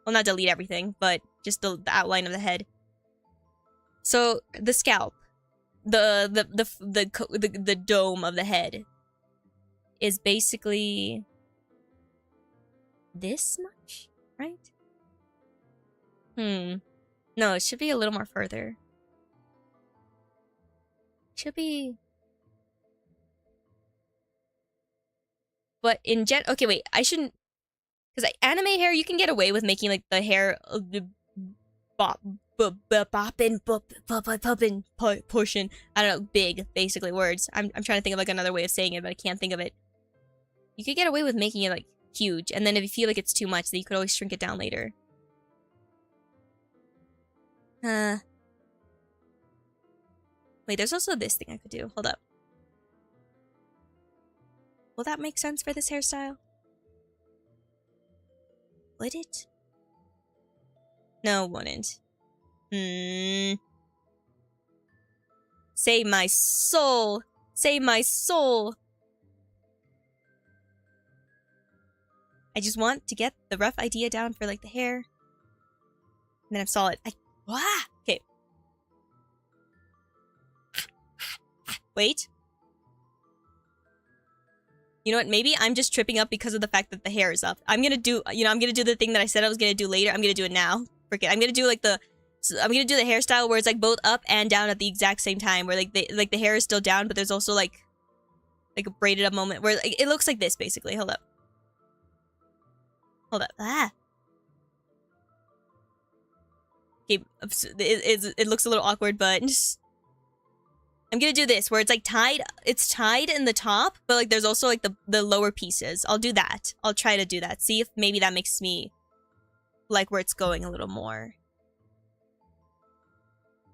Well, not delete everything, but just the outline of the head. So, the scalp. The dome of the head is basically... this much? Right? No, it should be a little more further. Should be... But in okay, wait, I shouldn't... Because anime hair, you can get away with making, like, the hair... poppin', pushing. I don't know, big, basically, words. I'm trying to think of, like, another way of saying it, but I can't think of it. You could get away with making it, like, huge, and then if you feel like it's too much, then you could always shrink it down later. Wait, there's also this thing I could do. Hold up. Will that make sense for this hairstyle? Would it? No, it wouldn't. Save my soul! Save my soul! I just want to get the rough idea down for, like, the hair. And then I'm solid. Okay. Wait. You know what? Maybe I'm just tripping up because of the fact that the hair is up. I'm gonna do, I'm gonna do the thing that I said I was gonna do later. I'm gonna do it now. Forget. I'm gonna do, like, I'm gonna do the hairstyle where it's, like, both up and down at the exact same time. Where, like, the hair is still down, but there's also, like a braided up moment where, like, it looks like this, basically. Hold up. Hold up. Okay, it looks a little awkward, but I'm gonna do this where it's like tied. It's tied in the top, but like there's also like the lower pieces. I'll do that. I'll try to do that. See if maybe that makes me like where it's going a little more.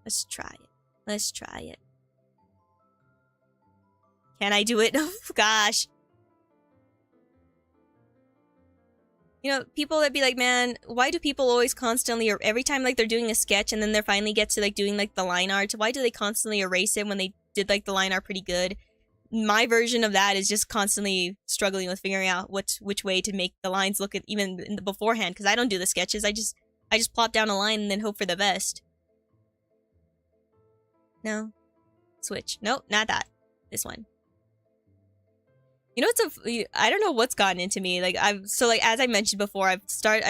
Let's try it. Let's try it. Can I do it? Oh gosh. You know, people that be like, man, why do people always constantly, or every time, like, they're doing a sketch and then they finally get to, like, doing, like, the line art, why do they constantly erase it when they did, like, the line art pretty good? My version of that is just constantly struggling with figuring out which way to make the lines look at, even in the beforehand, because I don't do the sketches, I just plop down a line and then hope for the best. No. Switch. Nope, not that. This one. You know what's I don't know what's gotten into me. Like as I mentioned before, I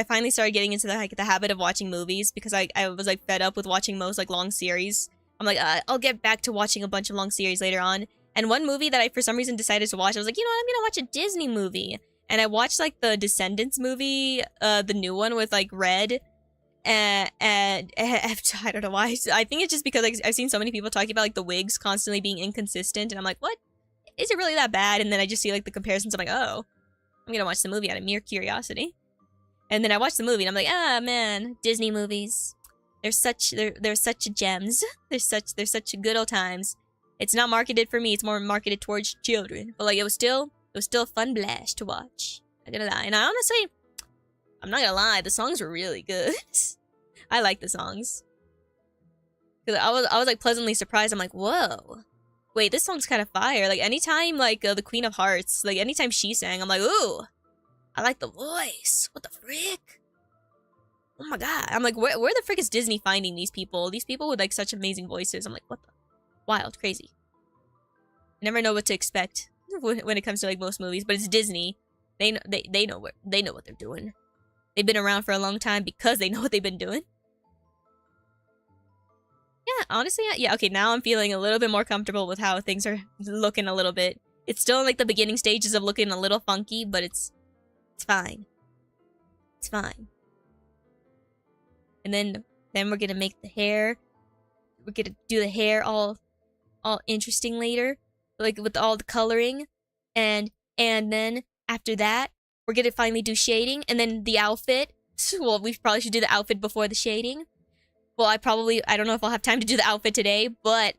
finally started getting into the habit of watching movies because I was like fed up with watching most like long series. I'm like I'll get back to watching a bunch of long series later on. And one movie that I for some reason decided to watch, I was like, you know what, I'm gonna watch a Disney movie. And I watched like the Descendants movie, the new one with like Red. And I don't know why. I think it's just because like I've seen so many people talking about like the wigs constantly being inconsistent, and I'm like, what? Is it really that bad? And then I just see like the comparisons. I'm like, oh, I'm gonna watch the movie out of mere curiosity. And then I watch the movie and I'm like, ah, man, Disney movies. They're such gems. They're such good old times. It's not marketed for me. It's more marketed towards children. But like, it was still a fun blast to watch. I'm gonna lie. And I honestly, I'm not gonna lie, the songs were really good. I like the songs. Cause I was like pleasantly surprised. I'm like, whoa. Wait, this song's kind of fire. Like, anytime, like, the Queen of Hearts, like, anytime she sang, I'm like, ooh, I like the voice. What the frick? Oh my god. I'm like, where the frick is Disney finding these people? These people with, like, such amazing voices. I'm like, what the? Wild, crazy. I never know what to expect when it comes to, like, most movies, but it's Disney. They know what they're doing. They've been around for a long time because they know what they've been doing. Yeah, honestly, yeah, okay, now I'm feeling a little bit more comfortable with how things are looking a little bit. It's still in, like, the beginning stages of looking a little funky, but it's fine. It's fine. And then Then we're gonna make the hair. We're gonna do the hair all interesting later, like with all the coloring, and then after that, we're gonna finally do shading, and then the outfit. Well, we probably should do the outfit before the shading. Well, I don't know if I'll have time to do the outfit today, but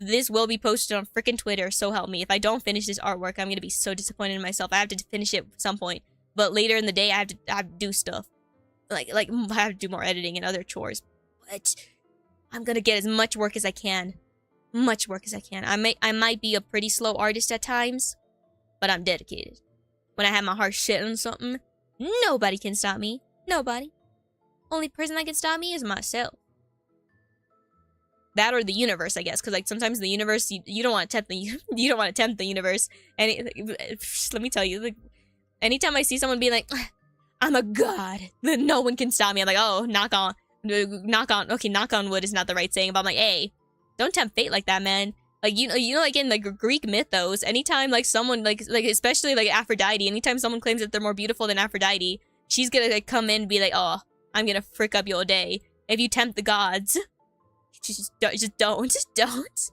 this will be posted on frickin' Twitter, so help me. If I don't finish this artwork, I'm gonna be so disappointed in myself. I have to finish it at some point. But later in the day, I have to do stuff. Like, I have to do more editing and other chores. But I'm gonna get as much work as I can. Much work as I can. I might be a pretty slow artist at times, but I'm dedicated. When I have my heart set on something, nobody can stop me. Nobody. Only person that can stop me is myself. That or the universe, I guess, because like sometimes the universe, you don't want to tempt the universe. And let me tell you, like, anytime I see someone being like, I'm a god, then no one can stop me. I'm like, oh, knock on wood is not the right saying, but I'm like, hey, don't tempt fate like that, man. Like, you know, like in like Greek mythos, anytime like someone like especially like Aphrodite, anytime someone claims that they're more beautiful than Aphrodite, she's gonna like come in and be like, oh, I'm gonna frick up your day if you tempt the gods. Just don't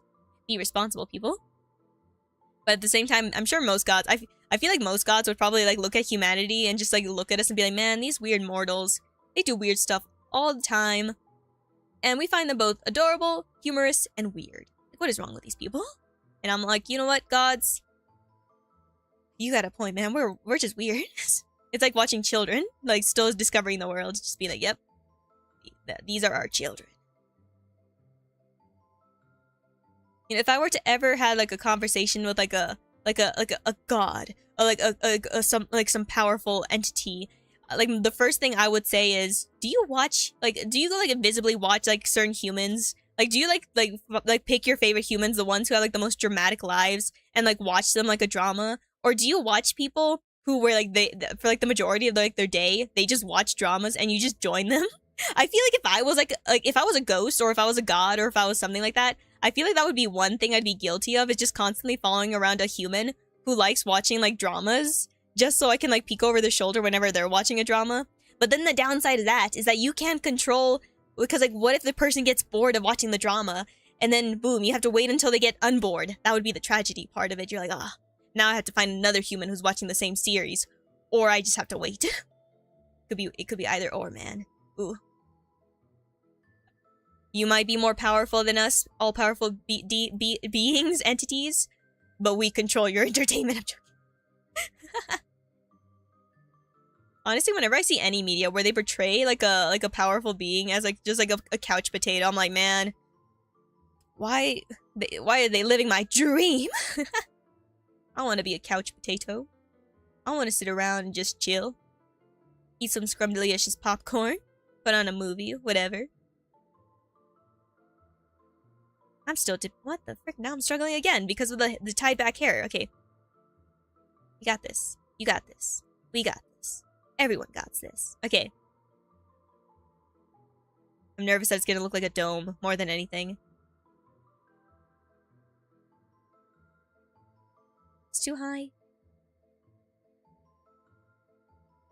be responsible, people. But at the same time, I'm sure most gods, I feel like most gods would probably like look at humanity and just like look at us and be like, man, these weird mortals, they do weird stuff all the time, and we find them both adorable, humorous, and weird. Like, what is wrong with these people? And I'm like, you know what, gods? You got a point, man. We're just weird. It's like watching children, like still discovering the world. Just be like, yep, these are our children. You know, if I were to ever have like a conversation with like a god or like some powerful entity, like the first thing I would say is, do you go like invisibly watch like certain humans? Like, do you like pick your favorite humans, the ones who have like the most dramatic lives, and like watch them like a drama? Or do you watch people who were like for like the majority of like their day, they just watch dramas and you just join them? I feel like if I was like if I was a ghost, or if I was a god, or if I was something like that, I feel like that would be one thing I'd be guilty of, is just constantly following around a human who likes watching like dramas, just so I can like peek over their shoulder whenever they're watching a drama. But then the downside of that is that you can't control, because like what if the person gets bored of watching the drama, and then boom, you have to wait until they get unbored. That would be the tragedy part of it. You're like, ah, now I have to find another human who's watching the same series, or I just have to wait. It could be either or, man. Ooh. You might be more powerful than us, all-powerful beings, entities, but we control your entertainment. I'm joking. Honestly, whenever I see any media where they portray like a powerful being as like just like a couch potato, I'm like, man, why are they living my dream? I want to be a couch potato. I want to sit around and just chill, eat some scrumdiddlyicious popcorn, put on a movie, whatever. I'm still what the frick? Now I'm struggling again because of the tied back hair. Okay. You got this. You got this. We got this. Everyone got this. Okay. I'm nervous that it's gonna look like a dome more than anything. It's too high.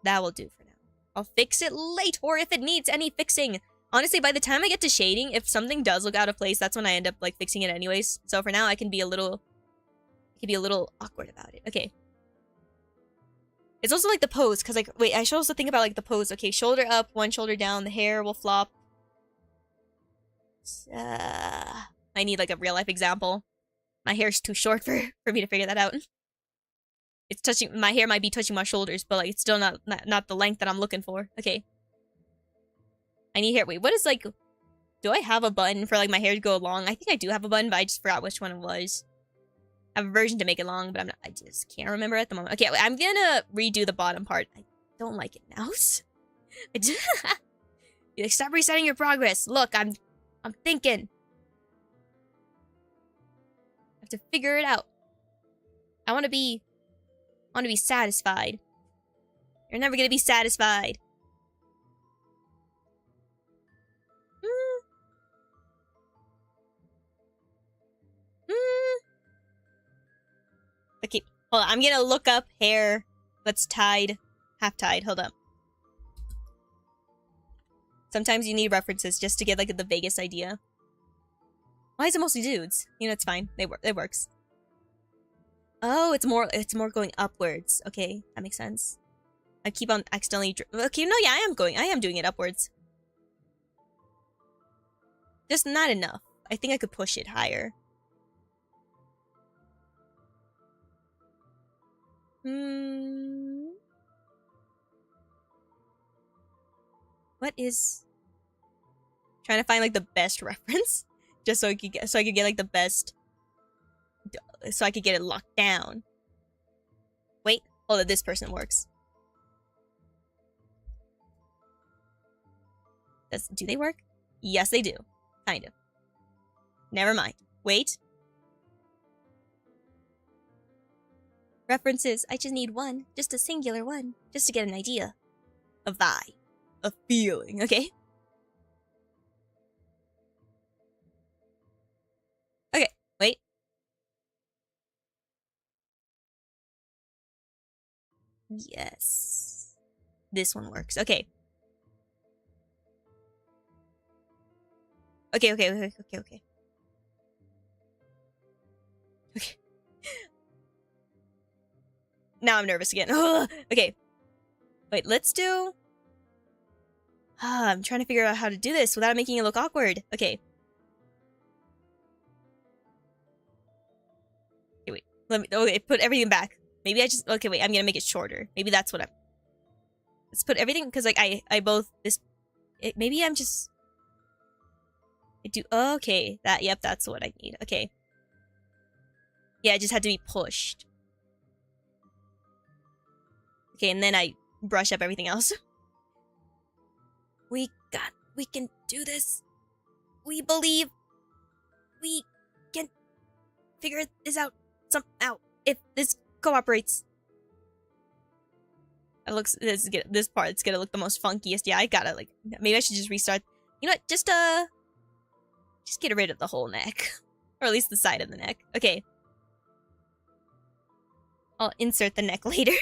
That will do for now. I'll fix it later if it needs any fixing. Honestly, by the time I get to shading, if something does look out of place, that's when I end up like fixing it anyways. So for now, I can be a little awkward about it. Okay. It's also like the pose, because like, wait, I should also think about like the pose. Okay, shoulder up, one shoulder down, the hair will flop. I need like a real life example. My hair's too short for me to figure that out. It's touching, my hair might be touching my shoulders, but like it's still not the length that I'm looking for. Okay. I need hair. Wait, what is like, do I have a button for like my hair to go long? I think I do have a button, but I just forgot which one it was. I have a version to make it long, but I just can't remember at the moment. Okay, I'm gonna redo the bottom part. I don't like it now. You're like, stop resetting your progress. Look, I'm thinking. I have to figure it out. I want to be satisfied. You're never gonna be satisfied. Okay, hold on. I'm gonna look up hair that's tied, half tied. Hold up. Sometimes you need references just to get like the vaguest idea. Why is it mostly dudes? You know, it's fine. It works. Oh, it's more going upwards. Okay, that makes sense. I keep on accidentally... Okay, no, yeah, I am doing it upwards. Just not enough. I think I could push it higher. What is... Trying to find like the best reference. Just so I could get like the best... So I could get it locked down. Wait, hold on, this person works. Do they work? Yes, they do. Kind of. Never mind. Wait. References. I just need one. Just a singular one. Just to get an idea. A vibe. A feeling. Okay? Okay. Wait. Yes. This one works. Okay. Okay. Okay. Now I'm nervous again. Okay. Wait, let's do... I'm trying to figure out how to do this without making it look awkward. Okay. Okay, wait. Okay, put everything back. Maybe I just... Okay, wait, I'm gonna make it shorter. Maybe that's what I'm... Let's put everything... Because, like, I both... Maybe I'm just... Okay, yep, that's what I need. Okay. Yeah, it just had to be pushed. Okay, and then I brush up everything else. We can do this. We believe we can figure this out somehow if this cooperates. It looks this part's gonna look the most funkiest. Yeah, I gotta like maybe I should just restart. You know what? Just get rid of the whole neck. Or at least the side of the neck. Okay. I'll insert the neck later.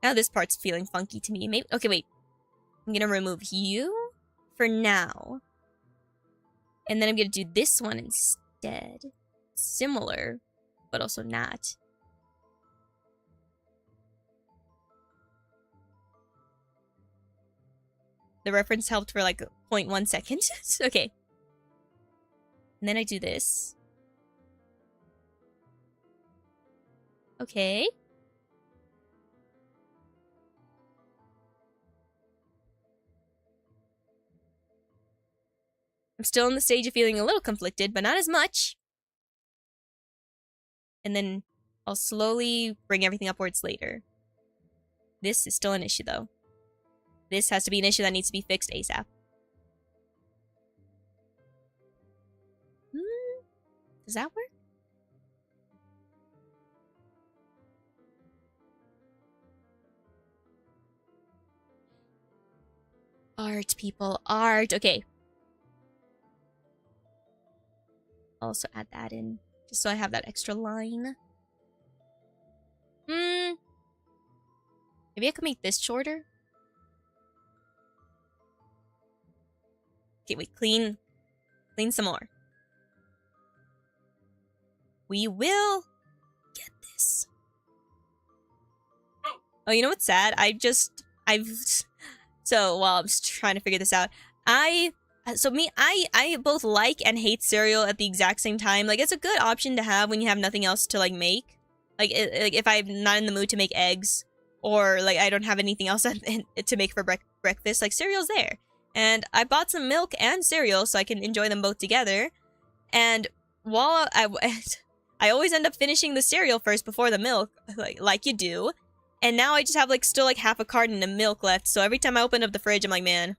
Now this part's feeling funky to me. Maybe okay, wait. I'm gonna remove you for now. And then I'm gonna do this one instead. Similar, but also not. The reference helped for like 0.1 second. Okay. And then I do this. Okay. I'm still in the stage of feeling a little conflicted, but not as much. And then I'll slowly bring everything upwards later. This is still an issue, though. This has to be an issue that needs to be fixed ASAP. Does that work? Art, people. Art. Okay. Also add that in. Just so I have that extra line. Maybe I could make this shorter. Okay, wait. Clean some more. We will get this. Oh, you know what's sad? So, while I'm just trying to figure this out, I both like and hate cereal at the exact same time. Like, it's a good option to have when you have nothing else to, like, make. Like, if I'm not in the mood to make eggs, or, like, I don't have anything else to make for breakfast, like, cereal's there. And I bought some milk and cereal so I can enjoy them both together. And while I always end up finishing the cereal first before the milk, like you do. And now I just have, like, still, like, half a carton of milk left. So every time I open up the fridge, I'm like, man,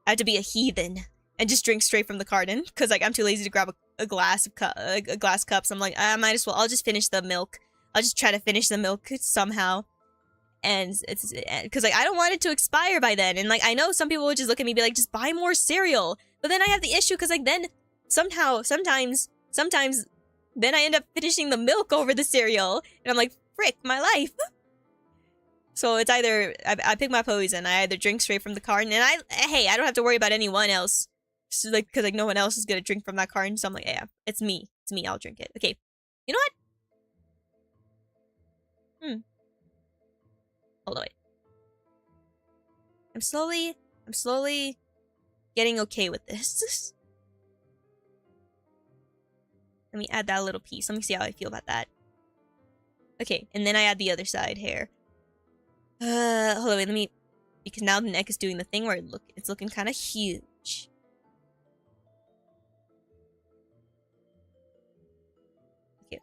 I have to be a heathen and just drink straight from the carton. Because, like, I'm too lazy to grab a glass cup. So I'm like, I might as well. I'll just finish the milk. I'll just try to finish the milk somehow. And it's, because, like, I don't want it to expire by then. And, like, I know some people would just look at me and be like, just buy more cereal. But then I have the issue because, like, then sometimes, then I end up finishing the milk over the cereal. And I'm like, frick, my life. So it's either I pick my poison. I either drink straight from the carton, and I don't have to worry about anyone else, so, like, because like no one else is gonna drink from that carton. So I'm like, yeah, it's me. It's me. I'll drink it. Okay. You know what? Hold on. Wait. I'm slowly getting okay with this. Let me add that little piece. Let me see how I feel about that. Okay, and then I add the other side hair. Hold on, wait, let me... Because now the neck is doing the thing where it's looking kind of huge. Okay.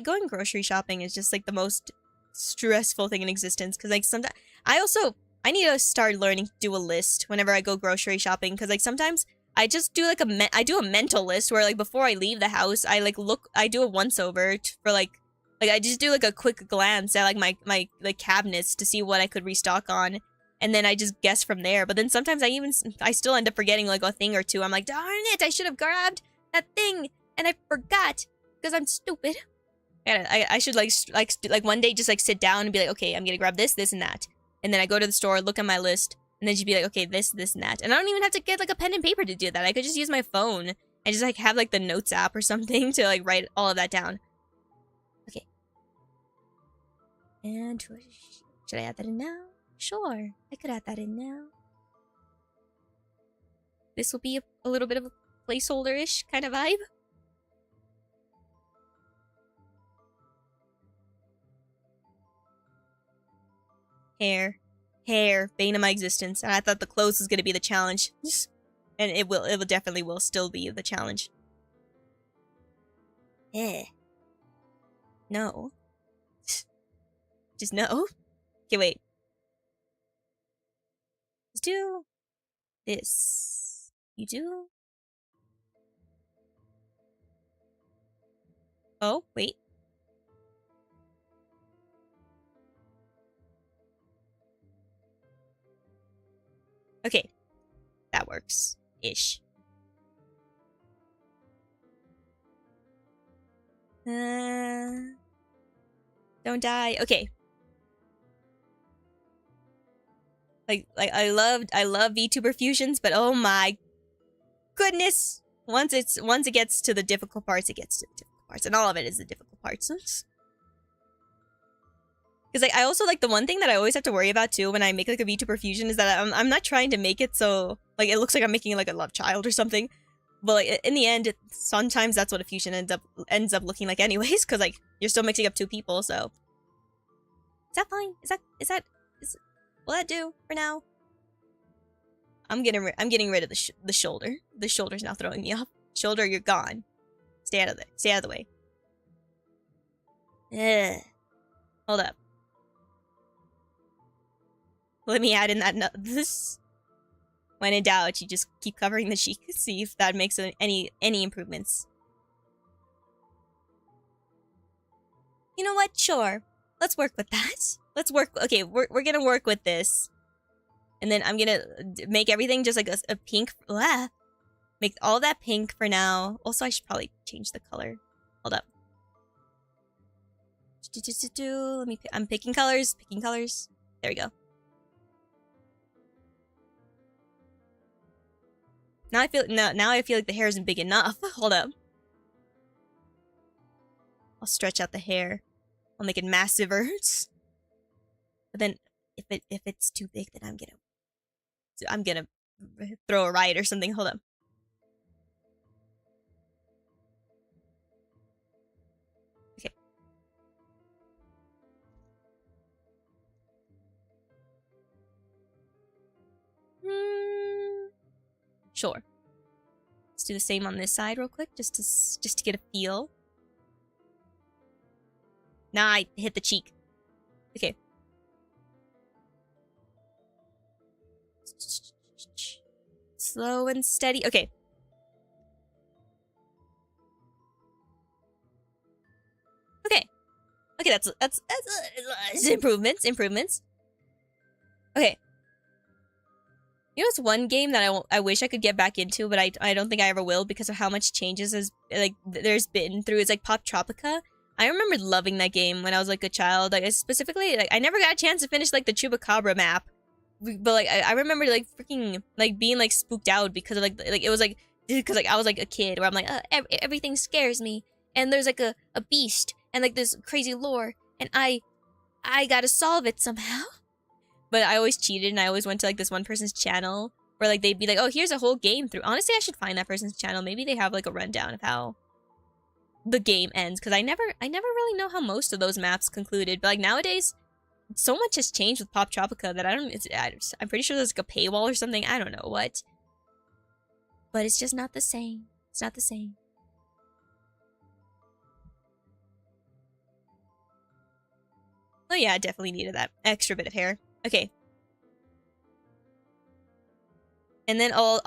Going grocery shopping is just like the most stressful thing in existence. Because like sometimes... I need to start learning to do a list whenever I go grocery shopping. Because like sometimes... I just do like I do a mental list where like before I leave the house, I do a once over for like I just do like a quick glance at like my like cabinets to see what I could restock on, and then I just guess from there. But then sometimes I still end up forgetting like a thing or two. I'm like, darn it, I should have grabbed that thing and I forgot because I'm stupid. And I should like one day just like sit down and be like, okay, I'm gonna grab this, and that, and then I go to the store, look at my list. And then she'd be like, okay, this, and that. And I don't even have to get, like, a pen and paper to do that. I could just use my phone and just, like, have, like, the notes app or something to, like, write all of that down. Okay. And should I add that in now? Sure. I could add that in now. This will be a little bit of a placeholder-ish kind of vibe. Hair, bane of my existence, and I thought the clothes was gonna be the challenge. And it definitely will still be the challenge. No. Just no. Okay, wait. Let's do this. You do? Oh, wait. Okay. That works. Ish. Don't die. Okay. Like I love VTuber fusions, but oh my goodness. Once it gets to the difficult parts, it gets to the difficult parts. And all of it is the difficult parts. Because like I also like the one thing that I always have to worry about too when I make like a VTuber fusion is that I'm not trying to make it so like it looks like I'm making like a love child or something, but like in the end sometimes that's what a fusion ends up looking like anyways, because like you're still mixing up two people. So is that fine? Will that do for now? I'm getting rid of the shoulder. The shoulder's now throwing me off. Shoulder, you're gone. Stay out of the way. Ugh. Hold up. Let me add in that this. When in doubt, you just keep covering the cheek. See if that makes any improvements. You know what? Sure. Let's work with that. Okay, we're gonna work with this. And then I'm gonna make everything just like a pink. Blah. Make all that pink for now. Also, I should probably change the color. Hold up. I'm picking colors. There we go. Now I feel like the hair isn't big enough. Hold up. I'll stretch out the hair. I'll make it massiver. But then if it's too big, then I'm gonna throw a riot or something. Hold up. Okay. Sure. Let's do the same on this side real quick, just to get a feel. Nah, I hit the cheek. Okay. Slow and steady. Okay. Okay, that's improvements. Okay. You know, it's one game that I wish I could get back into, but I don't think I ever will because of how much changes there's been through. It's like Pop Tropica. I remember loving that game when I was like a child. Like specifically, like I never got a chance to finish like the Chupacabra map, but like I remember like freaking like being like spooked out because of like it was like because like I was like a kid where I'm like everything scares me and there's like a beast and like this crazy lore and I gotta solve it somehow. But I always cheated and I always went to like this one person's channel where like they'd be like, oh, here's a whole game through. Honestly, I should find that person's channel. Maybe they have like a rundown of how the game ends, because I never really know how most of those maps concluded. But like nowadays, so much has changed with Pop Tropica that I'm pretty sure there's like a paywall or something. I don't know what. But it's just not the same. It's not the same. Oh yeah, I definitely needed that extra bit of hair. Okay. And then I'll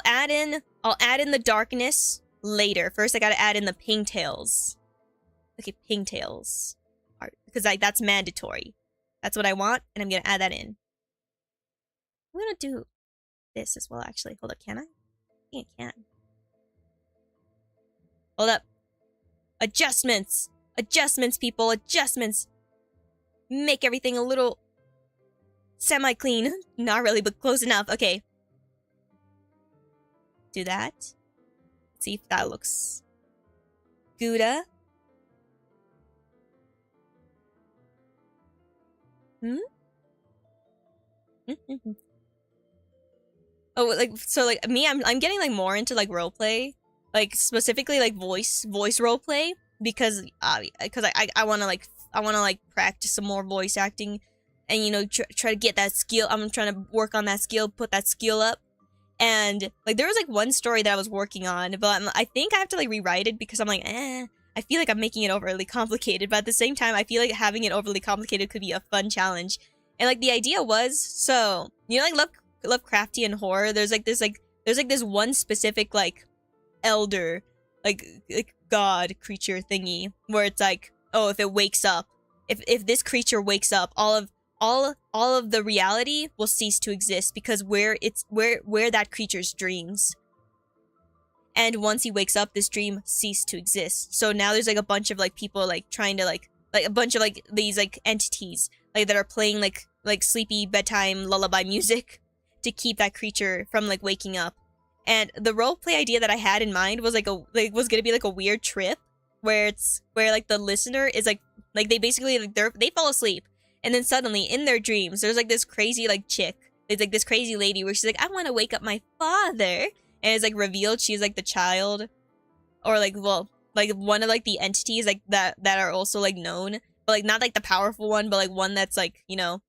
add in the darkness later. First I gotta add in the pigtails. Okay, pigtails. Because like that's mandatory. That's what I want, and I'm gonna add that in. I'm gonna do this as well, actually. Hold up, can I? I think I can. Hold up. Adjustments! Adjustments, people! Adjustments! Make everything a little semi-clean. Not really, but close enough. Okay. Do that. Let's see if that looks Gouda. Oh, like so like me, I'm getting like more into like roleplay. Like specifically like voice roleplay because I want to like practice some more voice acting and you know try to get that skill. I'm trying to work on that skill, put that skill up. And like there was like one story that I was working on, but I think I have to like rewrite it because I'm like, I feel like I'm making it overly complicated, but at the same time I feel like having it overly complicated could be a fun challenge. And like the idea was, so you know like Lovecraftian horror, there's this one specific like elder like god creature thingy where it's like, oh, if it wakes up, if this creature wakes up, all of the reality will cease to exist because where that creature's dreams. And once he wakes up, this dream ceased to exist. So now there's like a bunch of like people like trying to like a bunch of like these like entities like that are playing like sleepy bedtime lullaby music to keep that creature from like waking up. And the roleplay idea that I had in mind was was gonna be like a weird trip where like the listener is like they basically like they fall asleep. And then suddenly, in their dreams, there's like this crazy like chick. There's like this crazy lady where she's like, I want to wake up my father. And it's like revealed she's like the child. Or like, well, like one of like the entities like that are also like known. But like not like the powerful one, but like one that's like, you know,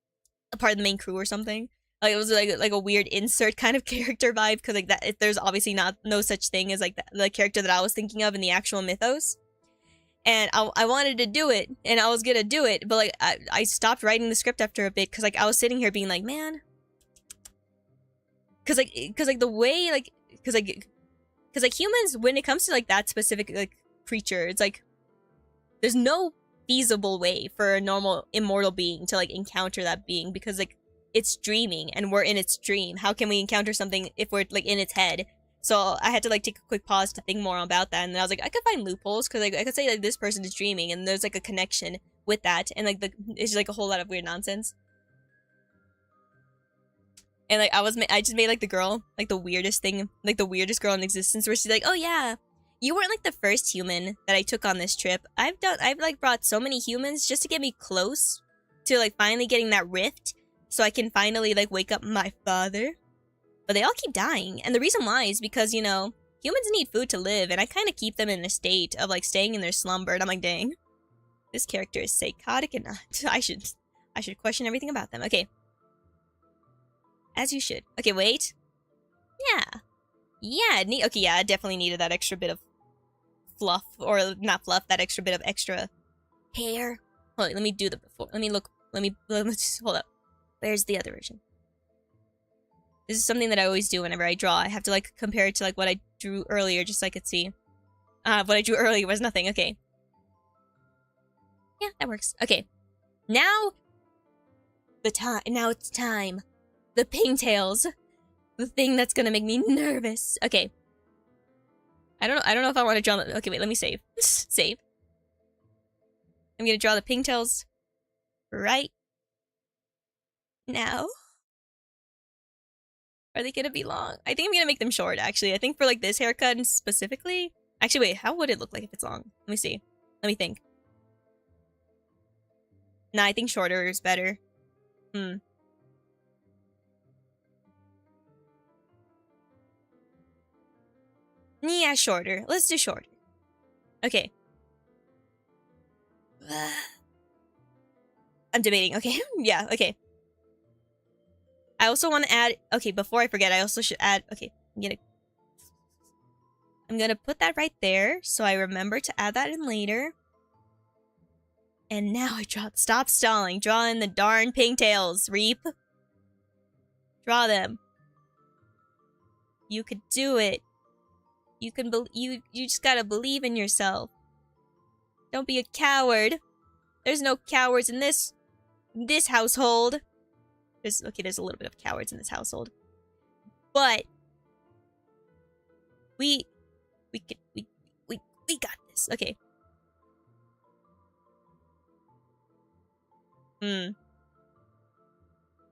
a part of the main crew or something. Like it was like a weird insert kind of character vibe. Because like that, there's obviously no such thing as like the character that I was thinking of in the actual mythos. And I wanted to do it, and I was gonna do it, but like I stopped writing the script after a bit because like I was sitting here being like, man, because the way because humans, when it comes to like that specific like creature, it's like there's no feasible way for a normal immortal being to like encounter that being because like it's dreaming and we're in its dream. How can we encounter something if we're like in its head? So I had to like take a quick pause to think more about that, and then I was like, I could find loopholes because like I could say like this person is dreaming, and there's like a connection with that, and like it's just like a whole lot of weird nonsense. And like I just made like the girl like the weirdest thing, like the weirdest girl in existence, where she's like, oh yeah, you weren't like the first human that I took on this trip. I've like brought so many humans just to get me close to like finally getting that rift, so I can finally like wake up my father. But they all keep dying, and the reason why is because, you know, humans need food to live, and I kind of keep them in a state of, like, staying in their slumber, and I'm like, dang, this character is psychotic, and I should question everything about them. Okay. As you should. Okay, wait. Yeah. Yeah, okay, yeah, I definitely needed that extra bit of fluff, or not fluff, that extra bit of extra hair. Hold on, let me do the before. Let's hold up. Where's the other version? This is something that I always do whenever I draw. I have to like compare it to like what I drew earlier just so I could see. What I drew earlier was nothing. Okay. Yeah, that works. Okay. Now it's time. The pigtails. The thing that's gonna make me nervous. Okay. I don't know if I want to draw. Okay, wait, let me save. Save. I'm gonna draw the pigtails right now. Are they gonna be long? I think I'm gonna make them short, actually. I think for, like, this haircut specifically... Actually, wait, how would it look like if it's long? Let me see. Let me think. Nah, I think shorter is better. Yeah, shorter. Let's do shorter. Okay. I'm debating. Okay. Yeah, okay. I also want to add... Okay, before I forget, I also should add... Okay, I'm gonna put that right there, so I remember to add that in later. And now I draw... Stop stalling. Draw in the darn pigtails, Reap. Draw them. You could do it. You can you just gotta believe in yourself. Don't be a coward. There's no cowards in this household. There's a little bit of cowards in this household. But we got this. Okay.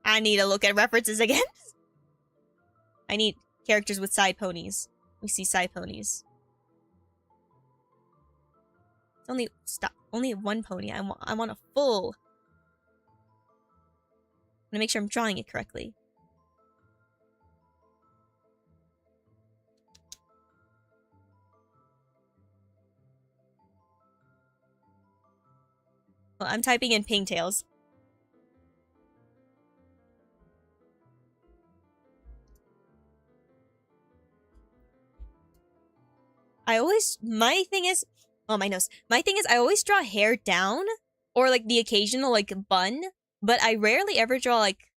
I need to look at references again. I need characters with side ponies. We see side ponies. It's only one pony. I want a full. I'm gonna make sure I'm drawing it correctly. Well, I'm typing in pigtails. My thing is, I always draw hair down, or like the occasional like bun, but I rarely ever draw like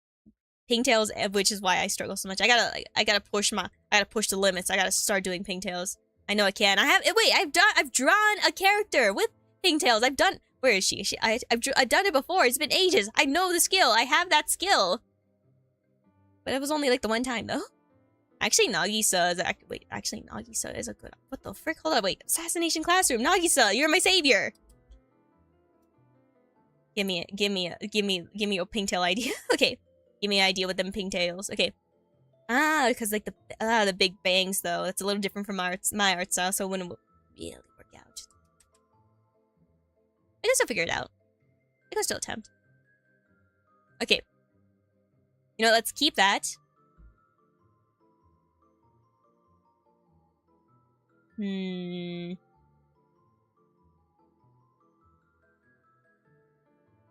pigtails, which is why I struggle so much. I gotta push the limits. I gotta start doing pigtails. I know I can. I've drawn a character with pigtails. Where is she? I've done it before. It's been ages. I know the skill. I have that skill. But it was only like the one time though. Actually, Nagisa is a good... What the frick? Hold on, wait. Assassination Classroom. Nagisa, you're my savior. Give me a pigtail idea. Okay. Give me an idea with them pigtails. Okay. Ah, because like the big bangs though. That's a little different from my art style, so it wouldn't really work out. I can still figure it out. I can still attempt. Okay. You know, let's keep that.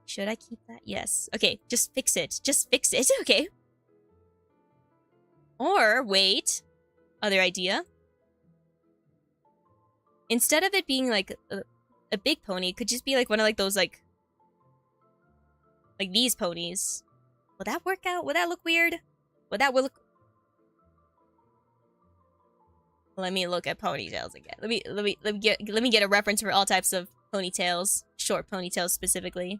Should I keep that? Yes. Okay, just fix it. Just fix it. Okay. Or, wait. Other idea. Instead of it being like a big pony, it could just be like one of like those like these ponies. Will that work out? Will that look weird? Look... Let me look at ponytails again. Let me get a reference for all types of ponytails. Short ponytails specifically.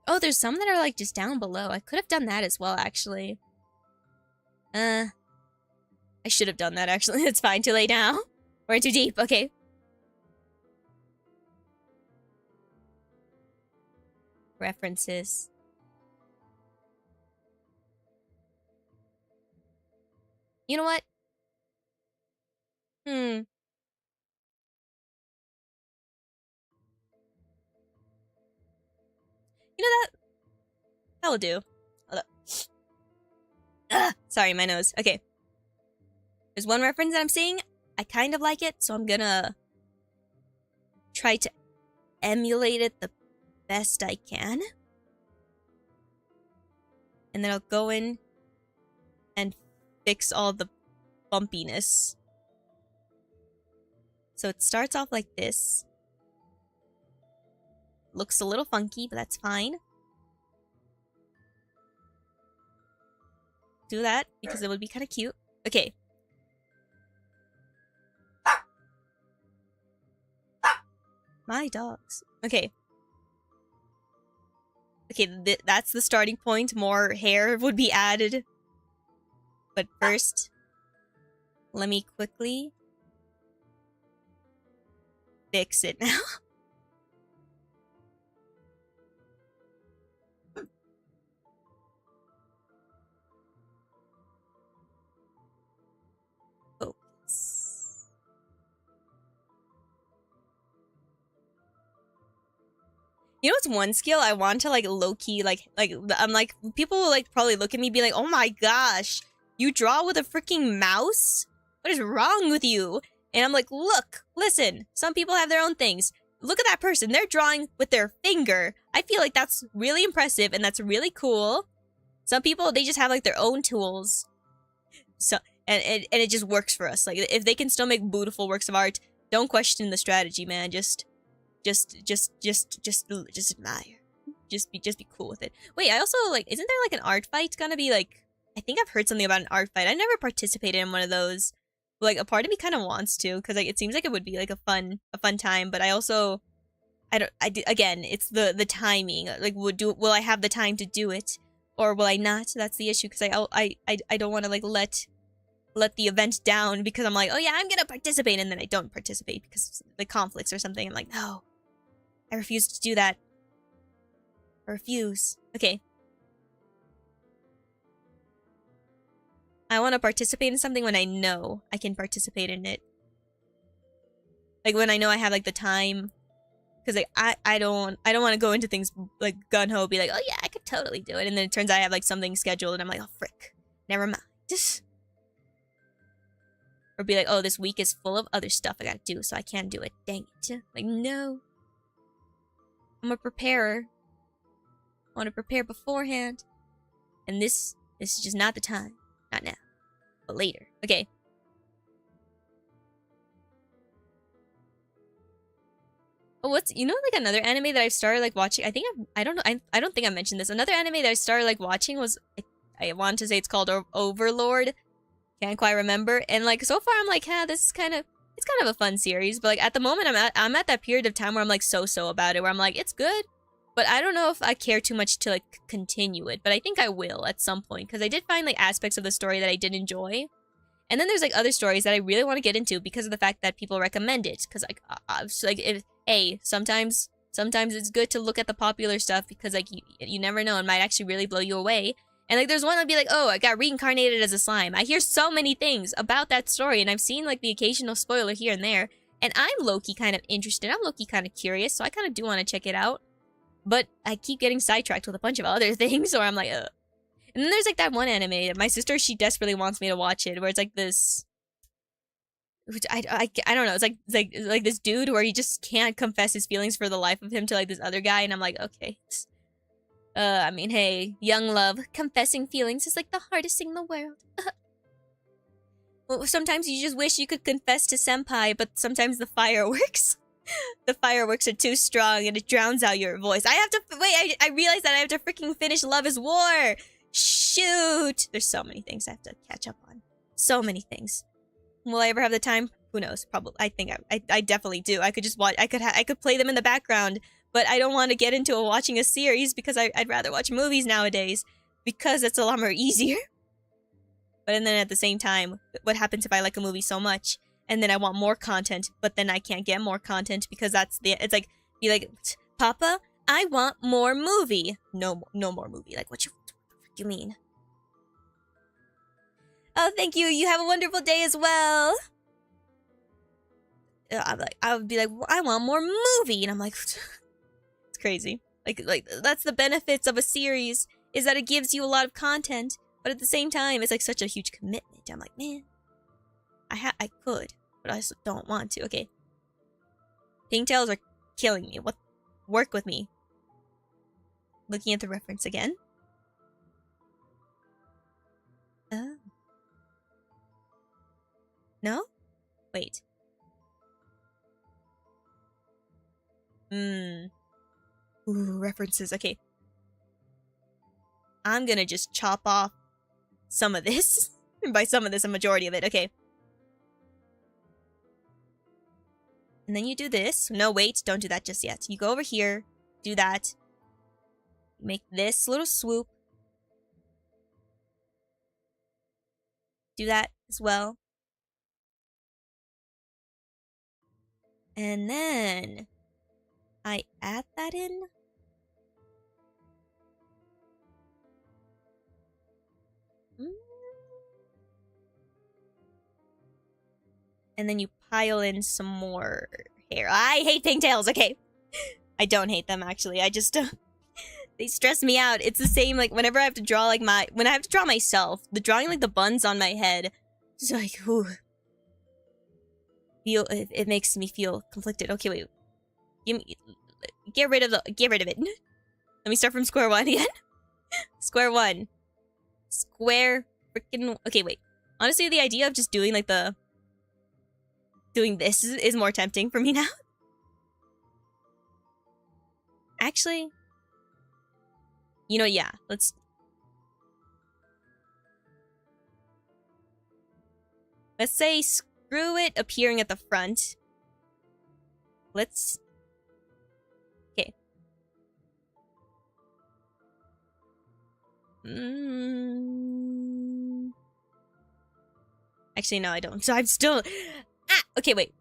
Oh, there's some that are like just down below. I could have done that as well, actually. I should have done that, actually. It's fine. Too late now. We're in too deep. Okay. References. You know what? You know that'll do. Hold up. Sorry, my nose. Okay. There's one reference that I'm seeing. I kind of like it, so I'm gonna try to emulate it the best I can. And then I'll go in and fix all the bumpiness. So it starts off like this. Looks a little funky, but that's fine. Do that, because it would be kind of cute. Okay. My dogs. Okay. Okay, that's the starting point. More hair would be added. But first... Let me quickly fix it now. Focus. You know what's one skill I want to like low-key like I'm like people will like probably look at me and be like, oh my gosh, you draw with a freaking mouse? What is wrong with you? And I'm like, look, listen, some people have their own things. Look at that person, they're drawing with their finger. I feel like that's really impressive and that's really cool. Some people, they just have like their own tools. So and it just works for us. Like if they can still make beautiful works of art, don't question the strategy, man. Just admire. Just be cool with it. Wait, I also like, isn't there like an art fight gonna be like, I think I've heard something about an art fight. I never participated in one of those. But, like a part of me kind of wants to, because like it seems like it would be like a fun time. But I also, again, it's the timing. Like will I have the time to do it, or will I not? That's the issue. Because I don't want to like let the event down because I'm like, oh yeah, I'm gonna participate, and then I don't participate because of the conflicts or something. I'm like, no. I refuse to do that. I refuse. Okay. I want to participate in something when I know I can participate in it. Like when I know I have like the time. Because like I don't want to go into things like gun-ho, be like, oh yeah, I could totally do it. And then it turns out I have like something scheduled and I'm like, oh frick. Never mind. Or be like, oh, this week is full of other stuff I gotta do, so I can't do it. Dang it. Like, no. I'm a preparer. I want to prepare beforehand. And this is just not the time. Not now. But later. Okay. Oh, what's, you know, like another anime that I've started like watching? I think I don't know. I don't think I mentioned this. Another anime that I started like watching was, I want to say it's called Overlord. Can't quite remember. And like so far I'm like, yeah, this is kind of, it's kind of a fun series, but like at the moment I'm at that period of time where I'm like so about it, where I'm like, it's good, but I don't know if I care too much to like continue it, but I think I will at some point, because I did find like aspects of the story that I did enjoy. And then there's like other stories that I really want to get into because of the fact that people recommend it, because sometimes it's good to look at the popular stuff because like you never know, it might actually really blow you away. And like there's one that'd be like, oh, I got reincarnated as a slime. I hear so many things about that story, and I've seen like the occasional spoiler here and there, and I'm low-key kind of interested. I'm low-key kind of curious, so I kind of do want to check it out. But I keep getting sidetracked with a bunch of other things, or I'm like, ugh. And then there's like that one anime. My sister, she desperately wants me to watch it, where it's like this, which I don't know. It's like this dude where he just can't confess his feelings for the life of him to like this other guy, and I'm like, okay. I mean, hey, young love, confessing feelings is like the hardest thing in the world. Well, sometimes you just wish you could confess to senpai, but sometimes the fireworks, the fireworks are too strong and it drowns out your voice. I have to, wait, I realized that I have to freaking finish Love is War. Shoot. There's so many things I have to catch up on. So many things. Will I ever have the time? Who knows? Probably. I think I definitely do. I could just watch, I could play them in the background. But I don't want to get into watching a series because I'd rather watch movies nowadays because it's a lot more easier. But and then at the same time, what happens if I like a movie so much and then I want more content, but then I can't get more content because it's like, be like, Papa, I want more movie. No more movie. Like, what you mean? Oh, thank you. You have a wonderful day as well. I would be like, well, I want more movie. And I'm like... crazy. Like that's the benefits of a series, is that it gives you a lot of content, but at the same time it's like such a huge commitment. I'm like, man, I could, but I also don't want to. Okay, pigtails are killing me. What? Work with me. Looking at the reference again. Oh. No? Wait. Ooh, references. Okay. I'm gonna just chop off some of this. And by some of this, a majority of it. Okay. And then you do this. No, wait. Don't do that just yet. You go over here. Do that. Make this little swoop. Do that as well. And then I add that in. And then you pile in some more hair. I hate pigtails. Okay. I don't hate them, actually. I just... they stress me out. It's the same, like, whenever I have to draw, like, when I have to draw myself, the drawing, like, the buns on my head, it's like, ooh. It makes me feel conflicted. Okay, wait. Get rid of it. Let me start from square one again. Square one. Square freaking... Okay, wait. Honestly, the idea of just doing, like, doing this is more tempting for me now. Actually... You know, yeah. Let's say screw it appearing at the front. Let's... Okay. Actually, no, I don't. So I'm still... Ah! Okay, wait.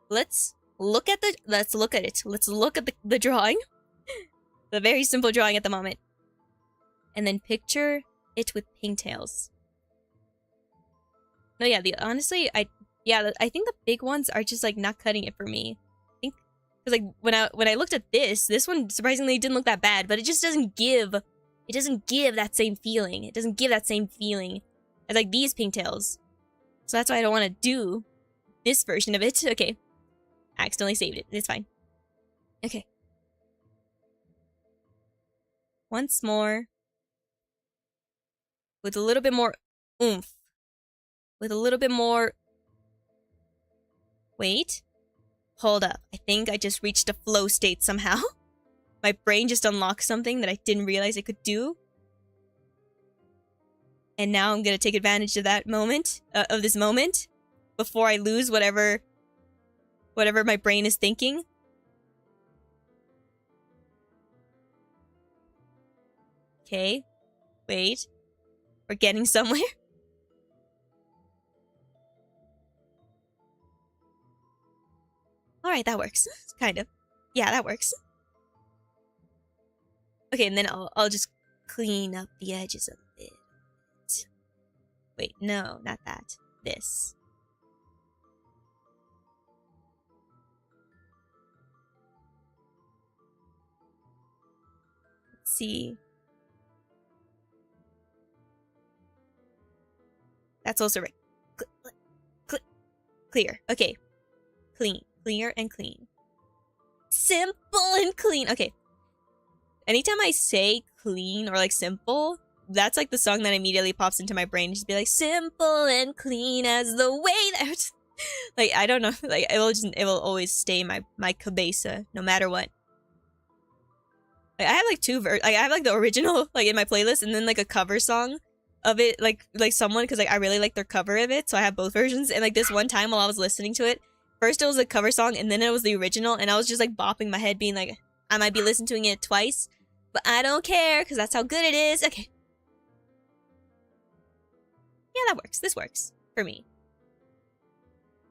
Let's look at it. Let's look at the drawing. The very simple drawing at the moment. And then picture it with pigtails. No, yeah, honestly, I think the big ones are just, like, not cutting it for me. I think, because, like, when I looked at this one surprisingly didn't look that bad, but it just doesn't give that same feeling. It doesn't give that same feeling as, like, these pigtails. So that's why I don't want to do this version of it. Okay. I accidentally saved it. It's fine. Okay. Once more. With a little bit more oomph. With a little bit more... Wait. Hold up. I think I just reached a flow state somehow. My brain just unlocked something that I didn't realize it could do. And now I'm gonna take advantage of that moment, of this moment, before I lose whatever my brain is thinking. Okay. Wait. We're getting somewhere. Alright, that works. Kind of. Yeah, that works. Okay, and then I'll just clean up the edges a bit. Wait, no, not that. This. Let's see. That's also right. Clear. Okay. Clean. Clear and clean. Simple and clean. Okay. Anytime I say clean or, like, simple, that's, like, the song that immediately pops into my brain. Just be like, simple and clean as the way that... Like, I don't know. Like, it will always stay my cabeza, no matter what. Like, I have, like, I have, like, the original, like, in my playlist, and then, like, a cover song of it, like someone, because, like, I really like their cover of it, so I have both versions. And, like, this one time while I was listening to it, first it was a cover song, and then it was the original, and I was just, like, bopping my head, being like, I might be listening to it twice, but I don't care, because that's how good it is. Okay. Yeah, that works. This works. For me.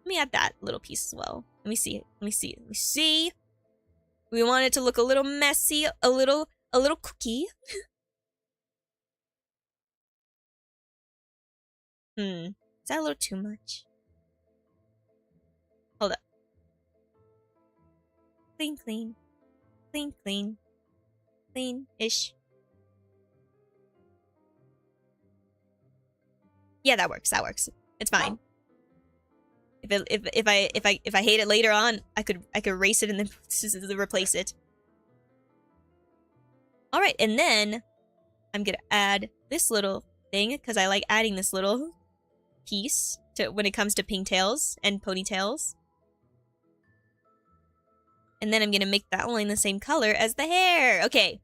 Let me add that little piece as well. Let me see it. Let me see it. Let me see. We want it to look a little messy, a little cookie. Is that a little too much? Hold up. Clean, clean. Clean, clean. Clean-ish. Yeah, that works. That works. It's fine. If I hate it later on, I could erase it and then replace it. All right, and then I'm gonna add this little thing because I like adding this little piece to when it comes to pigtails and ponytails. And then I'm gonna make that line the same color as the hair. Okay.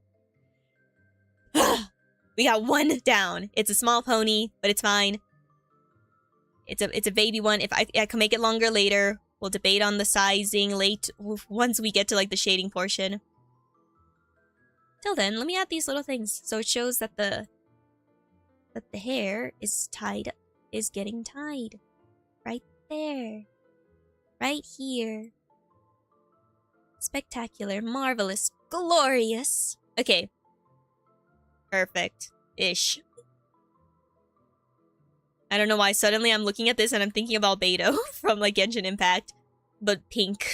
We got one down. It's a small pony, but it's fine. It's a baby one. If I can make it longer later, we'll debate on the sizing once we get to, like, the shading portion. Till then, let me add these little things so it shows that the hair is getting tied right there. Right here. Spectacular, marvelous, glorious. Okay. Perfect-ish. I don't know why suddenly I'm looking at this and I'm thinking about Beto from like Genshin Impact, but pink.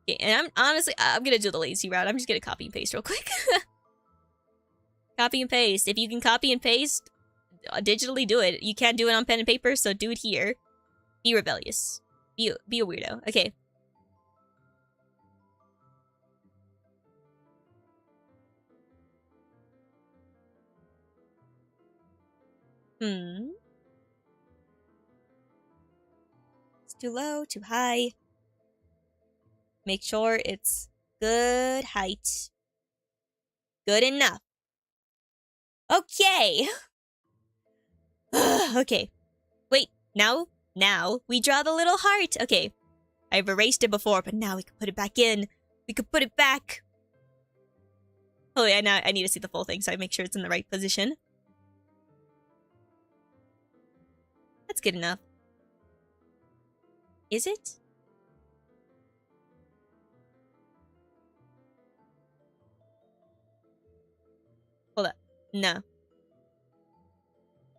Okay, and I'm gonna do the lazy route. I'm just gonna copy and paste real quick. Copy and paste. If you can copy and paste, digitally do it. You can't do it on pen and paper, so do it here. Be rebellious. Be a weirdo. Okay. It's too low, too high. Make sure it's good height. Good enough. Okay. Okay. Wait, now we draw the little heart. Okay. I've erased it before, but now we can put it back in. We could put it back. Oh yeah, now I need to see the full thing so I make sure it's in the right position. That's good enough. Is it? Hold up. No.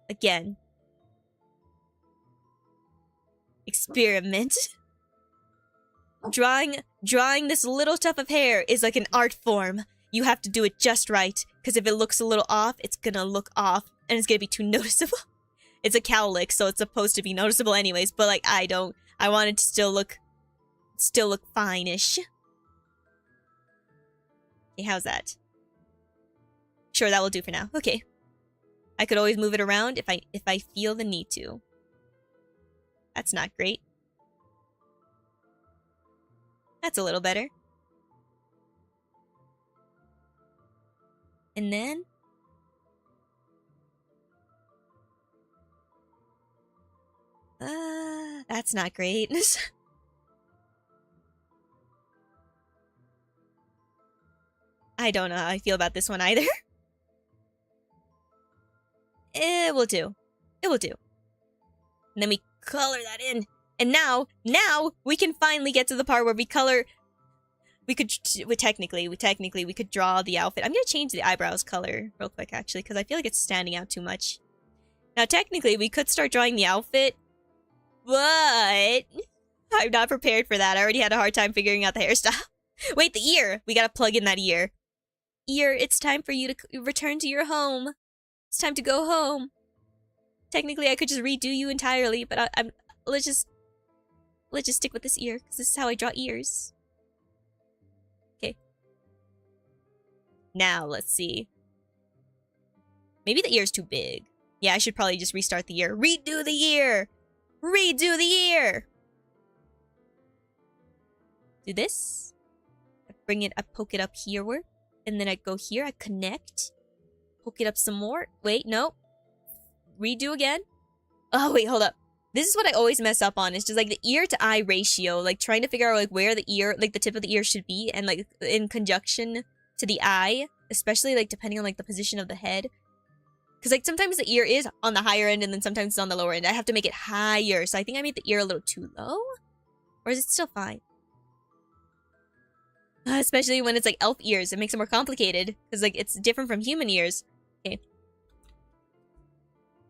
Again. Experiment. Drawing this little tuft of hair is like an art form. You have to do it just right, because if it looks a little off, it's gonna look off, and it's gonna be too noticeable. It's a cowlick, so it's supposed to be noticeable anyways, but like, I want it to still look fine-ish. Okay, how's that? Sure, that will do for now. Okay. I could always move it around if I feel the need to. That's not great. That's a little better. And then... that's not great. I don't know how I feel about this one either. It will do. It will do. And then we color that in. And now we can finally get to the part where we color... We technically, we could draw the outfit. I'm gonna change the eyebrows color real quick, actually, because I feel like it's standing out too much. Now, technically, we could start drawing the outfit, but I'm not prepared for that. I already had a hard time figuring out the hairstyle. Wait, the ear! We gotta plug in that ear. Ear, it's time for you to return to your home. It's time to go home. Technically, I could just redo you entirely, but let's just stick with this ear, because this is how I draw ears. Okay. Now, let's see. Maybe the ear's too big. Yeah, I should probably just restart the ear. Redo the ear! Redo the ear! Do this. I bring it, I poke it up hereward. And then I go here, I connect. Poke it up some more. Wait, no. Redo again. Oh, wait, hold up. This is what I always mess up on. It's just like the ear to eye ratio. Like trying to figure out like where the ear, like the tip of the ear should be. And like in conjunction to the eye. Especially like depending on like the position of the head. Because like sometimes the ear is on the higher end and then sometimes it's on the lower end. I have to make it higher. So I think I made the ear a little too low. Or is it still fine? Especially when it's like elf ears. It makes it more complicated. Because like it's different from human ears. Okay.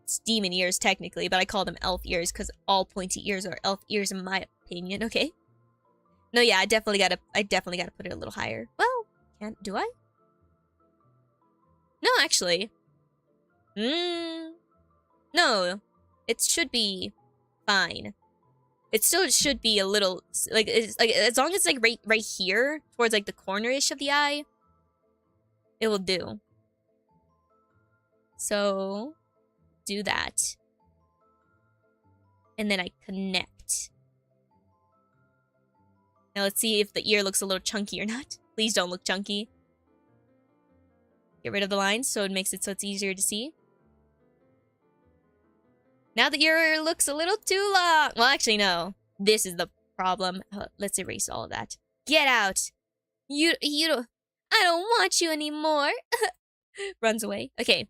It's demon ears technically, but I call them elf ears because all pointy ears are elf ears in my opinion. Okay. No, yeah, I definitely gotta put it a little higher. Well, do I? No, actually. No. It should be fine. It still should be a little like it's like as long as it's like right here towards like the corner-ish of the eye, it will do. So do that. And then I connect. Now let's see if the ear looks a little chunky or not. Please don't look chunky. Get rid of the lines so it makes it so it's easier to see. Now the ear looks a little too long. Well, actually, no. This is the problem. Let's erase all of that. Get out. You don't... I don't want you anymore. Runs away. Okay.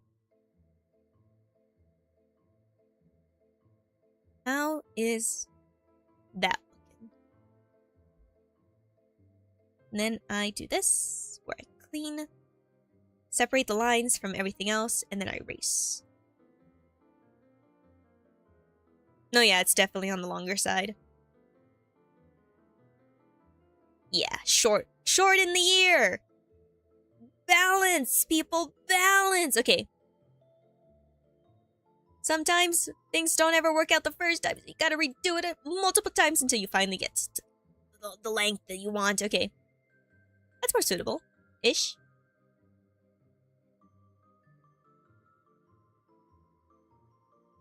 How is that looking? And then I do this, where I clean, separate the lines from everything else, and then I erase. No, yeah, it's definitely on the longer side. Yeah, short in the ear. Balance, people, balance. Okay. Sometimes things don't ever work out the first time. You gotta redo it multiple times until you finally get to the length that you want. Okay. That's more suitable-ish.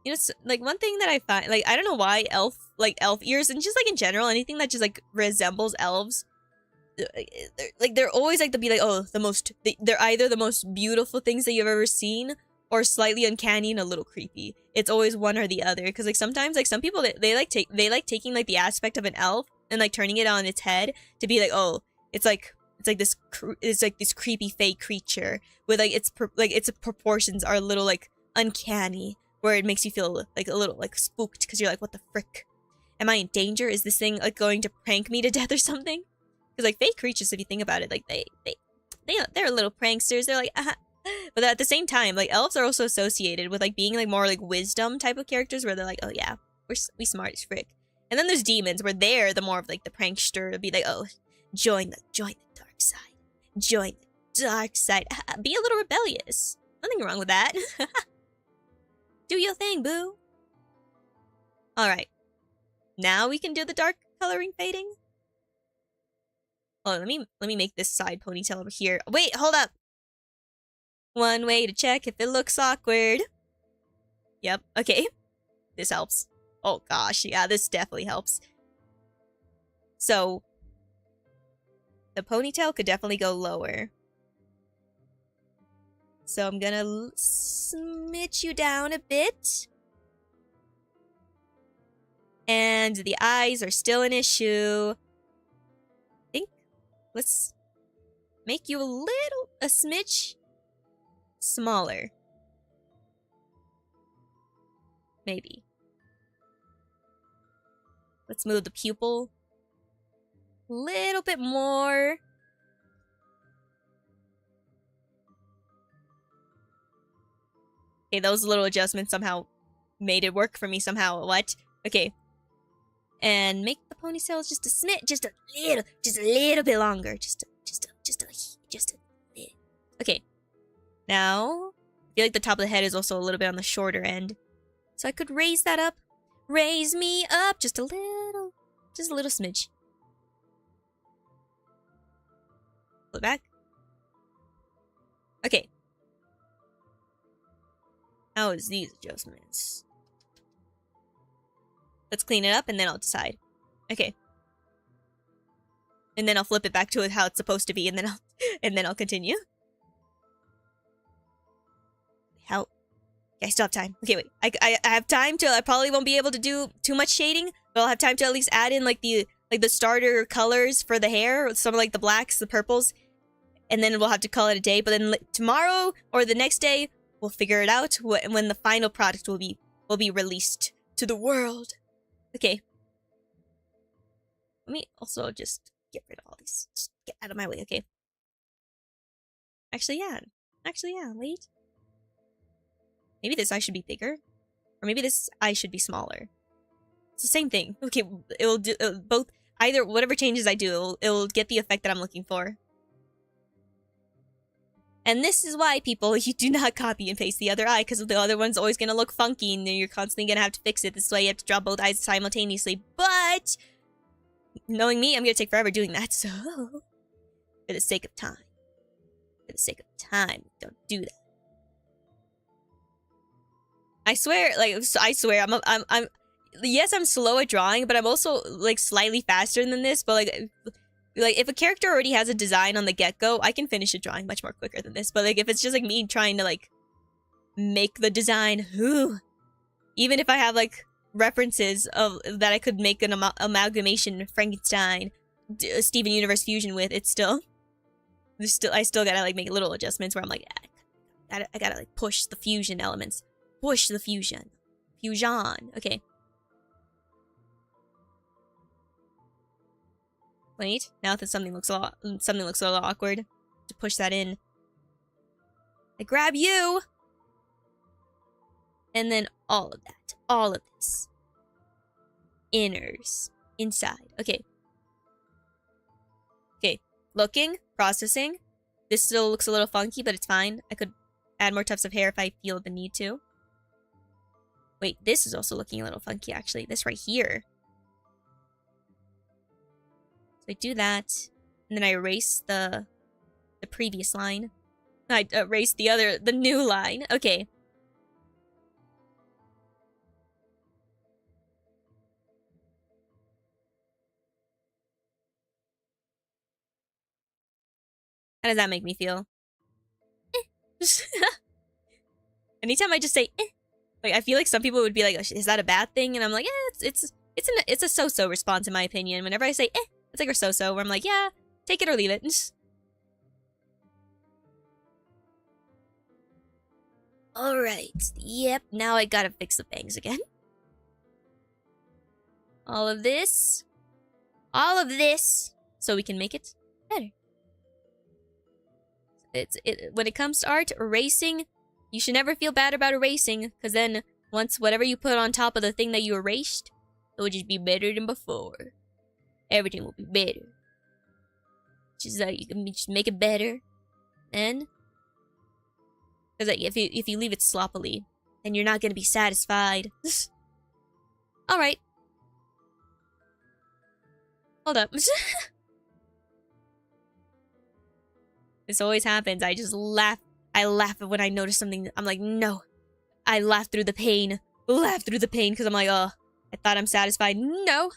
You know, like, one thing that I find, like, I don't know why elf ears, and just, like, in general, anything that just, like, resembles elves, they're always, like, to be, like, oh, they're either the most beautiful things that you've ever seen, or slightly uncanny and a little creepy. It's always one or the other, because, like, sometimes, like, some people, they like taking, like, the aspect of an elf, and, like, turning it on its head, to be, like, oh, it's like this creepy fake creature, with, like, its proportions are a little, like, uncanny, where it makes you feel, like, a little, like, spooked, because you're like, what the frick? Am I in danger? Is this thing, like, going to prank me to death or something? Because, like, fake creatures, if you think about it, like, they're little pranksters. They're like, But at the same time, like, elves are also associated with, like, being, like, more, like, wisdom type of characters, where they're like, oh, yeah, we smart as frick. And then there's demons, where they're the more of, like, the prankster, to be like, oh, join the dark side. Join the dark side. Be a little rebellious. Nothing wrong with that. Do your thing, boo. Alright. Now we can do the dark coloring fading. Oh, let me make this side ponytail over here. Wait, hold up. One way to check if it looks awkward. Yep, okay. This helps. Oh gosh, yeah, this definitely helps. So, the ponytail could definitely go lower. So I'm gonna smidge you down a bit. And the eyes are still an issue. I think let's make you a smidge smaller. Maybe. Let's move the pupil a little bit more. Okay, those little adjustments somehow made it work for me somehow. What? Okay. And make the ponytail just a smidge, just a little bit longer. Just a bit. Okay. Now, I feel like the top of the head is also a little bit on the shorter end. So I could raise that up. Raise me up just a little smidge. Pull it back. Okay. How is these adjustments? Let's clean it up and then I'll decide. Okay. And then I'll flip it back to how it's supposed to be, and then I'll continue. How? Okay, I still have time. Okay, wait. I have time to. I probably won't be able to do too much shading, but I'll have time to at least add in like the starter colors for the hair, some of like the blacks, the purples, and then we'll have to call it a day. But then tomorrow or the next day, we'll figure it out when the final product will be released to the world. Okay. Let me also just get rid of all these. Just get out of my way, okay? Actually, yeah. Wait. Maybe this eye should be bigger. Or maybe this eye should be smaller. It's the same thing. Okay, it will do both. Either, whatever changes I do, it will get the effect that I'm looking for. And this is why, people, you do not copy and paste the other eye, because the other one's always going to look funky, and you're constantly going to have to fix it. This is why you have to draw both eyes simultaneously. But, knowing me, I'm going to take forever doing that, so... For the sake of time. Don't do that. I swear, I'm yes, I'm slow at drawing, but I'm also, like, slightly faster than this, but, like, if a character already has a design on the get-go, I can finish a drawing much more quicker than this. But, like, if it's just, like, me trying to, like, make the design, even if I have, like, references of that I could make an amalgamation Frankenstein, Steven Universe fusion with, I still gotta, like, make little adjustments where I'm like, I gotta, like, push the fusion elements. Push the fusion. Fusion. Okay. Wait, now that something looks a little awkward. To push that in. I grab you! And then all of that. All of this. Inners. Inside. Okay. Okay. Looking. Processing. This still looks a little funky, but it's fine. I could add more tufts of hair if I feel the need to. Wait, this is also looking a little funky, actually. This right here. So I do that. And then I erase the previous line. I erase the new line. Okay. How does that make me feel? Anytime I just say like I feel like some people would be like, is that a bad thing? And I'm like, it's a so-so response in my opinion. Whenever I say it's like a so-so where I'm like, yeah, take it or leave it. Alright. Yep, now I gotta fix the bangs again. All of this. All of this. So we can make it better. When it comes to art, erasing, you should never feel bad about erasing, because then once whatever you put on top of the thing that you erased, it would just be better than before. Everything will be better. Just like you can just make it better. And because like, if you leave it sloppily, then you're not gonna be satisfied. Alright. Hold up. This always happens. I just laugh. I laugh when I notice something. I'm like, no. I laugh through the pain. Laugh through the pain because I'm like, oh, I thought I'm satisfied. No.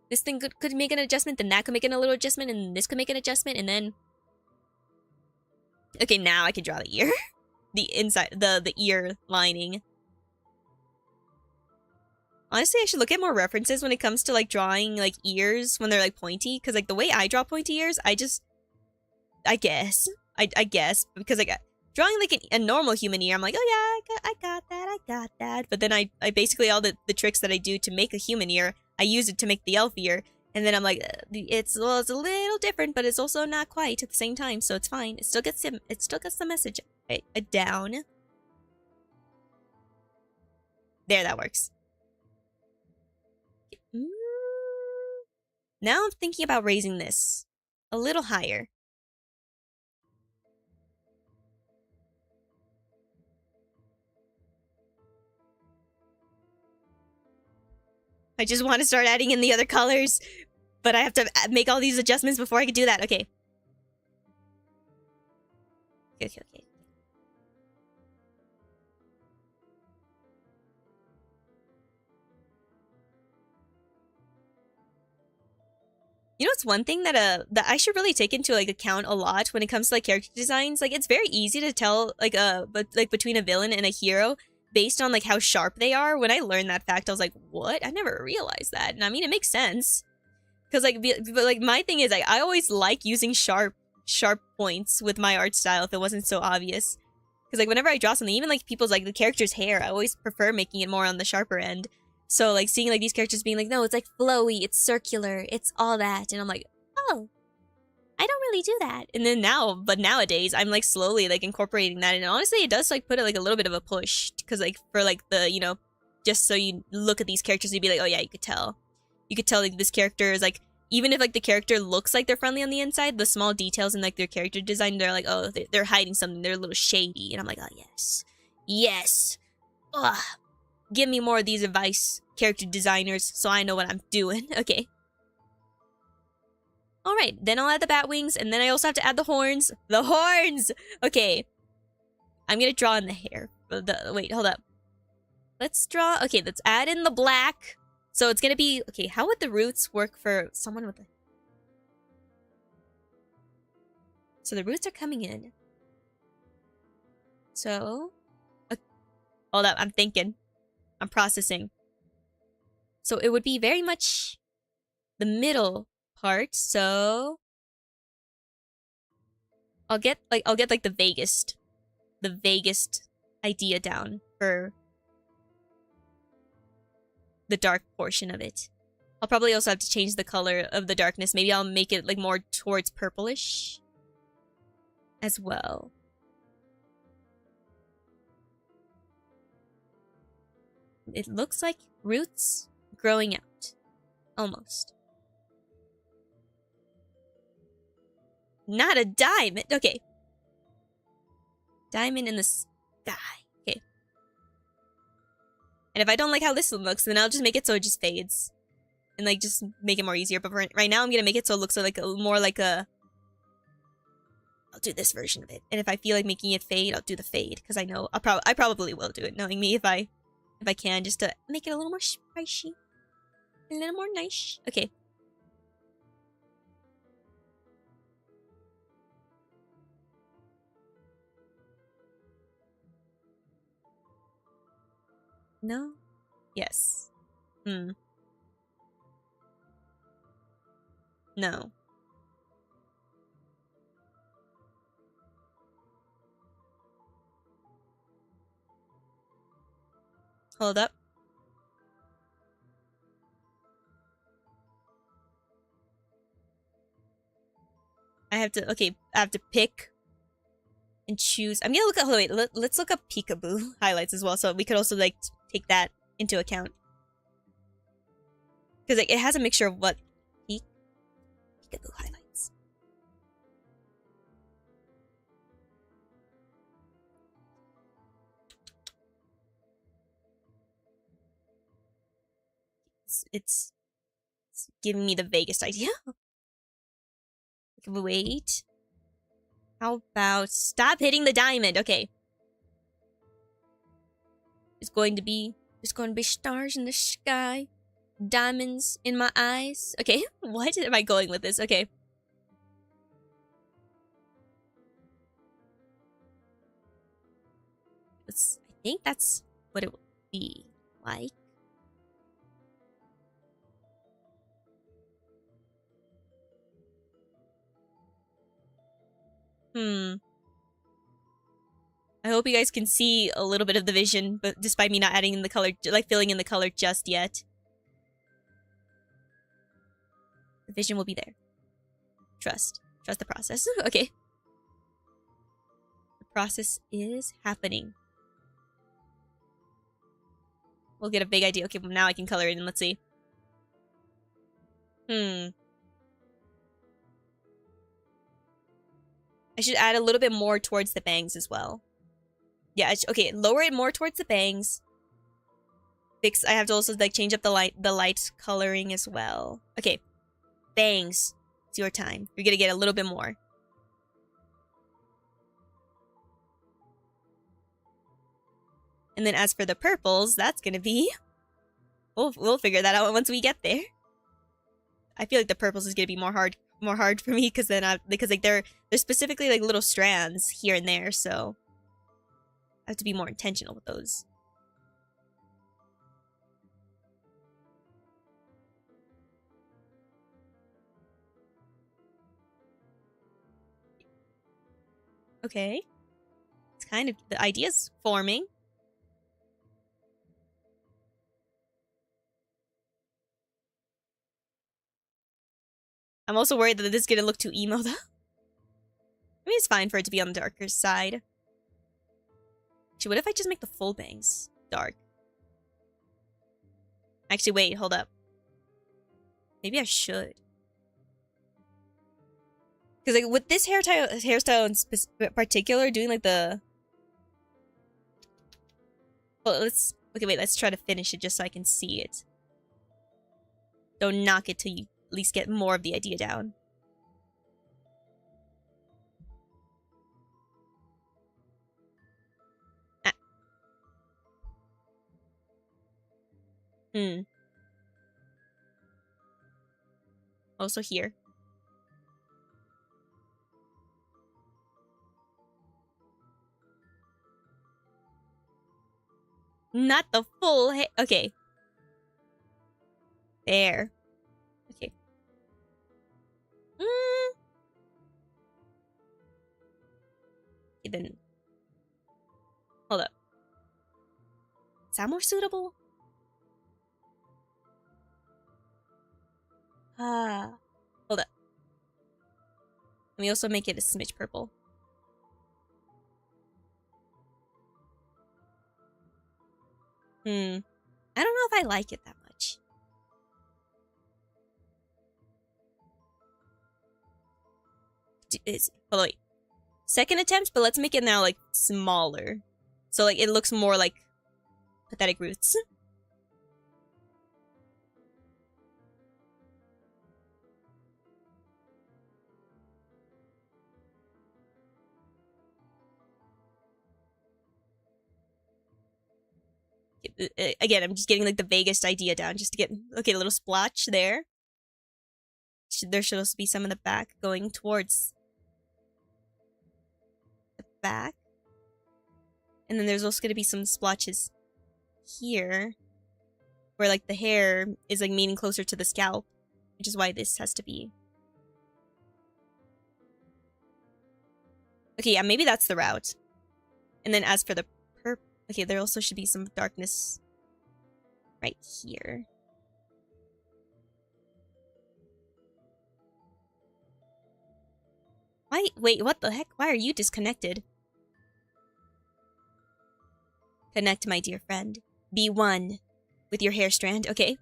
This thing could make an adjustment, then that could make a little adjustment, and this could make an adjustment, and then... Okay, now I can draw the ear. The inside, the ear lining. Honestly, I should look at more references when it comes to, like, drawing, like, ears when they're, like, pointy. Because, like, the way I draw pointy ears, I guess. I guess. Because, like, drawing, like, a normal human ear, I'm like, oh, yeah, I got that. But then I basically, all the tricks that I do to make a human ear, I use it to make the elf ear. And then I'm like, it's a little different, but it's also not quite at the same time, so it's fine. It still gets the message down. There, that works. Now I'm thinking about raising this a little higher. I just want to start adding in the other colors, but I have to make all these adjustments before I can do that. Okay. Okay. You know, it's one thing that I should really take into like account a lot when it comes to like character designs. Like, it's very easy to tell like between a villain and a hero based on like how sharp they are. When I learned that fact, I was like, what? I never realized that. And I mean, it makes sense. Because but like my thing is, like, I always like using sharp points with my art style if it wasn't so obvious. Because like whenever I draw something, even like people's like the character's hair, I always prefer making it more on the sharper end. So like seeing like these characters being like, no, it's like flowy, it's circular, it's all that, and I'm like, oh, I don't really do that. And then nowadays, I'm like slowly like incorporating that, and honestly, it does like put it like a little bit of a push, because like for like the, you know, just so you look at these characters, you'd be like, oh yeah, you could tell like this character is like, even if like the character looks like they're friendly on the inside, the small details in like their character design, they're like, oh, they're hiding something, they're a little shady, and I'm like, oh yes, ugh. Give me more of these advice, character designers, so I know what I'm doing. Okay. Alright, then I'll add the bat wings, and then I also have to add the horns. The horns! Okay. I'm gonna draw in the hair. Wait, hold up. Let's draw... Okay, let's add in the black. So it's gonna be... Okay, how would the roots work for someone with a... So the roots are coming in. So... Hold up, I'm thinking. I'm processing. So it would be very much the middle part, so I'll get like the vaguest idea down for the dark portion of it. I'll probably also have to change the color of the darkness. Maybe I'll make it like more towards purplish as well. It looks like roots growing out. Almost. Not a diamond. Okay. Diamond in the sky. Okay. And if I don't like how this one looks, then I'll just make it so it just fades. And like just make it more easier. But right now I'm gonna make it so it looks like more like a... I'll do this version of it. And if I feel like making it fade, I'll do the fade. Because I know I probably will do it, knowing me if I can, just to make it a little more spicy. A little more nice. Okay. No? Yes. Hmm. No. Hold up. I have to pick and choose. I'm gonna look at, wait, let's look up peekaboo highlights as well, so we could also like take that into account. Because like, it has a mixture of what peekaboo highlights. It's giving me the vaguest idea. Wait. How about stop hitting the diamond? Okay. There's going to be stars in the sky. Diamonds in my eyes. Okay, what am I going with this? Okay. I think that's what it will be like. I hope you guys can see a little bit of the vision, but despite me not adding in the color, like filling in the color just yet. The vision will be there. Trust the process. Okay. The process is happening. We'll get a big idea. Okay, well now I can color it in. Let's see. I should add a little bit more towards the bangs as well. Yeah, okay, lower it more towards the bangs. I have to also like change up the light coloring as well. Okay. Bangs. It's your time. You're gonna get a little bit more. And then as for the purples, that's gonna be... We'll figure that out once we get there. I feel like the purples is gonna be more hard for me because then because like they're specifically like little strands here and there, so I have to be more intentional with those. Okay. It's kind of, the idea's forming. I'm also worried that this is gonna look too emo though. I mean, it's fine for it to be on the darker side. Actually, what if I just make the full bangs dark? Actually, wait, hold up. Maybe I should. Because like with this hairstyle in particular, doing like the... Well, okay, wait, let's try to finish it just so I can see it. Don't knock it till you at least get more of the idea down. Also here. Not the full hair. Okay. There. Okay. Okay, then. Hold up. Is that more suitable? Hold up. Let me also make it a smidge purple. I don't know if I like it that much. Hold on, wait. Second attempt, but let's make it now, like, smaller. So, like, it looks more like Pathetic Roots. Again, I'm just getting, like, the vaguest idea down, just to get, okay, a little splotch there. There should also be some in the back going towards the back. And then there's also going to be some splotches here, where, like, the hair is, like, meeting closer to the scalp, which is why this has to be. Okay, yeah, maybe that's the route. And then as for the purple, okay, there also should be some darkness right here. Why? Wait, what the heck? Why are you disconnected? Connect, my dear friend. Be one with your hair strand, okay?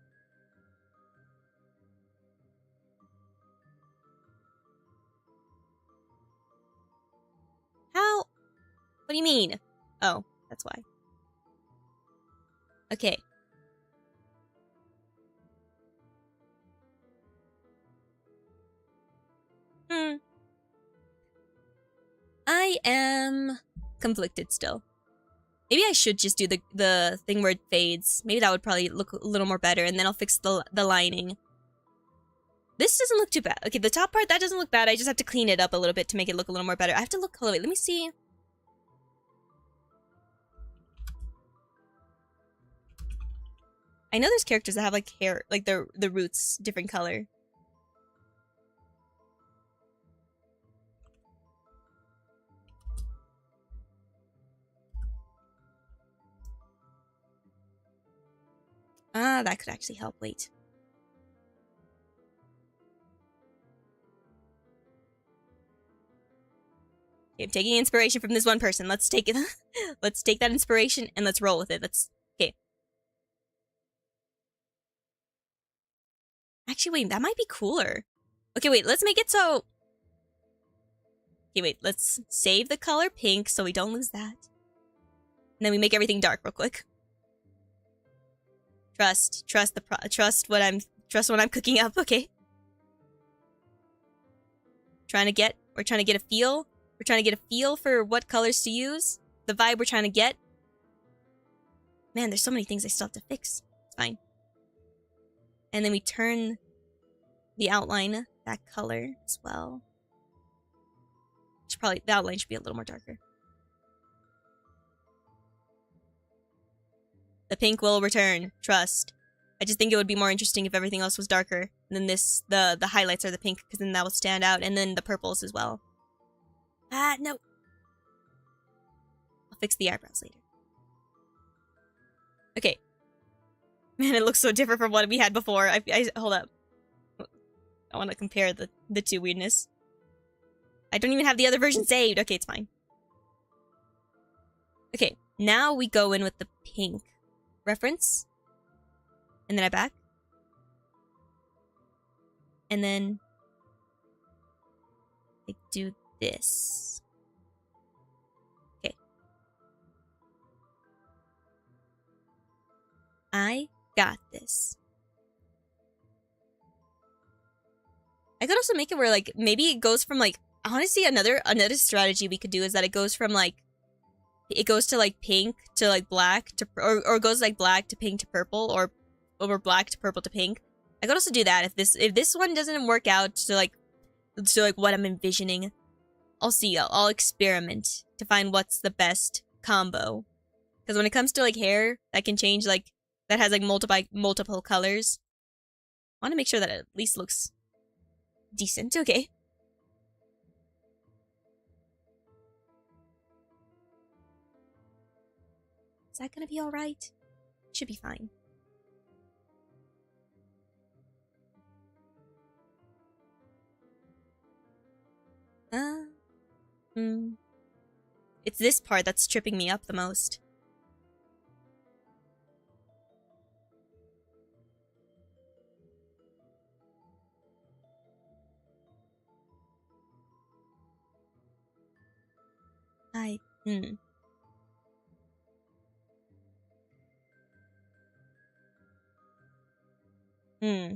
How? What do you mean? Oh, that's why. Okay. I am conflicted still. Maybe I should just do the thing where it fades. Maybe that would probably look a little more better, and then I'll fix the lining. This doesn't look too bad. Okay, the top part, that doesn't look bad. I just have to clean it up a little bit to make it look a little more better. I have to look... Wait, let me see. I know there's characters that have, like, hair... Like, the roots different color. Ah, that could actually help. Wait. Okay, I'm taking inspiration from this one person. Let's take it. Let's take that inspiration and let's roll with it. Okay. Actually, wait, that might be cooler. Okay, wait, let's make it so... Okay, wait, let's save the color pink so we don't lose that. And then we make everything dark real quick. Trust what I'm cooking up, okay? We're trying to get a feel. We're trying to get a feel for what colors to use. The vibe we're trying to get. Man, there's so many things I still have to fix. It's fine. And then we turn the outline that color as well. The outline should be a little more darker. The pink will return. Trust. I just think it would be more interesting if everything else was darker. And then the highlights are the pink, because then that will stand out. And then the purples as well. Ah, no. I'll fix the eyebrows later. Okay. Man, it looks so different from what we had before. Hold up. I want to compare the two weirdness. I don't even have the other version saved. Okay, it's fine. Okay, now we go in with the pink reference. And then I back. And then I do this. Okay. I got this. I could also make it where, like, maybe it goes from, like, honestly, another strategy we could do is that it goes from, like, it goes to, like, pink to, like, black to, or goes, like, black to pink to purple, or black to purple to pink. I could also do that if this one doesn't work out to, like, what I'm envisioning. I'll see. I'll experiment to find what's the best combo. Because when it comes to, like, hair that can change, like, that has, like, multiple colors, I want to make sure that it at least looks decent. Okay. Is that gonna be alright? Should be fine. It's this part that's tripping me up the most. Hmm.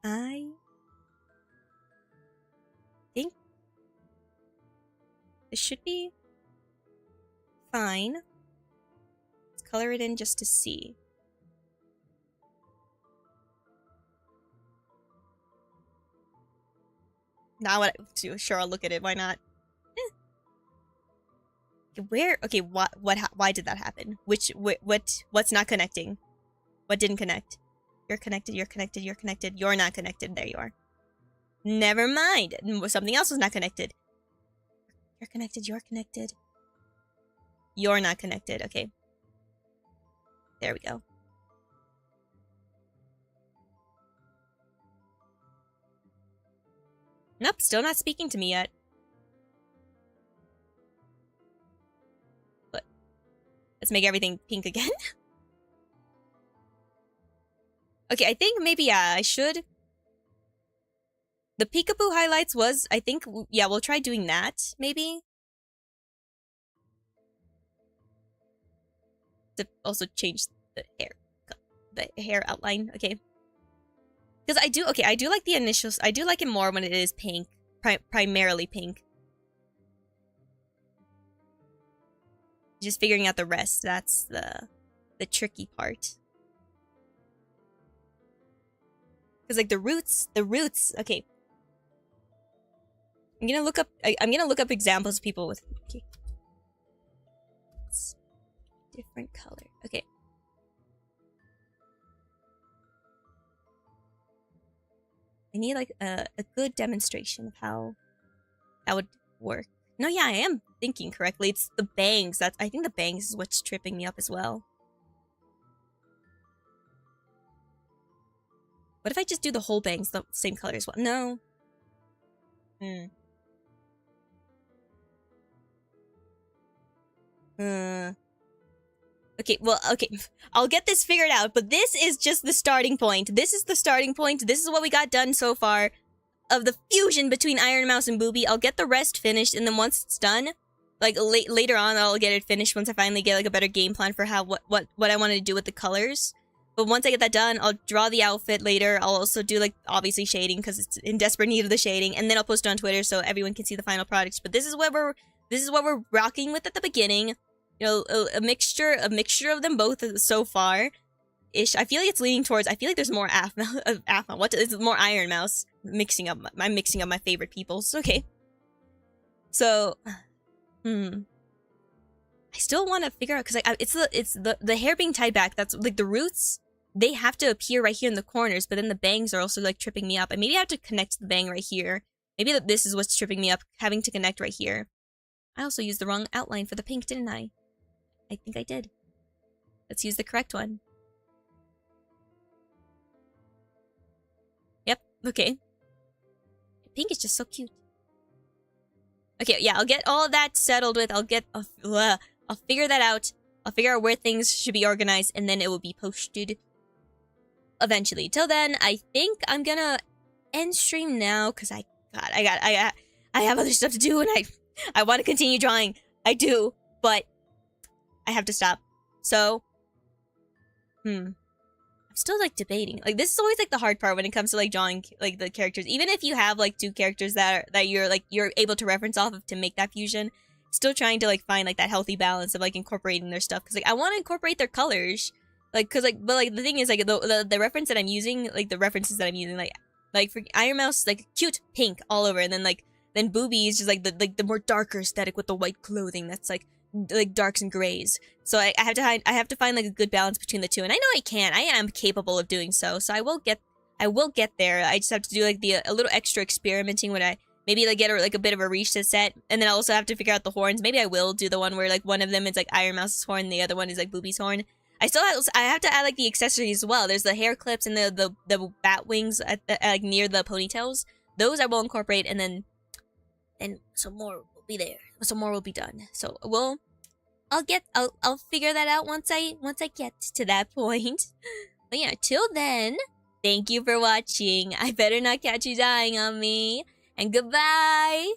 I think this should be fine. Let's color it in just to see. Now what? Sure, I'll look at it. Why not? Where? Okay, why did that happen? What's not connecting? What didn't connect? You're connected, you're connected, you're connected. You're not connected. There you are. Never mind. Something else was not connected. You're connected, you're connected. You're not connected. Okay. There we go. Nope, still not speaking to me yet. But let's make everything pink again. Okay, I think maybe, yeah, I should. The peekaboo highlights was, I think, yeah, we'll try doing that, maybe. To also change the hair outline, okay. Because I do like the initials, I do like it more when it is pink, primarily pink. Just figuring out the rest, that's the tricky part. Because like the roots, okay. I'm gonna look up examples of people with, okay. It's different color, okay. I need like a good demonstration of how that would work. No, yeah, I am thinking correctly. It's the bangs. I think the bangs is what's tripping me up as well. What if I just do the whole bangs the same color as well? No. Okay, well, okay. I'll get this figured out, but this is just the starting point. This is the starting point. This is what we got done so far of the fusion between Ironmouse and Bubi. I'll get the rest finished, and then once it's done, like, later on, I'll get it finished once I finally get, like, a better game plan for how, what I want to do with the colors. But once I get that done, I'll draw the outfit later. I'll also do, like, obviously shading, because it's in desperate need of the shading, and then I'll post it on Twitter so everyone can see the final product. But this is what we're rocking with at the beginning. You know, a mixture of them both so far. Ish. I feel like it's leaning towards. I feel like there's more what is more Ironmouse. I'm mixing up my favorite peoples. Okay. So, I still want to figure out, because like it's the hair being tied back. That's like the roots. They have to appear right here in the corners, but then the bangs are also like tripping me up. And maybe I have to connect the bang right here. Maybe this is what's tripping me up, having to connect right here. I also used the wrong outline for the pink, didn't I? I think I did. Let's use the correct one. Yep, okay. Pink is just so cute. Okay, yeah, I'll get all of that settled with. I'll figure that out. I'll figure out where things should be organized, and then it will be posted eventually. Till then, I think I'm gonna end stream now, because I have other stuff to do, and I want to continue drawing. I do, but I have to stop. So, I'm still like debating. Like, this is always like the hard part when it comes to like drawing like the characters. Even if you have like two characters that you're able to reference off of to make that fusion, still trying to like find like that healthy balance of like incorporating their stuff. Because like I want to incorporate their colors. Like, cause like, but like the thing is like the reference that I'm using, like the references that I'm using, like for Ironmouse, like cute pink all over, and then Bubi is just like the more darker aesthetic with the white clothing that's like darks and grays. So I have to find like a good balance between the two, and I know I can. I am capable of doing so. So I will get there. I just have to do like a little extra experimenting when I maybe like get like a bit of a reset set, and then I also have to figure out the horns. Maybe I will do the one where like one of them is like Ironmouse's horn, the other one is like Bubi's horn. I have to add like the accessories as well. There's the hair clips and the bat wings at the, like near the ponytails. Those I will incorporate, and then some more will be there. Some more will be done. So I'll figure that out once I get to that point. But yeah, till then, thank you for watching. I better not catch you dying on me. And goodbye!